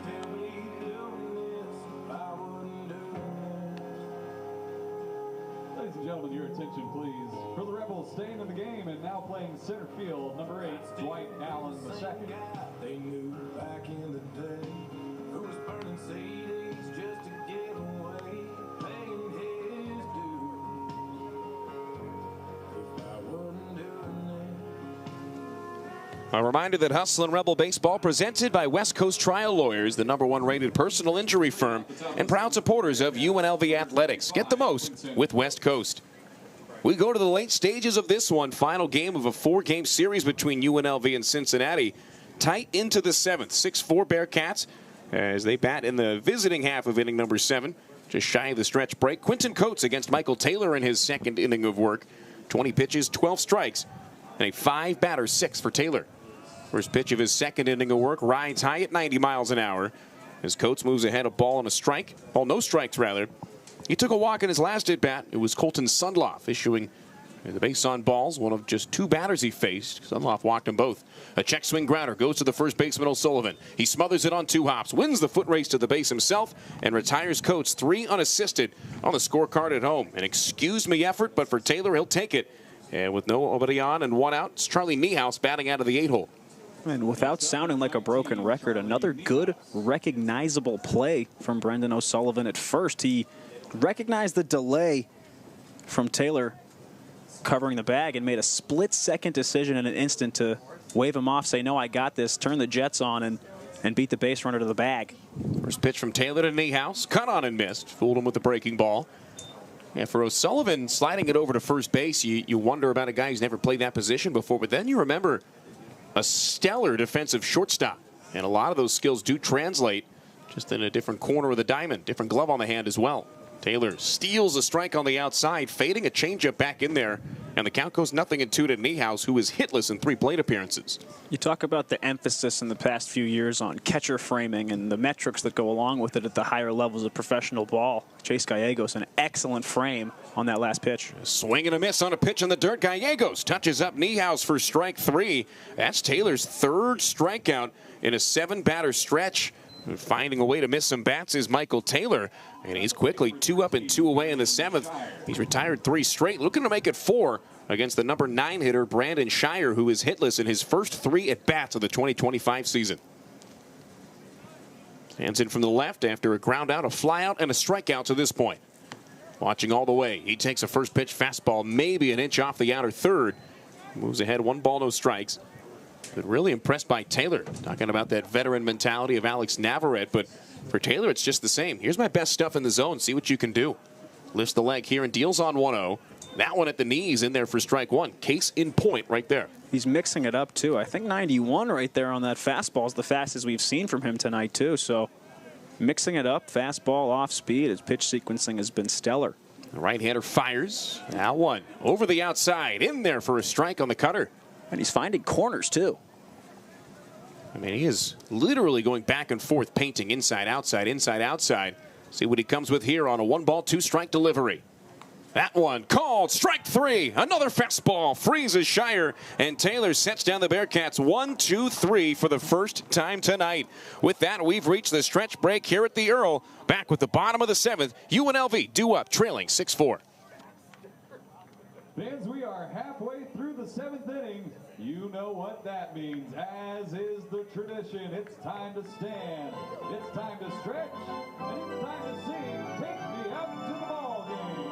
Still be doing this if I wouldn't do this.
Ladies and gentlemen, your attention please. For the Rebels staying in the game and now playing center field, number 8, Dwight Allen II.
They knew back in the day who was burning CDs just to get away, paying his dues. If I wasn't doing
A reminder that Hustle and Rebel Baseball presented by West Coast Trial Lawyers, the #1 rated personal injury firm and proud supporters of UNLV athletics. Get the most with West Coast. We go to the late stages of this one. Final game of a 4-game series between UNLV and Cincinnati. Tight into the 7th. 6-4 Bearcats as they bat in the visiting half of inning number 7. Just shy of the stretch break. Quentin Coates against Michael Taylor in his second inning of work. 20 pitches, 12 strikes, and a 5-batter 6 for Taylor. First pitch of his second inning of work rides high at 90 miles an hour as Coates moves ahead, a ball and a strike. Ball, no strikes, rather. He took a walk in his last at-bat. It was Colton Sundloff issuing the base on balls, one of just 2 batters he faced. Sundloff walked them both. A check swing grounder goes to the first baseman, O'Sullivan. He smothers it on 2 hops, wins the foot race to the base himself, and retires Coates 3 unassisted on the scorecard at home. An excuse-me effort, but for Taylor, he'll take it. And with nobody on and 1 out, it's Charlie Niehaus batting out of the 8-hole.
And without sounding like a broken record, another good, recognizable play from Brendan O'Sullivan at first. He recognized the delay from Taylor covering the bag and made a split-second decision in an instant to wave him off, say, no, I got this, turn the Jets on, and beat the base runner to the bag.
First pitch from Taylor to Niehaus. Cut on and missed. Fooled him with the breaking ball. And for O'Sullivan, sliding it over to first base, you wonder about a guy who's never played that position before, but then you remember a stellar defensive shortstop. And a lot of those skills do translate, just in a different corner of the diamond, different glove on the hand as well. Taylor steals a strike on the outside, fading a changeup back in there, and the count goes 0-2 to Niehaus, who is hitless in 3 plate appearances.
You talk about the emphasis in the past few years on catcher framing and the metrics that go along with it at the higher levels of professional ball. Chase Gallegos, an excellent frame on that last pitch.
A swing and a miss on a pitch in the dirt. Gallegos touches up Niehaus for strike 3. That's Taylor's 3rd strikeout in a 7-batter stretch. Finding a way to miss some bats is Michael Taylor, and he's quickly 2 up and 2 away in the 7th. He's retired 3 straight, looking to make it 4 against the number 9 hitter Brandon Shire, who is hitless in his first 3 at-bats of the 2025 season. Stands in from the left after a ground out, a fly out, and a strikeout to this point. Watching all the way, he takes a first pitch fastball, maybe an inch off the outer third. Moves ahead, 1 ball, no strikes. But really impressed by Taylor. Talking about that veteran mentality of Alex Navarrete, but for Taylor, it's just the same. Here's my best stuff in the zone. See what you can do. Lifts the leg here and deals on 1-0. That one at the knees in there for strike 1. Case in point right there.
He's mixing it up, too. I think 91 right there on that fastball is the fastest we've seen from him tonight, too. So mixing it up, fastball off speed. His pitch sequencing has been stellar.
The right-hander fires. Now 1 over the outside. In there for a strike on the cutter.
And he's finding corners, too.
I mean, he is literally going back and forth, painting inside, outside, inside, outside. See what he comes with here on a 1-ball, 2-strike delivery. That one called strike 3. Another fastball freezes Shire, and Taylor sets down the Bearcats 1-2-3 for the first time tonight. With that, we've reached the stretch break here at the Earl. Back with the bottom of the 7th. UNLV due up, trailing 6-4.
Fans, we are halfway through the 7th inning. You know what that means. As is the tradition, it's time to stand, it's time to stretch, and it's time to sing Take Me Out to the Ball Game.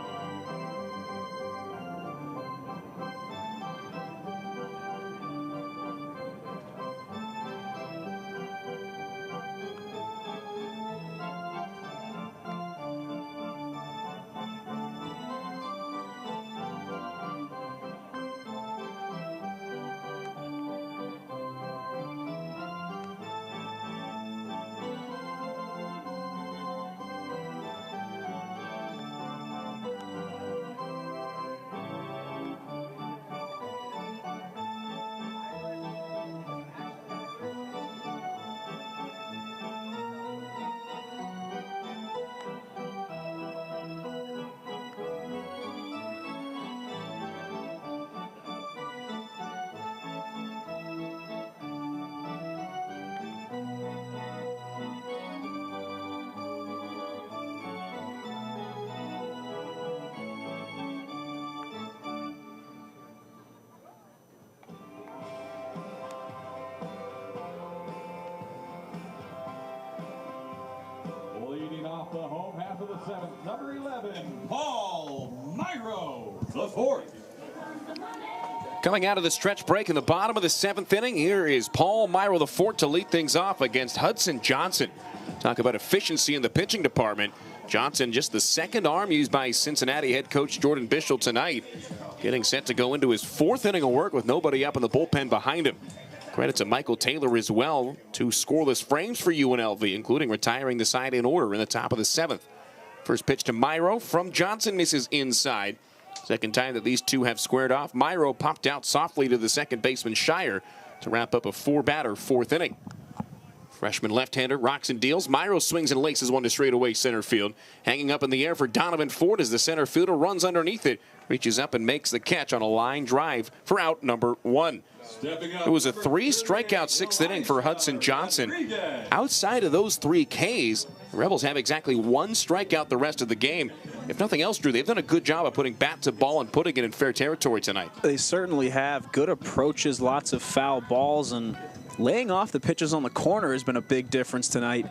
Off the home half of the 7th, number 11, Paul Myro, the 4th.
Coming out of the stretch break in the bottom of the 7th inning, here is Paul Myro IV to lead things off against Hudson Johnson. Talk about efficiency in the pitching department. Johnson, just the second arm used by Cincinnati head coach Jordan Bischel tonight, getting set to go into his 4th inning of work with nobody up in the bullpen behind him. Credit to Michael Taylor as well, 2 scoreless frames for UNLV, including retiring the side in order in the top of the 7th. First pitch to Myro from Johnson, misses inside. Second time that these two have squared off. Myro popped out softly to the second baseman Shire to wrap up a 4-batter 4th inning. Freshman left-hander rocks and deals. Myro swings and laces one to straightaway center field. Hanging up in the air for Donovan Ford as the center fielder runs underneath it. Reaches up and makes the catch on a line drive for out number 1. It was a 3-strikeout 6th inning for Hudson Johnson. Outside of those 3 Ks, the Rebels have exactly 1 strikeout the rest of the game. If nothing else, Drew, they've done a good job of putting bat to ball and putting it in fair territory tonight.
They certainly have. Good approaches, lots of foul balls, and laying off the pitches on the corner has been a big difference tonight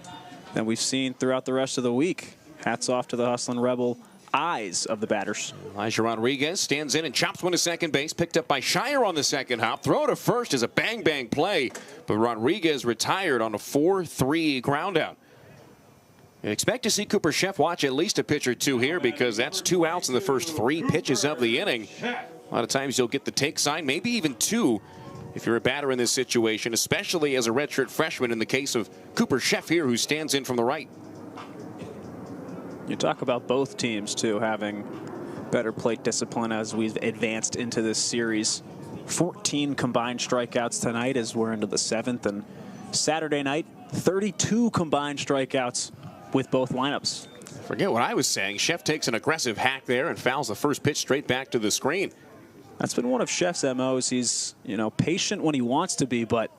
than we've seen throughout the rest of the week. Hats off to the hustling Rebel eyes of the batters.
Elijah Rodriguez stands in and chops one to second base. Picked up by Shire on the second hop. Throw to first is a bang-bang play, but Rodriguez retired on a 4-3 groundout. You expect to see Cooper Sheff watch at least a pitch or 2 here because that's 2 outs in the first 3 pitches of the inning. A lot of times you'll get the take sign, maybe even 2 if you're a batter in this situation, especially as a redshirt freshman in the case of Cooper Sheff here, who stands in from the right.
You talk about both teams, too, having better plate discipline as we've advanced into this series. 14 combined strikeouts tonight as we're into the 7th, and Saturday night, 32 combined strikeouts with both lineups.
Forget what I was saying. Sheff takes an aggressive hack there and fouls the first pitch straight back to the screen.
That's been one of Sheff's MOs. He's, patient when he wants to be, but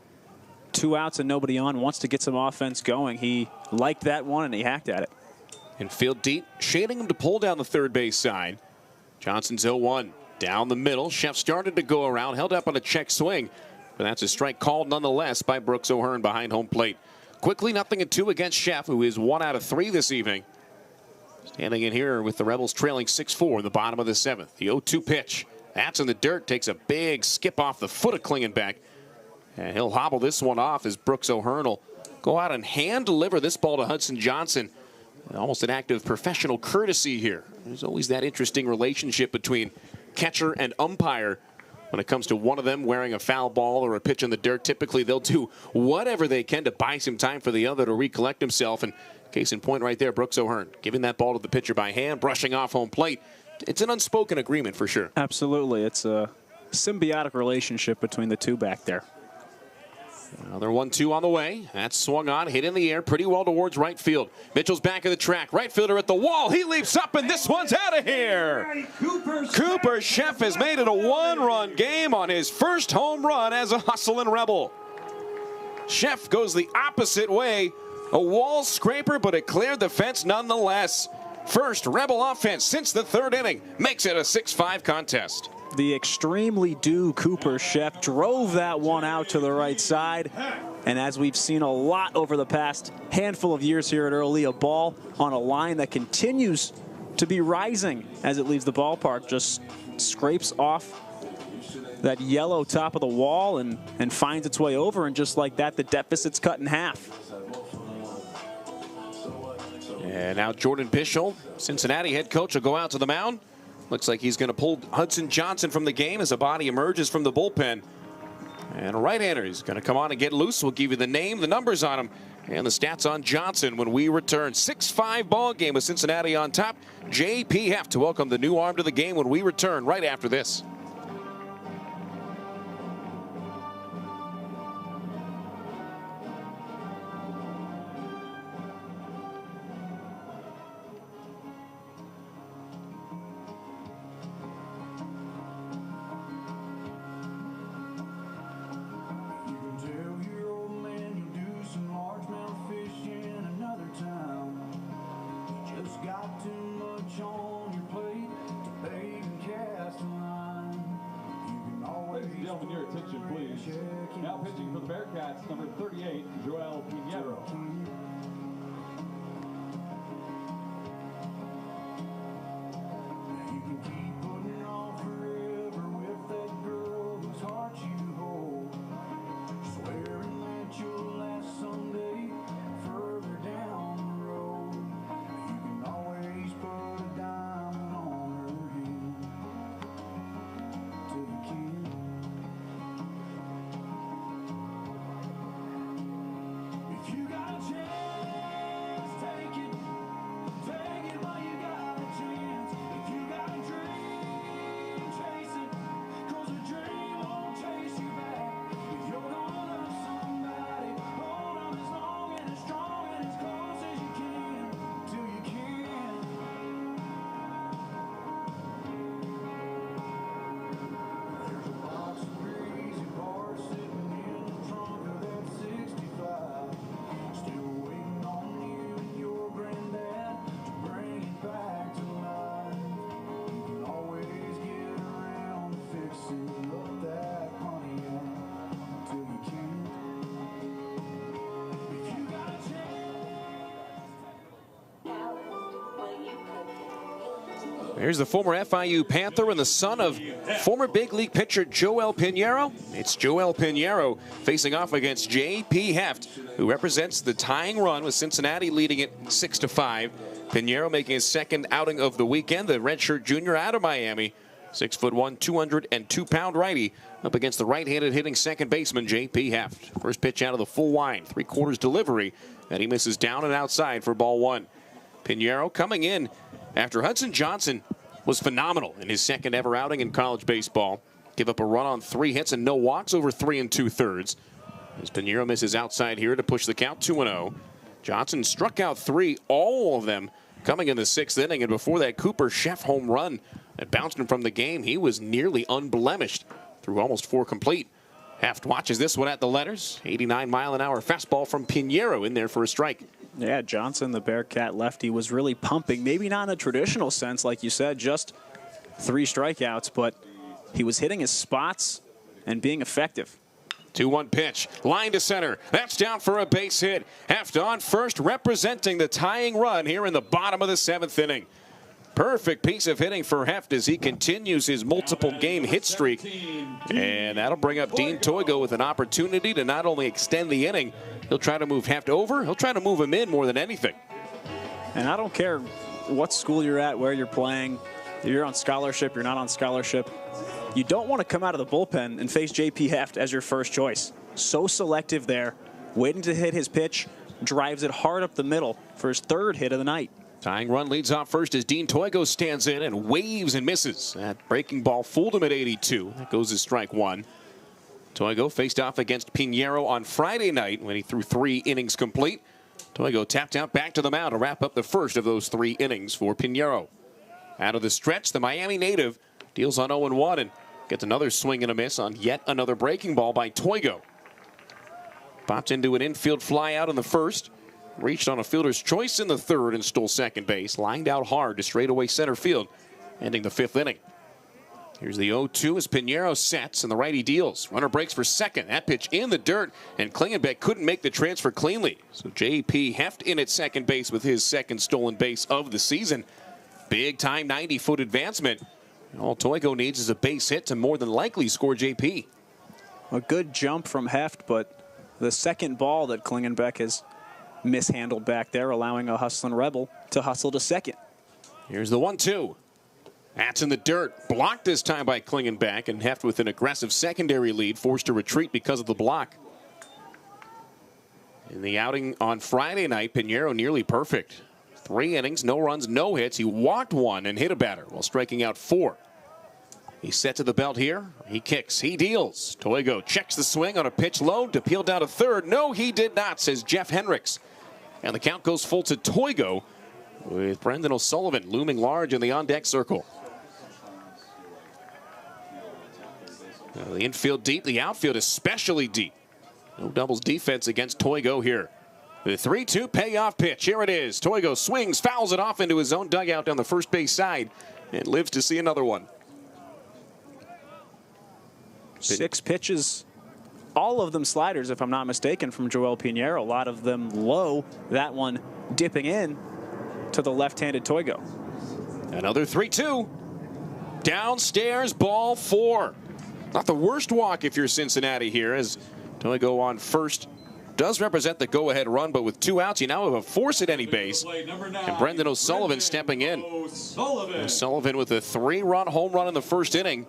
2 outs and nobody on, wants to get some offense going. He liked that one and he hacked at it.
Infield deep, shading him to pull down the third base side. Johnson's 0-1. Down the middle. Sheff started to go around, held up on a check swing, but that's a strike called nonetheless by Brooks O'Hearn behind home plate. Quickly, 0-2 against Sheff, who is 1 out of 3 this evening. Standing in here with the Rebels trailing 6-4 in the bottom of the 7th. The 0-2 pitch. That's in the dirt. Takes a big skip off the foot of Klingenbeck. And he'll hobble this one off as Brooks O'Hearn will go out and hand deliver this ball to Hudson Johnson. Almost an act of professional courtesy here. There's always that interesting relationship between catcher and umpire when it comes to one of them wearing a foul ball or a pitch in the dirt. Typically, they'll do whatever they can to buy some time for the other to recollect himself. And case in point right there, Brooks O'Hearn giving that ball to the pitcher by hand, brushing off home plate. It's an unspoken agreement for sure.
Absolutely. It's a symbiotic relationship between the two back there.
Another 1-2 on the way. That's swung on, hit in the air pretty well towards right field. Mitchell's back of the track. Right fielder at the wall. He leaps up, and this one's out of here. Cooper Sheff has made it a 1-run game on his first home run as a hustling Rebel. Sheff goes the opposite way. A wall scraper, but it cleared the fence nonetheless. First Rebel offense since the 3rd inning makes it a 6-5 contest.
The extremely due Cooper Sheff drove that one out to the right side. And as we've seen a lot over the past handful of years here at Early, a ball on a line that continues to be rising as it leaves the ballpark, just scrapes off that yellow top of the wall and finds its way over. And just like that, the deficit's cut in half.
And now Jordan Bischel, Cincinnati head coach, will go out to the mound. Looks like he's going to pull Hudson Johnson from the game as a body emerges from the bullpen. And a right-hander is going to come on and get loose. We'll give you the name, the numbers on him, and the stats on Johnson when we return. 6-5 ball game with Cincinnati on top. J.P. Heff to welcome the new arm to the game when we return right after this.
Your attention, please. Now pitching for the Bearcats, number 38, Joel Pinheiro.
You can keep putting on forever with that girl,
There's the former FIU Panther and the son of former big league pitcher Joel Pinheiro. It's Joel Pinheiro facing off against J.P. Heft, who represents the tying run with Cincinnati leading it 6-5. Pinheiro making his second outing of the weekend, the redshirt junior out of Miami. 6'1", 202-pound righty up against the right-handed hitting second baseman J.P. Heft. First pitch out of the full wind, 3/4 delivery, and he misses down and outside for ball one. Pinheiro coming in after Hudson Johnson was phenomenal in his second ever outing in college baseball. Give up a run on 3 hits and no walks over 3 2/3. As Pinheiro misses outside here to push the count 2-0. Johnson struck out 3, all of them coming in the 6th inning, and before that Cooper Chef home run that bounced him from the game, he was nearly unblemished through almost 4 complete. Heft watches this one at the letters. 89-mile-an-hour fastball from Pinheiro in there for a strike.
Yeah, Johnson, the Bearcat lefty, was really pumping. Maybe not in a traditional sense, like you said, just 3 strikeouts, but he was hitting his spots and being effective.
2-1 pitch, line to center. That's down for a base hit. Heft on first, representing the tying run here in the bottom of the 7th inning. Perfect piece of hitting for Heft as he continues his multiple game hit streak. And that'll bring up Dean Toigo with an opportunity to not only extend the inning, he'll try to move Heft over, he'll try to move him in more than anything.
And I don't care what school you're at, where you're playing, if you're on scholarship, you're not on scholarship. You don't want to come out of the bullpen and face J.P. Heft as your first choice. So selective there, waiting to hit his pitch, drives it hard up the middle for his 3rd hit of the night.
Tying run leads off first as Dean Toigo stands in and waves and misses. That breaking ball fooled him at 82. That goes as strike 1. Toigo faced off against Pinheiro on Friday night when he threw 3 innings complete. Toigo tapped out back to the mound to wrap up the first of those 3 innings for Pinheiro. Out of the stretch, the Miami native deals on 0-1 and gets another swing and a miss on yet another breaking ball by Toigo. Popped into an infield fly out in the first. Reached on a fielder's choice in the 3rd and stole second base. Lined out hard to straightaway center field, ending the 5th inning. Here's the 0-2 as Pinheiro sets and the righty deals. Runner breaks for second. That pitch in the dirt, and Klingenbeck couldn't make the transfer cleanly. So J.P. Heft in at second base with his 2nd stolen base of the season. Big time 90-foot advancement. All Toigo needs is a base hit to more than likely score J.P.
A good jump from Heft, but the second ball that Klingenbeck has mishandled back there, allowing a hustling Rebel to hustle to second.
Here's the 1-2. That's in the dirt. Blocked this time by Klingenbeck, and Heft with an aggressive secondary lead, forced to retreat because of the block. In the outing on Friday night, Pinheiro nearly perfect. 3 innings, no runs, no hits. He walked 1 and hit a batter while striking out 4. He's set to the belt here. He kicks. He deals. Toigo checks the swing on a pitch low to peel down to 3rd. No, he did not, says Jeff Hendricks. And the count goes full to Toigo with Brendan O'Sullivan looming large in the on-deck circle. Now the infield deep, the outfield especially deep. No doubles defense against Toigo here. The 3-2 payoff pitch. Here it is. Toigo swings, fouls it off into his own dugout down the first base side, and lives to see another one.
6 pitches, all of them sliders, if I'm not mistaken, from Joel Pinheiro. A lot of them low. That one dipping in to the left-handed Toigo.
Another 3-2. Downstairs, ball 4. Not the worst walk if you're Cincinnati here, as Toigo on first does represent the go-ahead run, but with 2 outs, you now have a force at any base. And Brendan O'Sullivan stepping in. O'Sullivan with a 3-run home run in the 1st inning.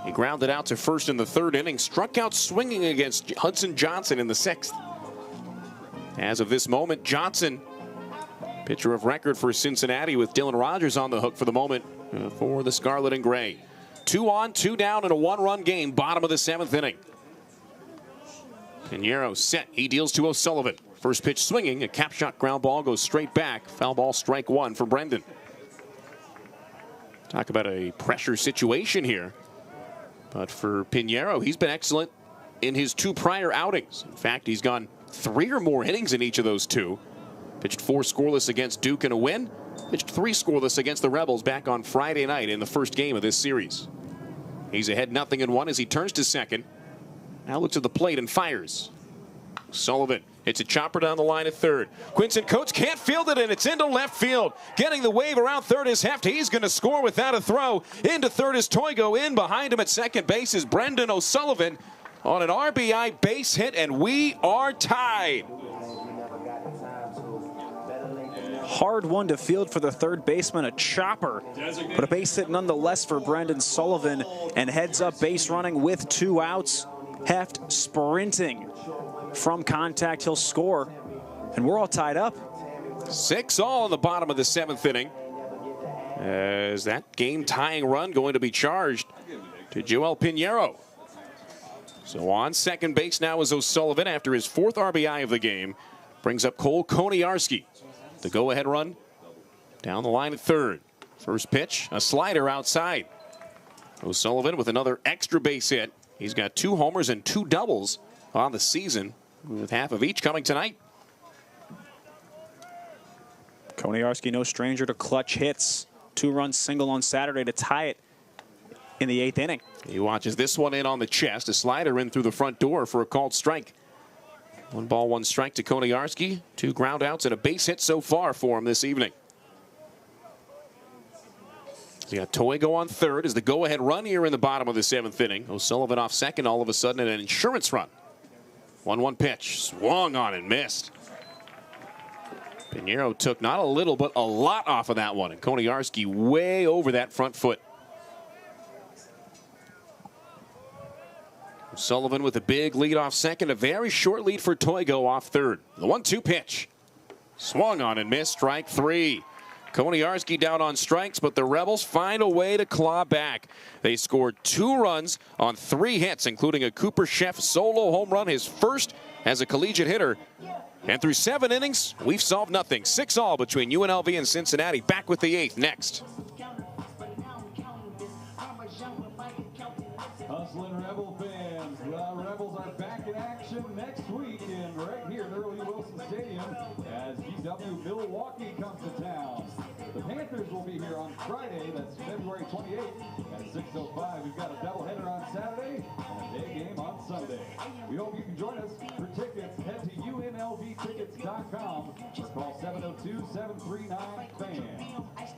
He grounded out to first in the 3rd inning, struck out swinging against Hudson Johnson in the 6th. As of this moment, Johnson, pitcher of record for Cincinnati, with Dylan Rogers on the hook for the moment for the Scarlet and Gray. 2 on, 2 down in a 1-run game, bottom of the 7th inning. Pinheiro set, he deals to O'Sullivan. First pitch swinging, a cap shot ground ball goes straight back. Foul ball, strike 1 for Brendan. Talk about a pressure situation here. But for Pinheiro, he's been excellent in his 2 prior outings. In fact, he's gone 3 or more innings in each of those 2. Pitched 4 scoreless against Duke in a win. Pitched 3 scoreless against the Rebels back on Friday night in the 1st game of this series. He's ahead 0-1 as he turns to second. Now looks at the plate and fires. Sullivan It's a chopper down the line at third. Quinton Coates can't field it, and it's into left field. Getting the wave around third is Heft. He's going to score without a throw. Into third is Toigo. In behind him at second base is Brendan O'Sullivan on an RBI base hit, and we are tied.
Hard one to field for the third baseman, a chopper, but a base hit nonetheless for Brendan Sullivan, and heads up base running with 2 outs. Heft sprinting from contact, he'll score, and we're all tied up.
6-all in the bottom of the 7th inning, as that game-tying run going to be charged to Joel Pinheiro. So on second base now is O'Sullivan after his 4th RBI of the game. Brings up Cole Koniarski. The go-ahead run down the line at third. First pitch, a slider outside. O'Sullivan with another extra base hit. He's got 2 homers and 2 doubles on the season, with half of each coming tonight.
Koniarski, no stranger to clutch hits. 2-run single on Saturday to tie it in the 8th inning.
He watches this one in on the chest. A slider in through the front door for a called strike. 1 ball, 1 strike to Koniarski. 2 ground outs and a base hit so far for him this evening. So you got Toigo on third as the go-ahead run here in the bottom of the 7th inning. O'Sullivan off second, all of a sudden an insurance run. 1-1 pitch, swung on and missed. Pinheiro took not a little but a lot off of that one, and Koniarski way over that front foot. Sullivan with a big lead off second, a very short lead for Toigo off third. The 1-2 pitch. Swung on and missed, strike 3. Koniarski down on strikes, but the Rebels find a way to claw back. They scored 2 runs on 3 hits, including a Cooper Sheff solo home run, his first as a collegiate hitter. And through 7 innings, we've solved nothing. 6-all between UNLV and Cincinnati. Back with the 8th next.
Hustling Rebel fans, the Rebels are back in action next week and right here at Early Wilson Stadium as GW Milwaukee comes to town. The Panthers will be here on Friday, that's February 28th at 6:05. We've got a doubleheader on Saturday and a day game on Sunday. We hope you can join us. For tickets, head to UNLVtickets.com or call 702-739-FAN. That's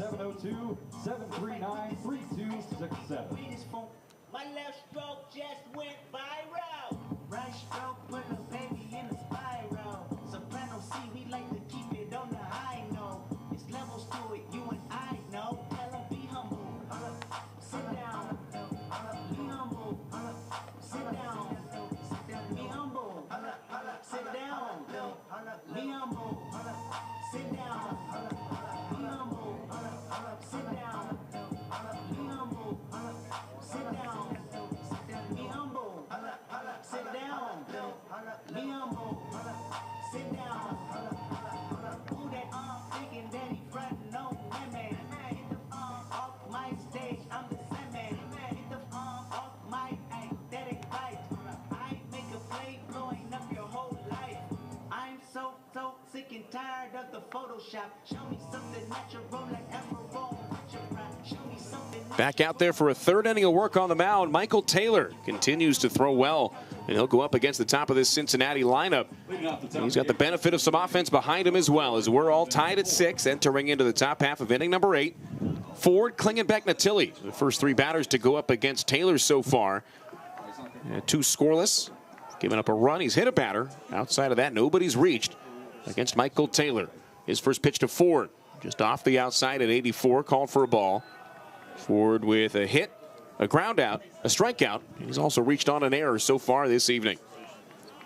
702-739-3267.
My left stroke just went viral. Right stroke put a baby in a spiral. Soprano C, we like to keep it on the high note. It's levels to it, you and I know. Tell them be humble. Sit down. Be humble. Sit down. Be humble. Sit down. Be humble. Sit down. Be humble. Sit down. Be humble. Sit down. Be humble. Sit down. Be humble. Sit down. Who that thinking that he frontin' on women? Get the off my stage. I'm the same man. Get the off my that ain't right. I make a play blowing up your whole life. I'm so sick and tired of the Photoshop. Show me something natural like Afro. Show me something.
Back out there for a 3rd inning of work on the mound. Michael Taylor continues to throw well, and he'll go up against the top of this Cincinnati lineup. He's got the benefit of some offense behind him as well, as we're all tied at 6, entering into the top half of inning number 8. Ford, Klingenbeck, Natilli, the first 3 batters to go up against Taylor so far. 2 scoreless, giving up a run. He's hit a batter. Outside of that, nobody's reached against Michael Taylor. His first pitch to Ford, just off the outside at 84, called for a ball. Ford with a hit, a ground out, a strikeout. He's also reached on an error so far this evening.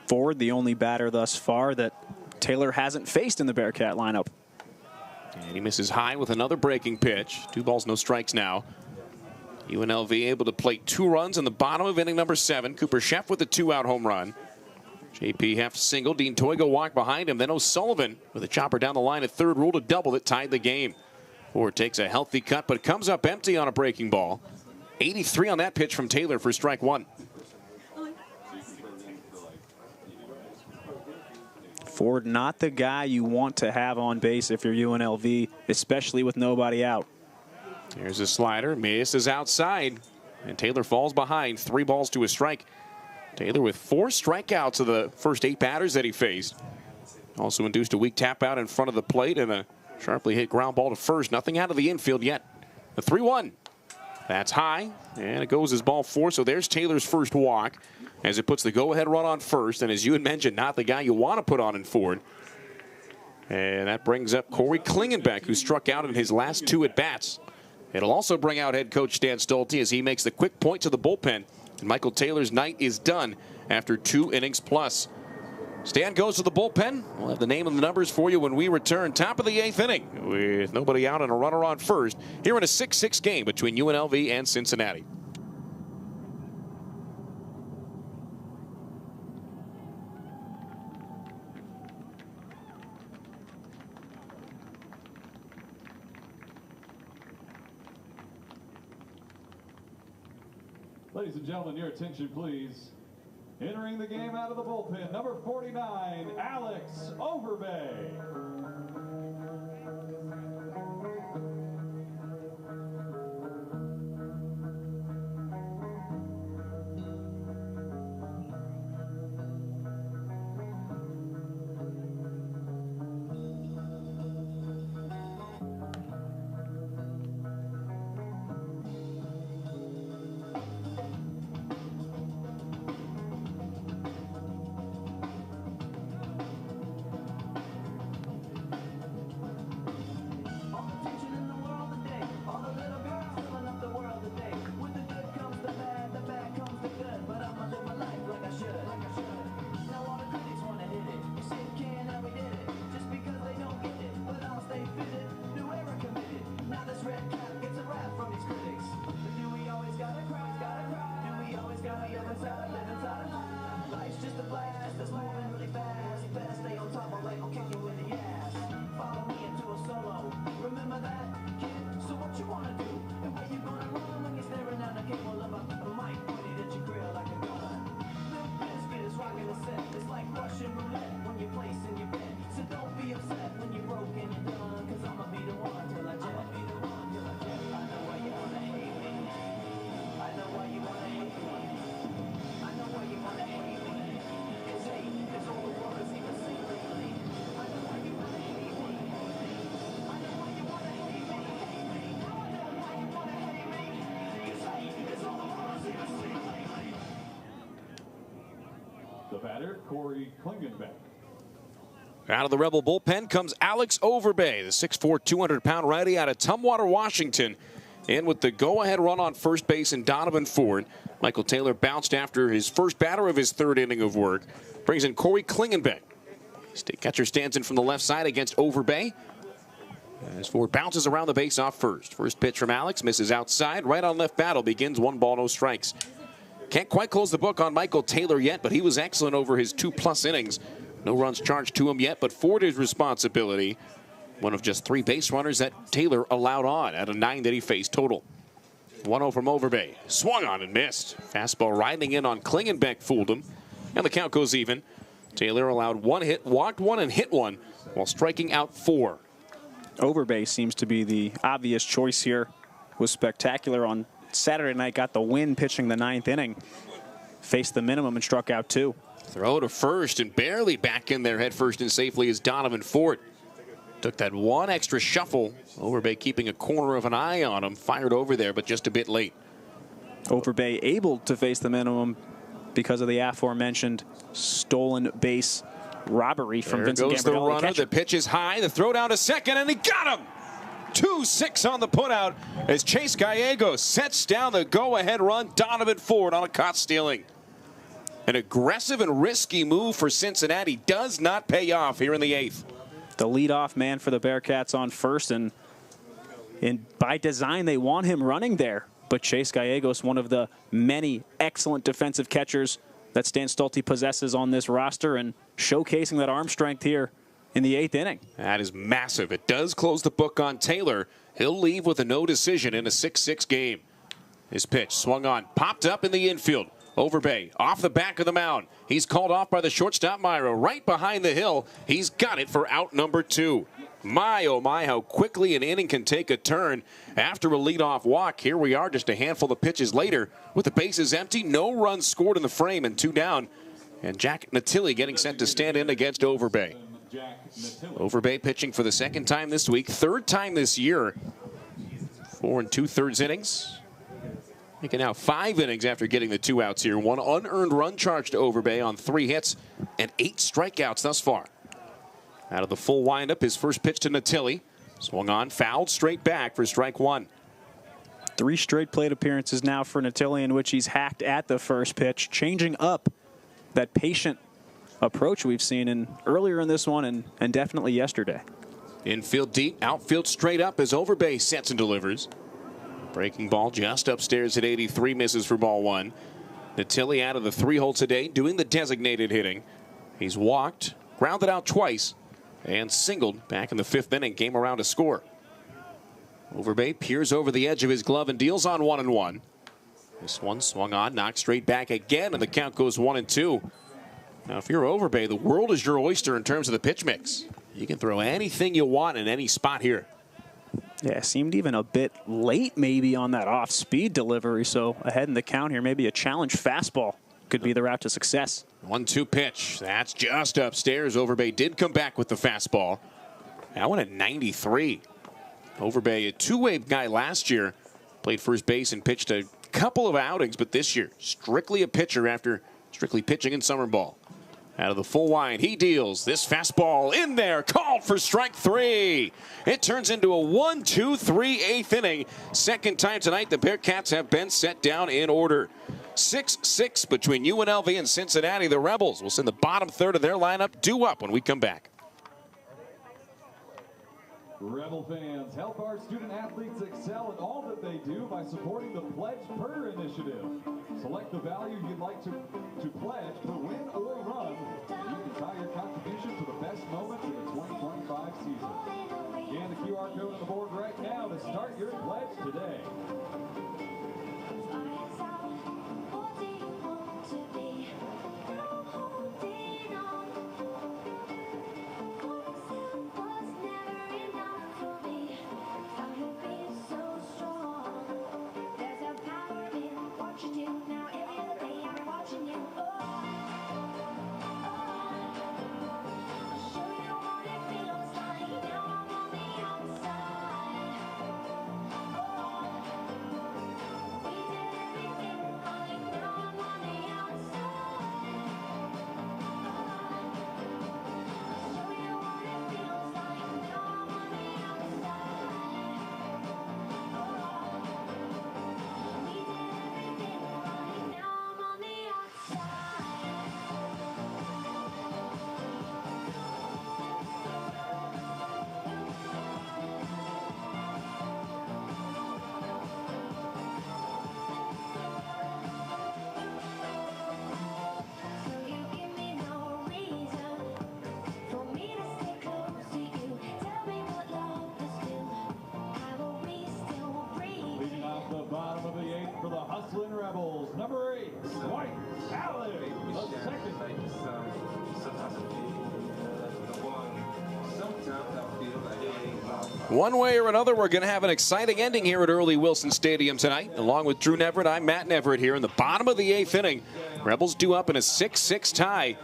Ford, the only batter thus far that Taylor hasn't faced in the Bearcat lineup.
And he misses high with another breaking pitch. 2 balls, no strikes now. UNLV able to plate 2 runs in the bottom of inning number 7. Cooper Sheff with a 2-out home run. JP Heft single. Dean Toigo walked behind him. Then O'Sullivan with a chopper down the line at third, ruled a double that tied the game. Ford takes a healthy cut, but comes up empty on a breaking ball. 83 on that pitch from Taylor for strike 1.
Ford, not the guy you want to have on base if you're UNLV, especially with nobody out.
Here's a slider, misses outside, and Taylor falls behind. 3 balls to a strike. Taylor with 4 strikeouts of the first 8 batters that he faced. Also induced a weak tap out in front of the plate and a sharply hit ground ball to first. Nothing out of the infield yet. The 3-1. That's high, and it goes as ball 4. So there's Taylor's first walk as it puts the go-ahead run on first. And as you had mentioned, not the guy you want to put on in Ford. And that brings up Corey Klingenbeck, who struck out in his last 2 at-bats. It'll also bring out head coach Stan Stolte as he makes the quick point to the bullpen. And Michael Taylor's night is done after 2 innings plus. Stan goes to the bullpen. We'll have the name and the numbers for you when we return. Top of the 8th inning with nobody out and a runner on first here in a 6-6 game between UNLV and Cincinnati.
Ladies and gentlemen, your attention, please. Entering the game out of the bullpen, number 49, Alex Overbay. The batter, Corey Klingenbeck.
Out of the Rebel bullpen comes Alex Overbay, the 6'4", 200-pound righty out of Tumwater, Washington. And with the go-ahead run on first base and Donovan Ford, Michael Taylor bounced after his first batter of his 3rd inning of work. Brings in Corey Klingenbeck. Catcher stands in from the left side against Overbay. As Ford bounces around the base off first. First pitch from Alex, misses outside. Right on left battle, begins 1 ball, no strikes. Can't quite close the book on Michael Taylor yet, but he was excellent over his 2+ innings. No runs charged to him yet, but Ford is responsibility. One of just 3 base runners that Taylor allowed on out of 9 that he faced total. 1-0 from Overbay. Swung on and missed. Fastball riding in on Klingenbeck fooled him. And the count goes even. Taylor allowed 1 hit, walked 1, and hit 1 while striking out 4.
Overbay seems to be the obvious choice here. Was spectacular on Saturday night, got the win pitching the 9th inning. Faced the minimum and struck out 2.
Throw to first and barely back in there head first and safely is Donovan Ford. Took that 1 extra shuffle. Overbay keeping a corner of an eye on him. Fired over there, but just a bit late.
Overbay able to face the minimum because of the aforementioned stolen base robbery from Vincent
Gambardella. There goes the runner.
Catcher.
The pitch is high. The throw down to second, and he got him. 2-6 on the putout as Chase Gallegos sets down the go-ahead run. Donovan Ford on a caught stealing. An aggressive and risky move for Cincinnati does not pay off here in the 8th.
The leadoff man for the Bearcats on first, and by design they want him running there. But Chase Gallegos, one of the many excellent defensive catchers that Stan Stolte possesses on this roster, and showcasing that arm strength here in the 8th inning.
That is massive. It does close the book on Taylor. He'll leave with a no decision in a 6-6 game. His pitch swung on, popped up in the infield. Overbay off the back of the mound. He's called off by the shortstop Myra right behind the hill. He's got it for out number 2. My, oh my, how quickly an inning can take a turn after a leadoff walk. Here we are just a handful of pitches later with the bases empty. No runs scored in the frame and 2 down. And Jack Natilli getting set to stand in against Overbay. Overbay pitching for the 2nd time this week, 3rd time this year. 4 2/3 innings. Making now 5 innings after getting the 2 outs here. 1 unearned run charge to Overbay on 3 hits and 8 strikeouts thus far. Out of the full windup, his first pitch to Natilli. Swung on, fouled straight back for strike 1.
3 straight plate appearances now for Natilli in which he's hacked at the first pitch, changing up that patient approach we've seen earlier in this one and definitely yesterday.
Infield deep, outfield straight up as Overbay sets and delivers. Breaking ball just upstairs at 83, misses for ball 1. Natilli out of the 3 hole today, doing the designated hitting. He's walked, grounded out twice, and singled back in the 5th inning, came around to score. Overbay peers over the edge of his glove and deals on 1-1. This one swung on, knocked straight back again, and the count goes 1-2. Now, if you're Overbay, the world is your oyster in terms of the pitch mix. You can throw anything you want in any spot here.
Yeah, seemed even a bit late maybe on that off-speed delivery, so ahead in the count here, maybe a challenge fastball could be the route to success.
1-2 pitch. That's just upstairs. Overbay did come back with the fastball. That one at 93. Overbay, a 2-way guy last year, played first base and pitched a couple of outings, but this year, strictly a pitcher after strictly pitching in summer ball. Out of the full wind, he deals this fastball in there, called for strike 3. It turns into a 1-2-3 8th inning. 2nd time tonight the Bearcats have been set down in order. 6-6 between UNLV and Cincinnati. The Rebels will send the bottom third of their lineup due up when we come back.
Rebel fans, help our student athletes excel in all that they do by supporting the Pledge Per initiative. Select the value you'd like to pledge per win or run. You can tie your contribution to the best moments in the 2025 season. Scan the QR code on the board right now to start your pledge today. Bottom of the 8th for the hustling Rebels. Number 8, White Allen, the 2nd.
One way or another, we're going to have an exciting ending here at Early Wilson Stadium tonight. Along with Drew Neverett, I'm Matt Neverett here in the bottom of the 8th inning. Rebels due up in a 6-6 tie.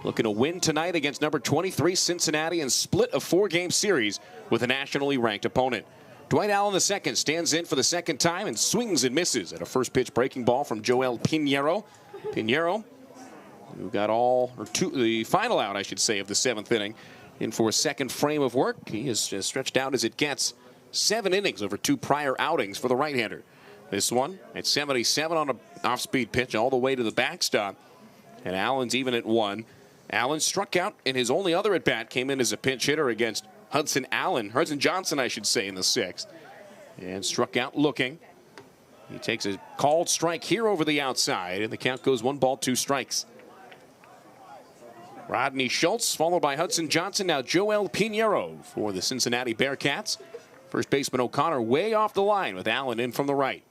Looking to win tonight against number 23 Cincinnati and split a 4-game series with a nationally ranked opponent. Dwight Allen II stands in for the 2nd time and swings and misses at a first pitch breaking ball from Joel Pinheiro. Pinheiro, who got the final out, I should say, of the 7th inning, in for a 2nd frame of work. He is as stretched out as it gets. 7 innings over 2 prior outings for the right-hander. This one at 77 on an off-speed pitch all the way to the backstop. And Allen's even at 1. Allen struck out, and his only other at-bat came in as a pinch hitter against Hudson Johnson, I should say, in the 6th. And struck out looking. He takes a called strike here over the outside, and the count goes 1 ball, 2 strikes. Rodney Schultz, followed by Hudson Johnson. Now Joel Pinheiro for the Cincinnati Bearcats. First baseman O'Connor way off the line with Allen in from the right.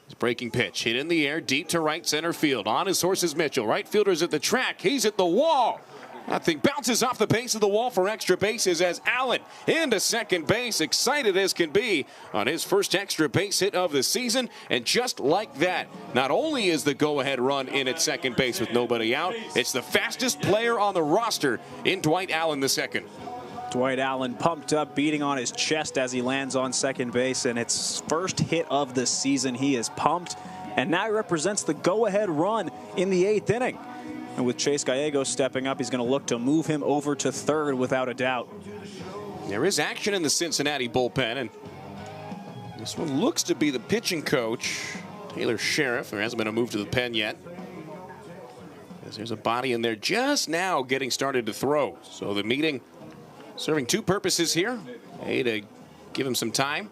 His breaking pitch hit in the air, deep to right center field. On his horse is Mitchell. Right fielder's at the track. He's at the wall. That thing bounces off the base of the wall for extra bases as Allen into second base, excited as can be on his first extra base hit of the season. And just like that, not only is the go-ahead run in at second base with nobody out, it's the fastest player on the roster in Dwight Allen II.
Dwight Allen pumped up, beating on his chest as he lands on second base, and it's first hit of the season. He is pumped, and now he represents the go-ahead run in the 8th inning. And with Chase Gallegos stepping up, he's going to look to move him over to third without a doubt.
There is action in the Cincinnati bullpen, and this one looks to be the pitching coach, Taylor Sheriff. There hasn't been a move to the pen yet. There's a body in there just now getting started to throw. So the meeting serving two purposes here. A, to give him some time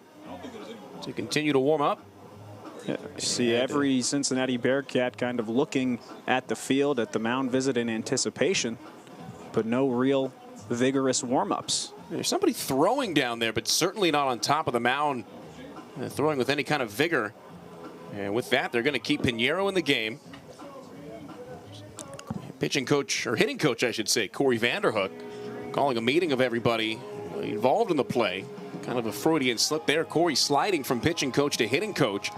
to continue to warm up.
Yeah, see every Cincinnati Bearcat kind of looking at the field, at the mound visit in anticipation, but no real vigorous warm-ups.
There's somebody throwing down there, but certainly not on top of the mound, throwing with any kind of vigor. And with that, they're going to keep Pinheiro in the game. Pitching coach, or hitting coach, I should say, Corey Vanderhook, calling a meeting of everybody involved in the play. Kind of a Freudian slip there. Corey sliding from pitching coach to hitting coach.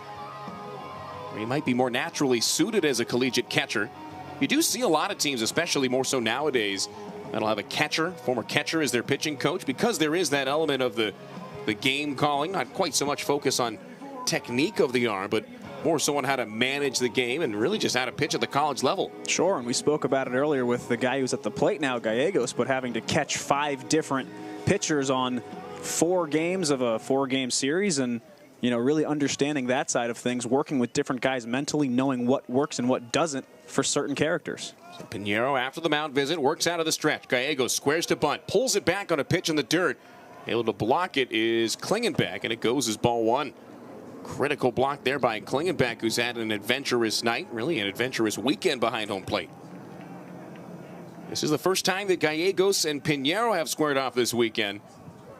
He might be more naturally suited as a collegiate catcher. You do see a lot of teams, especially more so nowadays, that'll have a catcher, former catcher, as their pitching coach, because there is that element of the game calling. Not quite so much focus on technique of the arm, but more so on how to manage the game and really just how to pitch at the college level.
Sure, and we spoke about it earlier with the guy who's at the plate now, Gallegos, but having to catch 5 different pitchers on 4 games of a 4-game series, and you know, really understanding that side of things, working with different guys mentally, knowing what works and what doesn't for certain characters.
So Pinheiro, after the mound visit, works out of the stretch. Gallegos squares to bunt, pulls it back on a pitch in the dirt. Able to block it is Klingenbeck, and it goes as ball 1. Critical block there by Klingenbeck, who's had an adventurous night, really an adventurous weekend behind home plate. This is the first time that Gallegos and Pinheiro have squared off this weekend.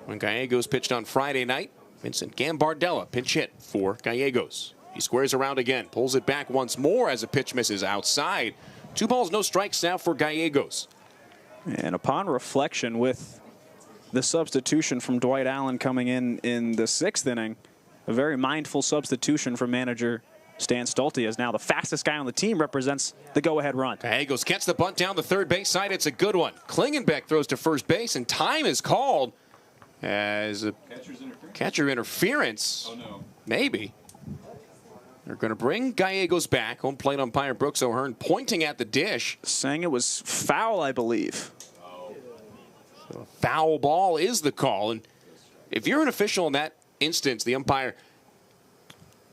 When Gallegos pitched on Friday night, Vincent Gambardella pinch hit for Gallegos. He squares around again, pulls it back once more as a pitch misses outside. 2 balls, no strikes now for Gallegos.
And upon reflection, with the substitution from Dwight Allen coming in the 6th inning, a very mindful substitution from manager Stan Stolte, as now the fastest guy on the team represents the go-ahead run.
Gallegos gets the bunt down the third base side. It's a good one. Klingenbeck throws to first base, and time is called as a catcher interference.
Oh, no.
Maybe. They're going to bring Gallegos back. Home plate umpire Brooks O'Hearn pointing at the dish,
saying it was foul, I believe.
So a foul ball is the call. And if you're an official in that instance, the umpire,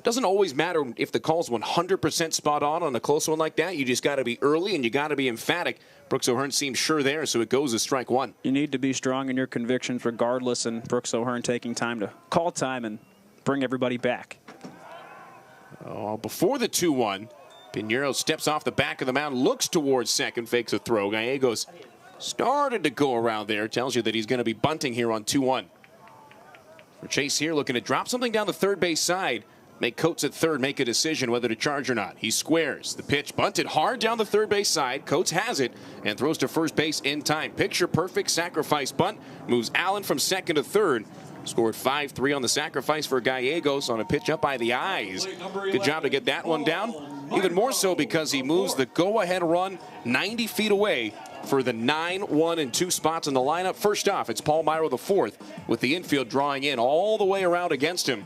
doesn't always matter if the call's 100% spot on a close one like that. You just got to be early and you got to be emphatic. Brooks O'Hearn seems sure there, so it goes as strike 1.
You need to be strong in your convictions regardless, and Brooks O'Hearn taking time to call time and bring everybody back.
Oh, before the 2-1, Pinheiro steps off the back of the mound, looks towards second, fakes a throw. Gallegos started to go around there. Tells you that he's going to be bunting here on 2-1. For Chase here, looking to drop something down the third base side. Make Coates at third make a decision whether to charge or not. He squares. The pitch bunted hard down the third base side. Coates has it and throws to first base in time. Picture perfect sacrifice bunt. Moves Allen from second to third. Scored 5-3 on the sacrifice for Gallegos on a pitch up by the eyes. Good job to get that one down. Even more so because he moves the go-ahead run 90 feet away for the 9, 1, and 2 spots in the lineup. First off, it's Paul Myro the 4th with the infield drawing in all the way around against him.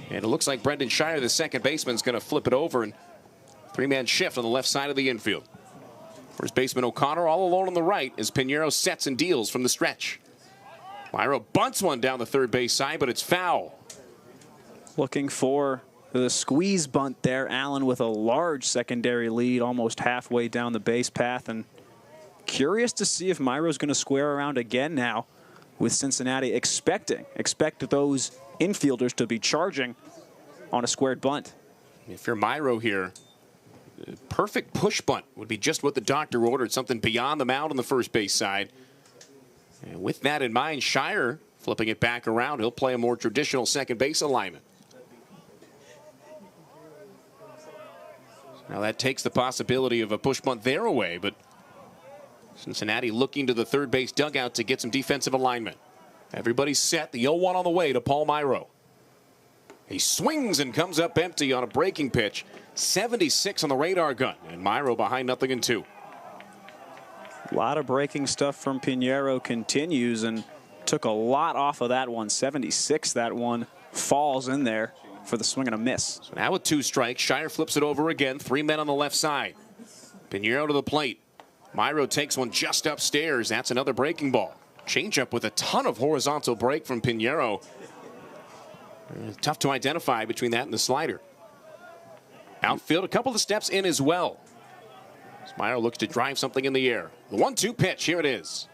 And it looks like Brendan Shire, the second baseman, is going to flip it over, and 3-man shift on the left side of the infield. First baseman O'Connor all alone on the right as Pinheiro sets and deals from the stretch. Myro bunts one down the third base side, but it's foul.
Looking for the squeeze bunt there. Allen with a large secondary lead almost halfway down the base path, and curious to see if Myro's going to square around again now with Cincinnati. Expect those infielders to be charging on a squared bunt.
If you're Myro here, perfect push bunt would be just what the doctor ordered, something beyond the mound on the first base side. And with that in mind, Shire flipping it back around. He'll play a more traditional second base alignment. Now that takes the possibility of a push bunt there away, but Cincinnati looking to the third base dugout to get some defensive alignment. Everybody's set. The 0-1 on the way to Paul Myro. He swings and comes up empty on a breaking pitch. 76 on the radar gun, and Myro behind 0-2.
A lot of breaking stuff from Pinheiro continues and took a lot off of that one. 76, that one falls in there for the swing and a miss.
So now with 2 strikes, Shire flips it over again. 3 men on the left side. Pinheiro to the plate. Myro takes one just upstairs. That's another breaking ball. Changeup with a ton of horizontal break from Pinheiro. Tough to identify between that and the slider. Outfield, a couple of steps in as well. Myro looks to drive something in the air. The 1-2 pitch, here it is.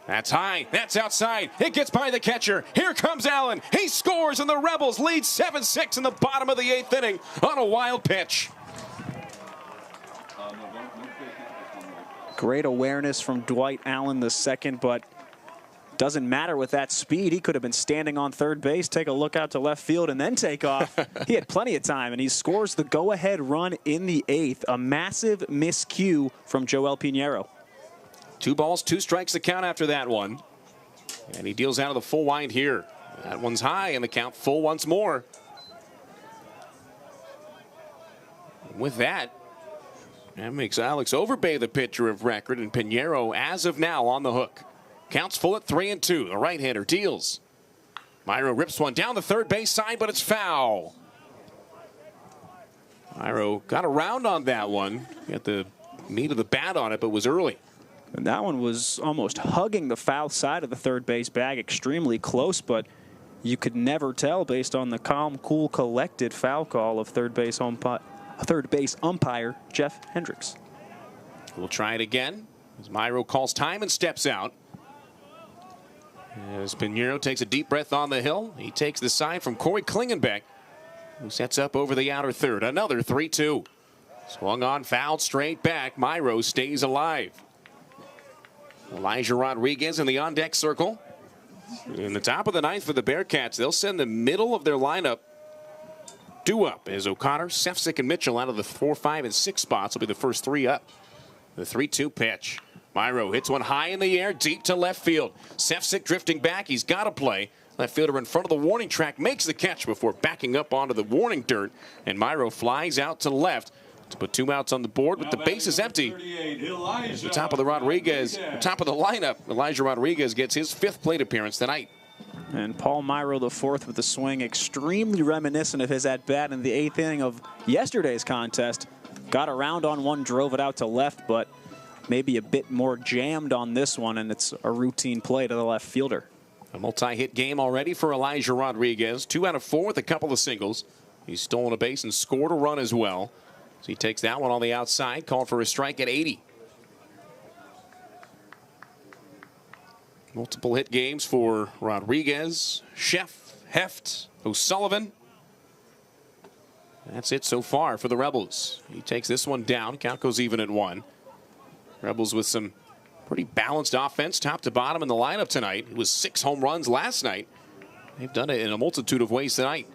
That's high, that's outside. It gets by the catcher. Here comes Allen. He scores, and the Rebels lead 7-6 in the bottom of the 8th inning on a wild pitch.
Great awareness from Dwight Allen II, but doesn't matter with that speed. He could have been standing on third base, take a look out to left field, and then take off. He had plenty of time, and he scores the go-ahead run in the 8th. A massive miscue from Joel Pinheiro.
2 balls, 2 strikes the count after that one. And he deals out of the full wind here. That one's high, and the count full once more. With that makes Alex Overbay the pitcher of record, and Pinheiro, as of now, on the hook. Counts full at 3-2. The right-hander deals. Myro rips one down the third base side, but it's foul. Myro got around on that one. Got the meat of the bat on it, but was early.
And that one was almost hugging the foul side of the third base bag, extremely close, but you could never tell based on the calm, cool, collected foul call of third base umpire Jeff Hendricks.
We'll try it again as Myro calls time and steps out. As Pinheiro takes a deep breath on the hill, he takes the side from Corey Klingenbeck, who sets up over the outer third. Another 3-2. Swung on, fouled straight back. Myro stays alive. Elijah Rodriguez in the on-deck circle. In the top of the 9th for the Bearcats, they'll send the middle of their lineup due up as O'Connor, Sefcik, and Mitchell out of the 4, 5, and 6 spots will be the first 3 up. The 3-2 pitch. Myro hits one high in the air, deep to left field. Sefcik drifting back. He's got to play. Left fielder in front of the warning track makes the catch before backing up onto the warning dirt. And Myro flies out to left to put 2 outs on the board with the bases empty. At the top of the top of the lineup, Elijah Rodriguez gets his 5th plate appearance tonight.
And Paul Myro IV with the swing, extremely reminiscent of his at-bat in the 8th inning of yesterday's contest. Got around on one, drove it out to left, but maybe a bit more jammed on this one, and it's a routine play to the left fielder.
A multi-hit game already for Elijah Rodriguez. 2 out of 4 with a couple of singles. He's stolen a base and scored a run as well. So he takes that one on the outside, called for a strike at 80. Multiple hit games for Rodriguez, Sheff, Heft, O'Sullivan. That's it so far for the Rebels. He takes this one down. Count goes even at 1. Rebels with some pretty balanced offense top to bottom in the lineup tonight. It was 6 home runs last night. They've done it in a multitude of ways tonight.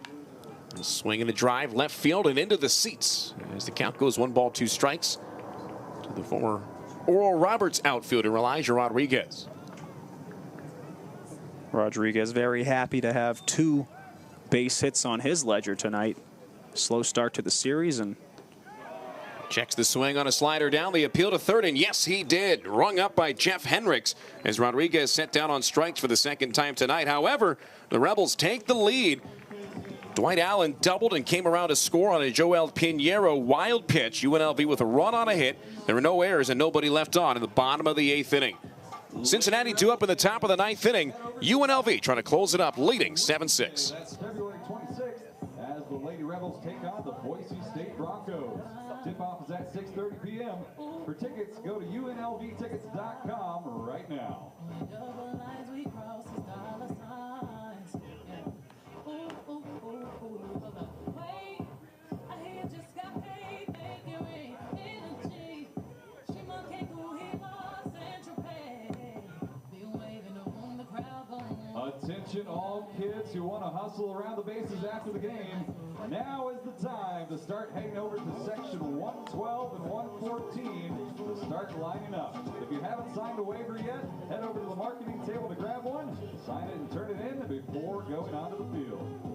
A swing and a drive left field and into the seats as the count goes 1 ball, 2 strikes to the former Oral Roberts outfielder Elijah Rodriguez.
Rodriguez very happy to have 2 base hits on his ledger tonight. Slow start to the series, and
checks the swing on a slider down the appeal to third, and yes, he did. Rung up by Jeff Hendricks as Rodriguez set down on strikes for the 2nd time tonight. However, the Rebels take the lead. Dwight Allen doubled and came around to score on a Joel Pinheiro wild pitch. UNLV with a run on a hit. There were no errors and nobody left on in the bottom of the 8th inning. Cincinnati 2 up in the top of the 9th inning. UNLV trying to close it up, leading 7-6.
That's February 26th as the Lady Rebels take on the Boise State Broncos. Tip-off is at 6:30 p.m. For tickets, go to UNLVtickets.com right now. Attention Attention all kids who want to hustle around the bases after the game. Now is the time to start heading over to section 112 and 114 to start lining up. If you haven't signed a waiver yet, head over to the marketing table to grab one, sign it and turn it in before going onto the field.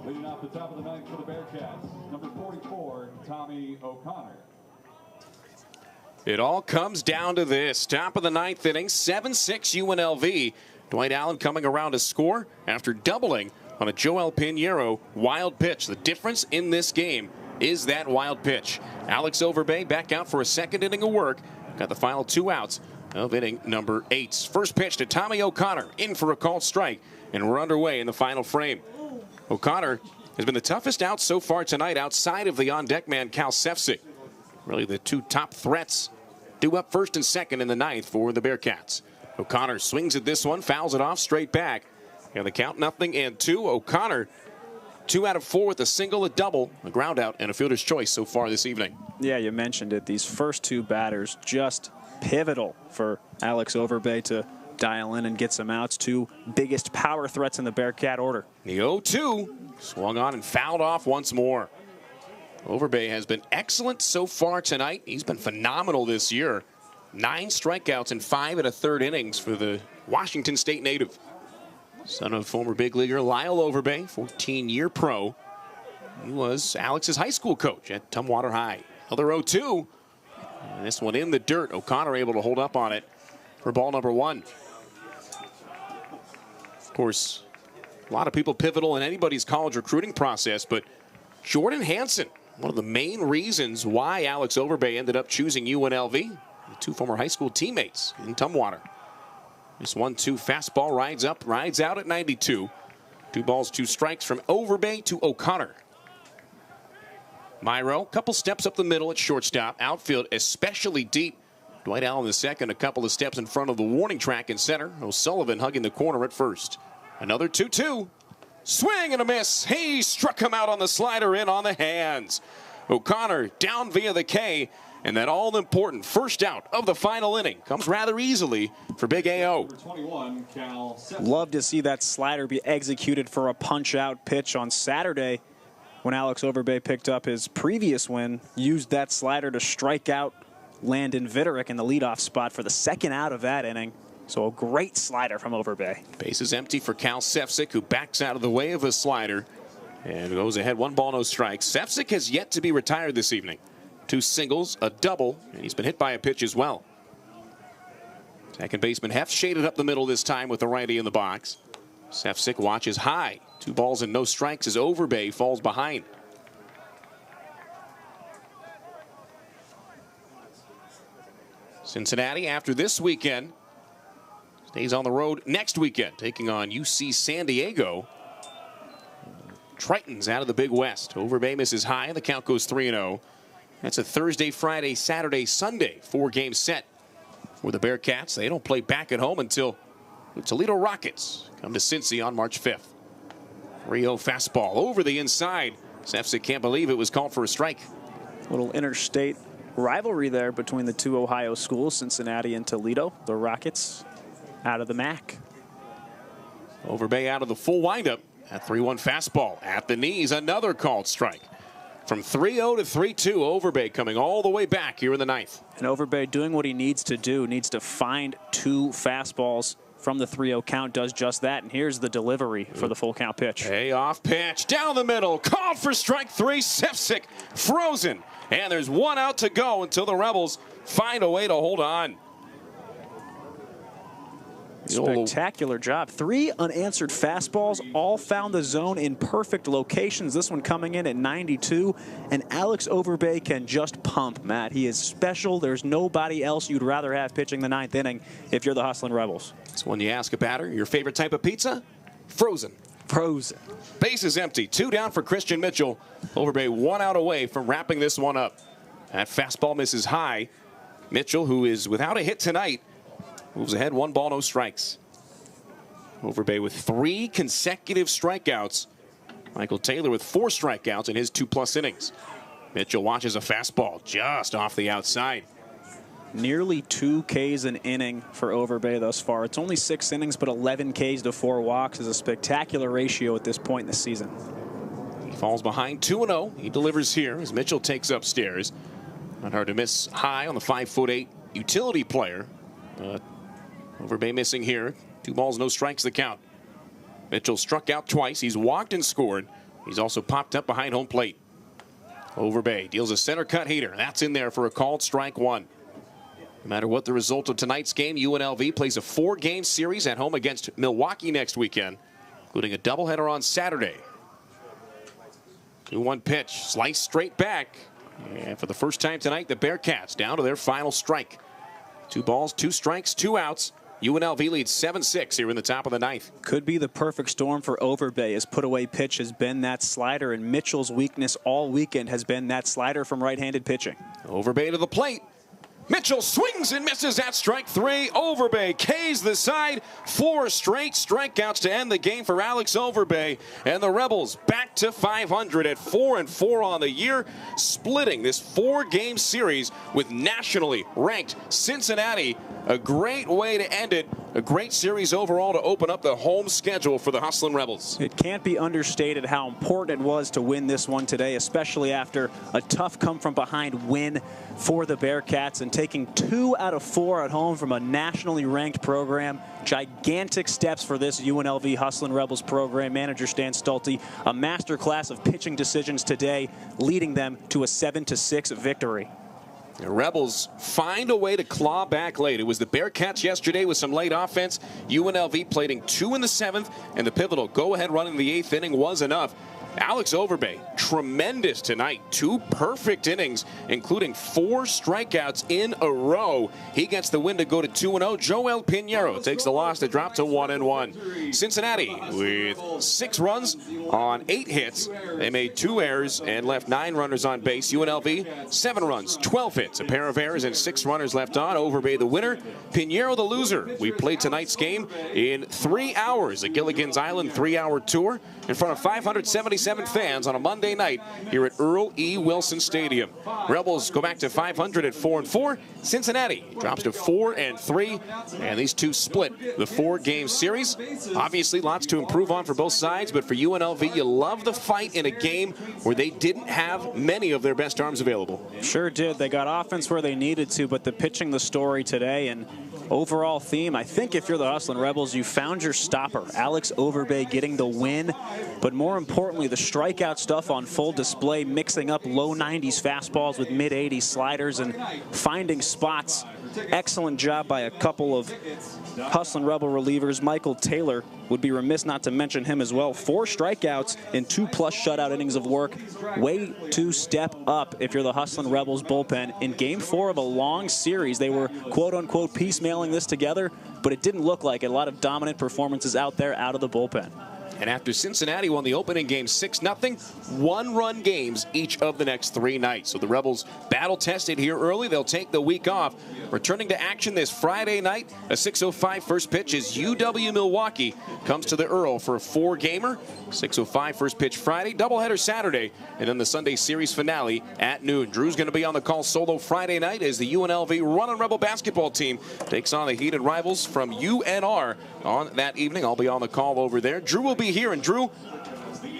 Leading off the top of the ninth for the Bearcats, number 44, Tommy O'Connor.
It all comes down to this. Top of the ninth inning, 7-6 UNLV. Dwight Allen coming around to score after doubling on a Joel Pinheiro wild pitch. The difference in this game is that wild pitch. Alex Overbay back out for a second inning of work. Got the final 2 outs of inning number 8. First pitch to Tommy O'Connor, in for a called strike, and we're underway in the final frame. O'Connor has been the toughest out so far tonight outside of the on-deck man Cal Sefcik. Really the 2 top threats due up first and second in the ninth for the Bearcats. O'Connor swings at this one, fouls it off straight back. And the count 0-2. O'Connor 2 out of 4 with a single, a double, a ground out, and a fielder's choice so far this evening.
Yeah, you mentioned it. These first 2 batters just pivotal for Alex Overbay to dial in and get some outs. 2 biggest power threats in the Bearcat order.
The 0-2 swung on and fouled off once more. Overbay has been excellent so far tonight. He's been phenomenal this year. 9 strikeouts in 5 1/3 innings for the Washington State native. Son of former big leaguer Lyle Overbay, 14-year pro. He was Alex's high school coach at Tumwater High. Another 0-2. And this one in the dirt. O'Connor able to hold up on it for ball number 1. Of course, a lot of people pivotal in anybody's college recruiting process, but Jordan Hansen, one of the main reasons why Alex Overbay ended up choosing UNLV, the 2 former high school teammates in Tumwater. This 1-2 fastball rides up, rides out at 92. 2 balls, 2 strikes from Overbay to O'Connor. Myro, couple steps up the middle at shortstop. Outfield especially deep. Dwight Allen the second, a couple of steps in front of the warning track in center. O'Sullivan hugging the corner at first. Another 2-2. Swing and a miss. He struck him out on the slider, in on the hands. O'Connor down via the K, and that all-important first out of the final inning comes rather easily for Big AO.
21, Cal Sefcik.
Love to see that slider be executed for a punch-out pitch on Saturday when Alex Overbay picked up his previous win. Used that slider to strike out Landon Vitterick in the leadoff spot for the second out of that inning. So a great slider from Overbay.
Base is empty for Cal Sefcik, who backs out of the way of a slider and goes ahead. 1 ball, no strikes. Sefcik has yet to be retired this evening. 2 singles, a double, and he's been hit by a pitch as well. Second baseman Heft shaded up the middle this time with the righty in the box. Sefcik watches high. 2 balls and no strikes as Overbay falls behind. Cincinnati, after this weekend, stays on the road next weekend, taking on UC San Diego. Tritons out of the Big West. Overbay misses high, and the count goes 3-0. That's a Thursday, Friday, Saturday, Sunday 4-game set for the Bearcats. They don't play back at home until the Toledo Rockets come to Cincy on March 5th. 3-0 fastball over the inside. Sefcik can't believe it was called for a strike.
Little interstate rivalry there between the 2 Ohio schools, Cincinnati and Toledo. The Rockets out of the MAC.
Overbay out of the full windup. At 3-1 fastball at the knees. Another called strike. From 3-0 to 3-2, Overbay coming all the way back here in the ninth.
And Overbay doing what he needs to do. Needs to find 2 fastballs from the 3-0 count. Does just that. And here's the delivery for the full count pitch.
Payoff pitch down the middle. Called for strike 3. Sefcik frozen. And there's 1 out to go until the Rebels find a way to hold on.
Spectacular job. 3 unanswered fastballs, all found the zone in perfect locations. This one coming in at 92, and Alex Overbay can just pump, Matt. He is special. There's nobody else you'd rather have pitching the 9th inning if you're the Hustlin' Rebels.
It's when you ask a batter, your favorite type of pizza? Frozen.
Frozen.
Base is empty. 2 down for Christian Mitchell. Overbay 1 out away from wrapping this one up. That fastball misses high. Mitchell, who is without a hit tonight, moves ahead, 1 ball, no strikes. Overbay with 3 consecutive strikeouts. Michael Taylor with 4 strikeouts in his 2+ innings. Mitchell watches a fastball just off the outside.
Nearly 2 Ks an inning for Overbay thus far. It's only 6 innings, but 11 Ks to 4 walks is a spectacular ratio at this point in the season.
He falls behind 2-0. He delivers here as Mitchell takes upstairs. Not hard to miss high on the 5'8" utility player. Overbay missing here. 2 balls, no strikes the count. Mitchell struck out twice. He's walked and scored. He's also popped up behind home plate. Overbay deals a center cut heater. That's in there for a called strike 1. No matter what the result of tonight's game, UNLV plays a 4-game series at home against Milwaukee next weekend, including a doubleheader on Saturday. 2-1 pitch, sliced straight back. And for the first time tonight, the Bearcats down to their final strike. 2 balls, 2 strikes, 2 outs. UNLV leads 7-6 here in the top of the 9th.
Could be the perfect storm for Overbay. His put-away pitch has been that slider, and Mitchell's weakness all weekend has been that slider from right-handed pitching.
Overbay to the plate. Mitchell swings and misses at strike 3. Overbay K's the side. 4 straight strikeouts to end the game for Alex Overbay. And the Rebels back to 500 at 4-4 on the year, splitting this 4-game series with nationally ranked Cincinnati. A great way to end it. A great series overall to open up the home schedule for the Hustlin' Rebels.
It can't be understated how important it was to win this one today, especially after a tough come-from-behind win for the Bearcats and taking 2 out of 4 at home from a nationally ranked program. Gigantic steps for this UNLV Hustlin' Rebels program. Manager Stan Stulte, a masterclass of pitching decisions today, leading them to a 7-6 victory.
The Rebels find a way to claw back late. It was the Bearcats yesterday with some late offense. UNLV plating 2 in the 7th, and the pivotal go-ahead run in the 8th inning was enough. Alex Overbay, tremendous tonight. 2 perfect innings, including 4 strikeouts in a row. He gets the win to go to 2-0. Joel Pinheiro takes the loss to drop to 1-1. Cincinnati with 6 runs on 8 hits. They made 2 errors and left 9 runners on base. UNLV, 7 runs, 12 hits, a pair of errors, and 6 runners left on. Overbay the winner, Pinheiro the loser. We played tonight's game in 3 hours. A Gilligan's Island 3-hour tour in front of 577 fans on a Monday night here at Earl E. Wilson Stadium. Rebels go back to 500 at 4-4. Cincinnati drops to 4-3, and these two split the 4-game series. Obviously, lots to improve on for both sides, but for UNLV, you love the fight in a game where they didn't have many of their best arms available.
Sure did. They got offense where they needed to, but the pitching the story today, and overall theme, I think if you're the Hustlin' Rebels, you found your stopper. Alex Overbay getting the win, but more importantly, the strikeout stuff on full display, mixing up low 90s fastballs with mid 80s sliders and finding spots. Excellent job by a couple of Hustlin' Rebel relievers. Michael Taylor, would be remiss not to mention him as well. 4 strikeouts in 2+ shutout innings of work. Way to step up if you're the Hustlin' Rebels bullpen. In game 4 of a long series, they were quote-unquote piecemealing this together, but it didn't look like it. A lot of dominant performances out there out of the bullpen.
And after Cincinnati won the opening game 6-0, 1-run games each of the next 3 nights. So the Rebels battle-tested here early. They'll take the week off. Returning to action this Friday night, a 6:05 first pitch as UW Milwaukee comes to the Earl for a 4-gamer. 6:05 first pitch Friday, doubleheader Saturday, and then the Sunday series finale at noon. Drew's going to be on the call solo Friday night as the UNLV Runnin' Rebel basketball team takes on the heated rivals from UNR on that evening. I'll be on the call over there. Drew will be here, and Drew,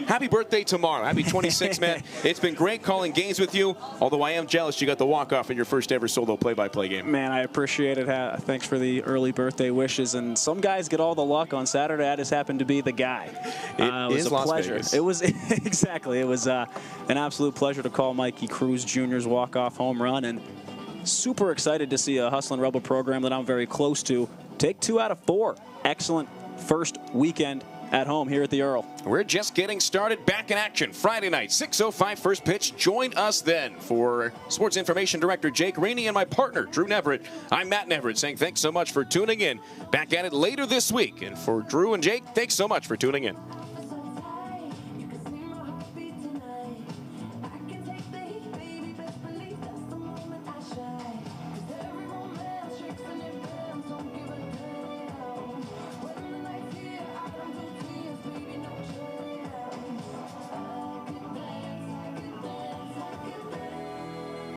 happy birthday tomorrow. Happy 26, man. It's been great calling games with you, although I am jealous you got the walk-off in your first ever solo play-by-play game.
Man, I appreciate it. Thanks for the early birthday wishes. And some guys get all the luck on Saturday. I just happened to be the guy.
It was a pleasure.
Vegas. It was exactly. It was an absolute pleasure to call Mikey Cruz Jr.'s walk-off home run, and super excited to see a Hustlin' Rebel program that I'm very close to take 2 out of 4. Excellent first weekend at home here at the Earl.
We're just getting started. Back in action Friday night, 6:05 first pitch. Join us then. For Sports Information Director Jake Rainey and my partner Drew Neverett, I'm Matt Neverett saying thanks so much for tuning in. Back at it later this week. And for Drew and Jake, thanks so much for tuning in.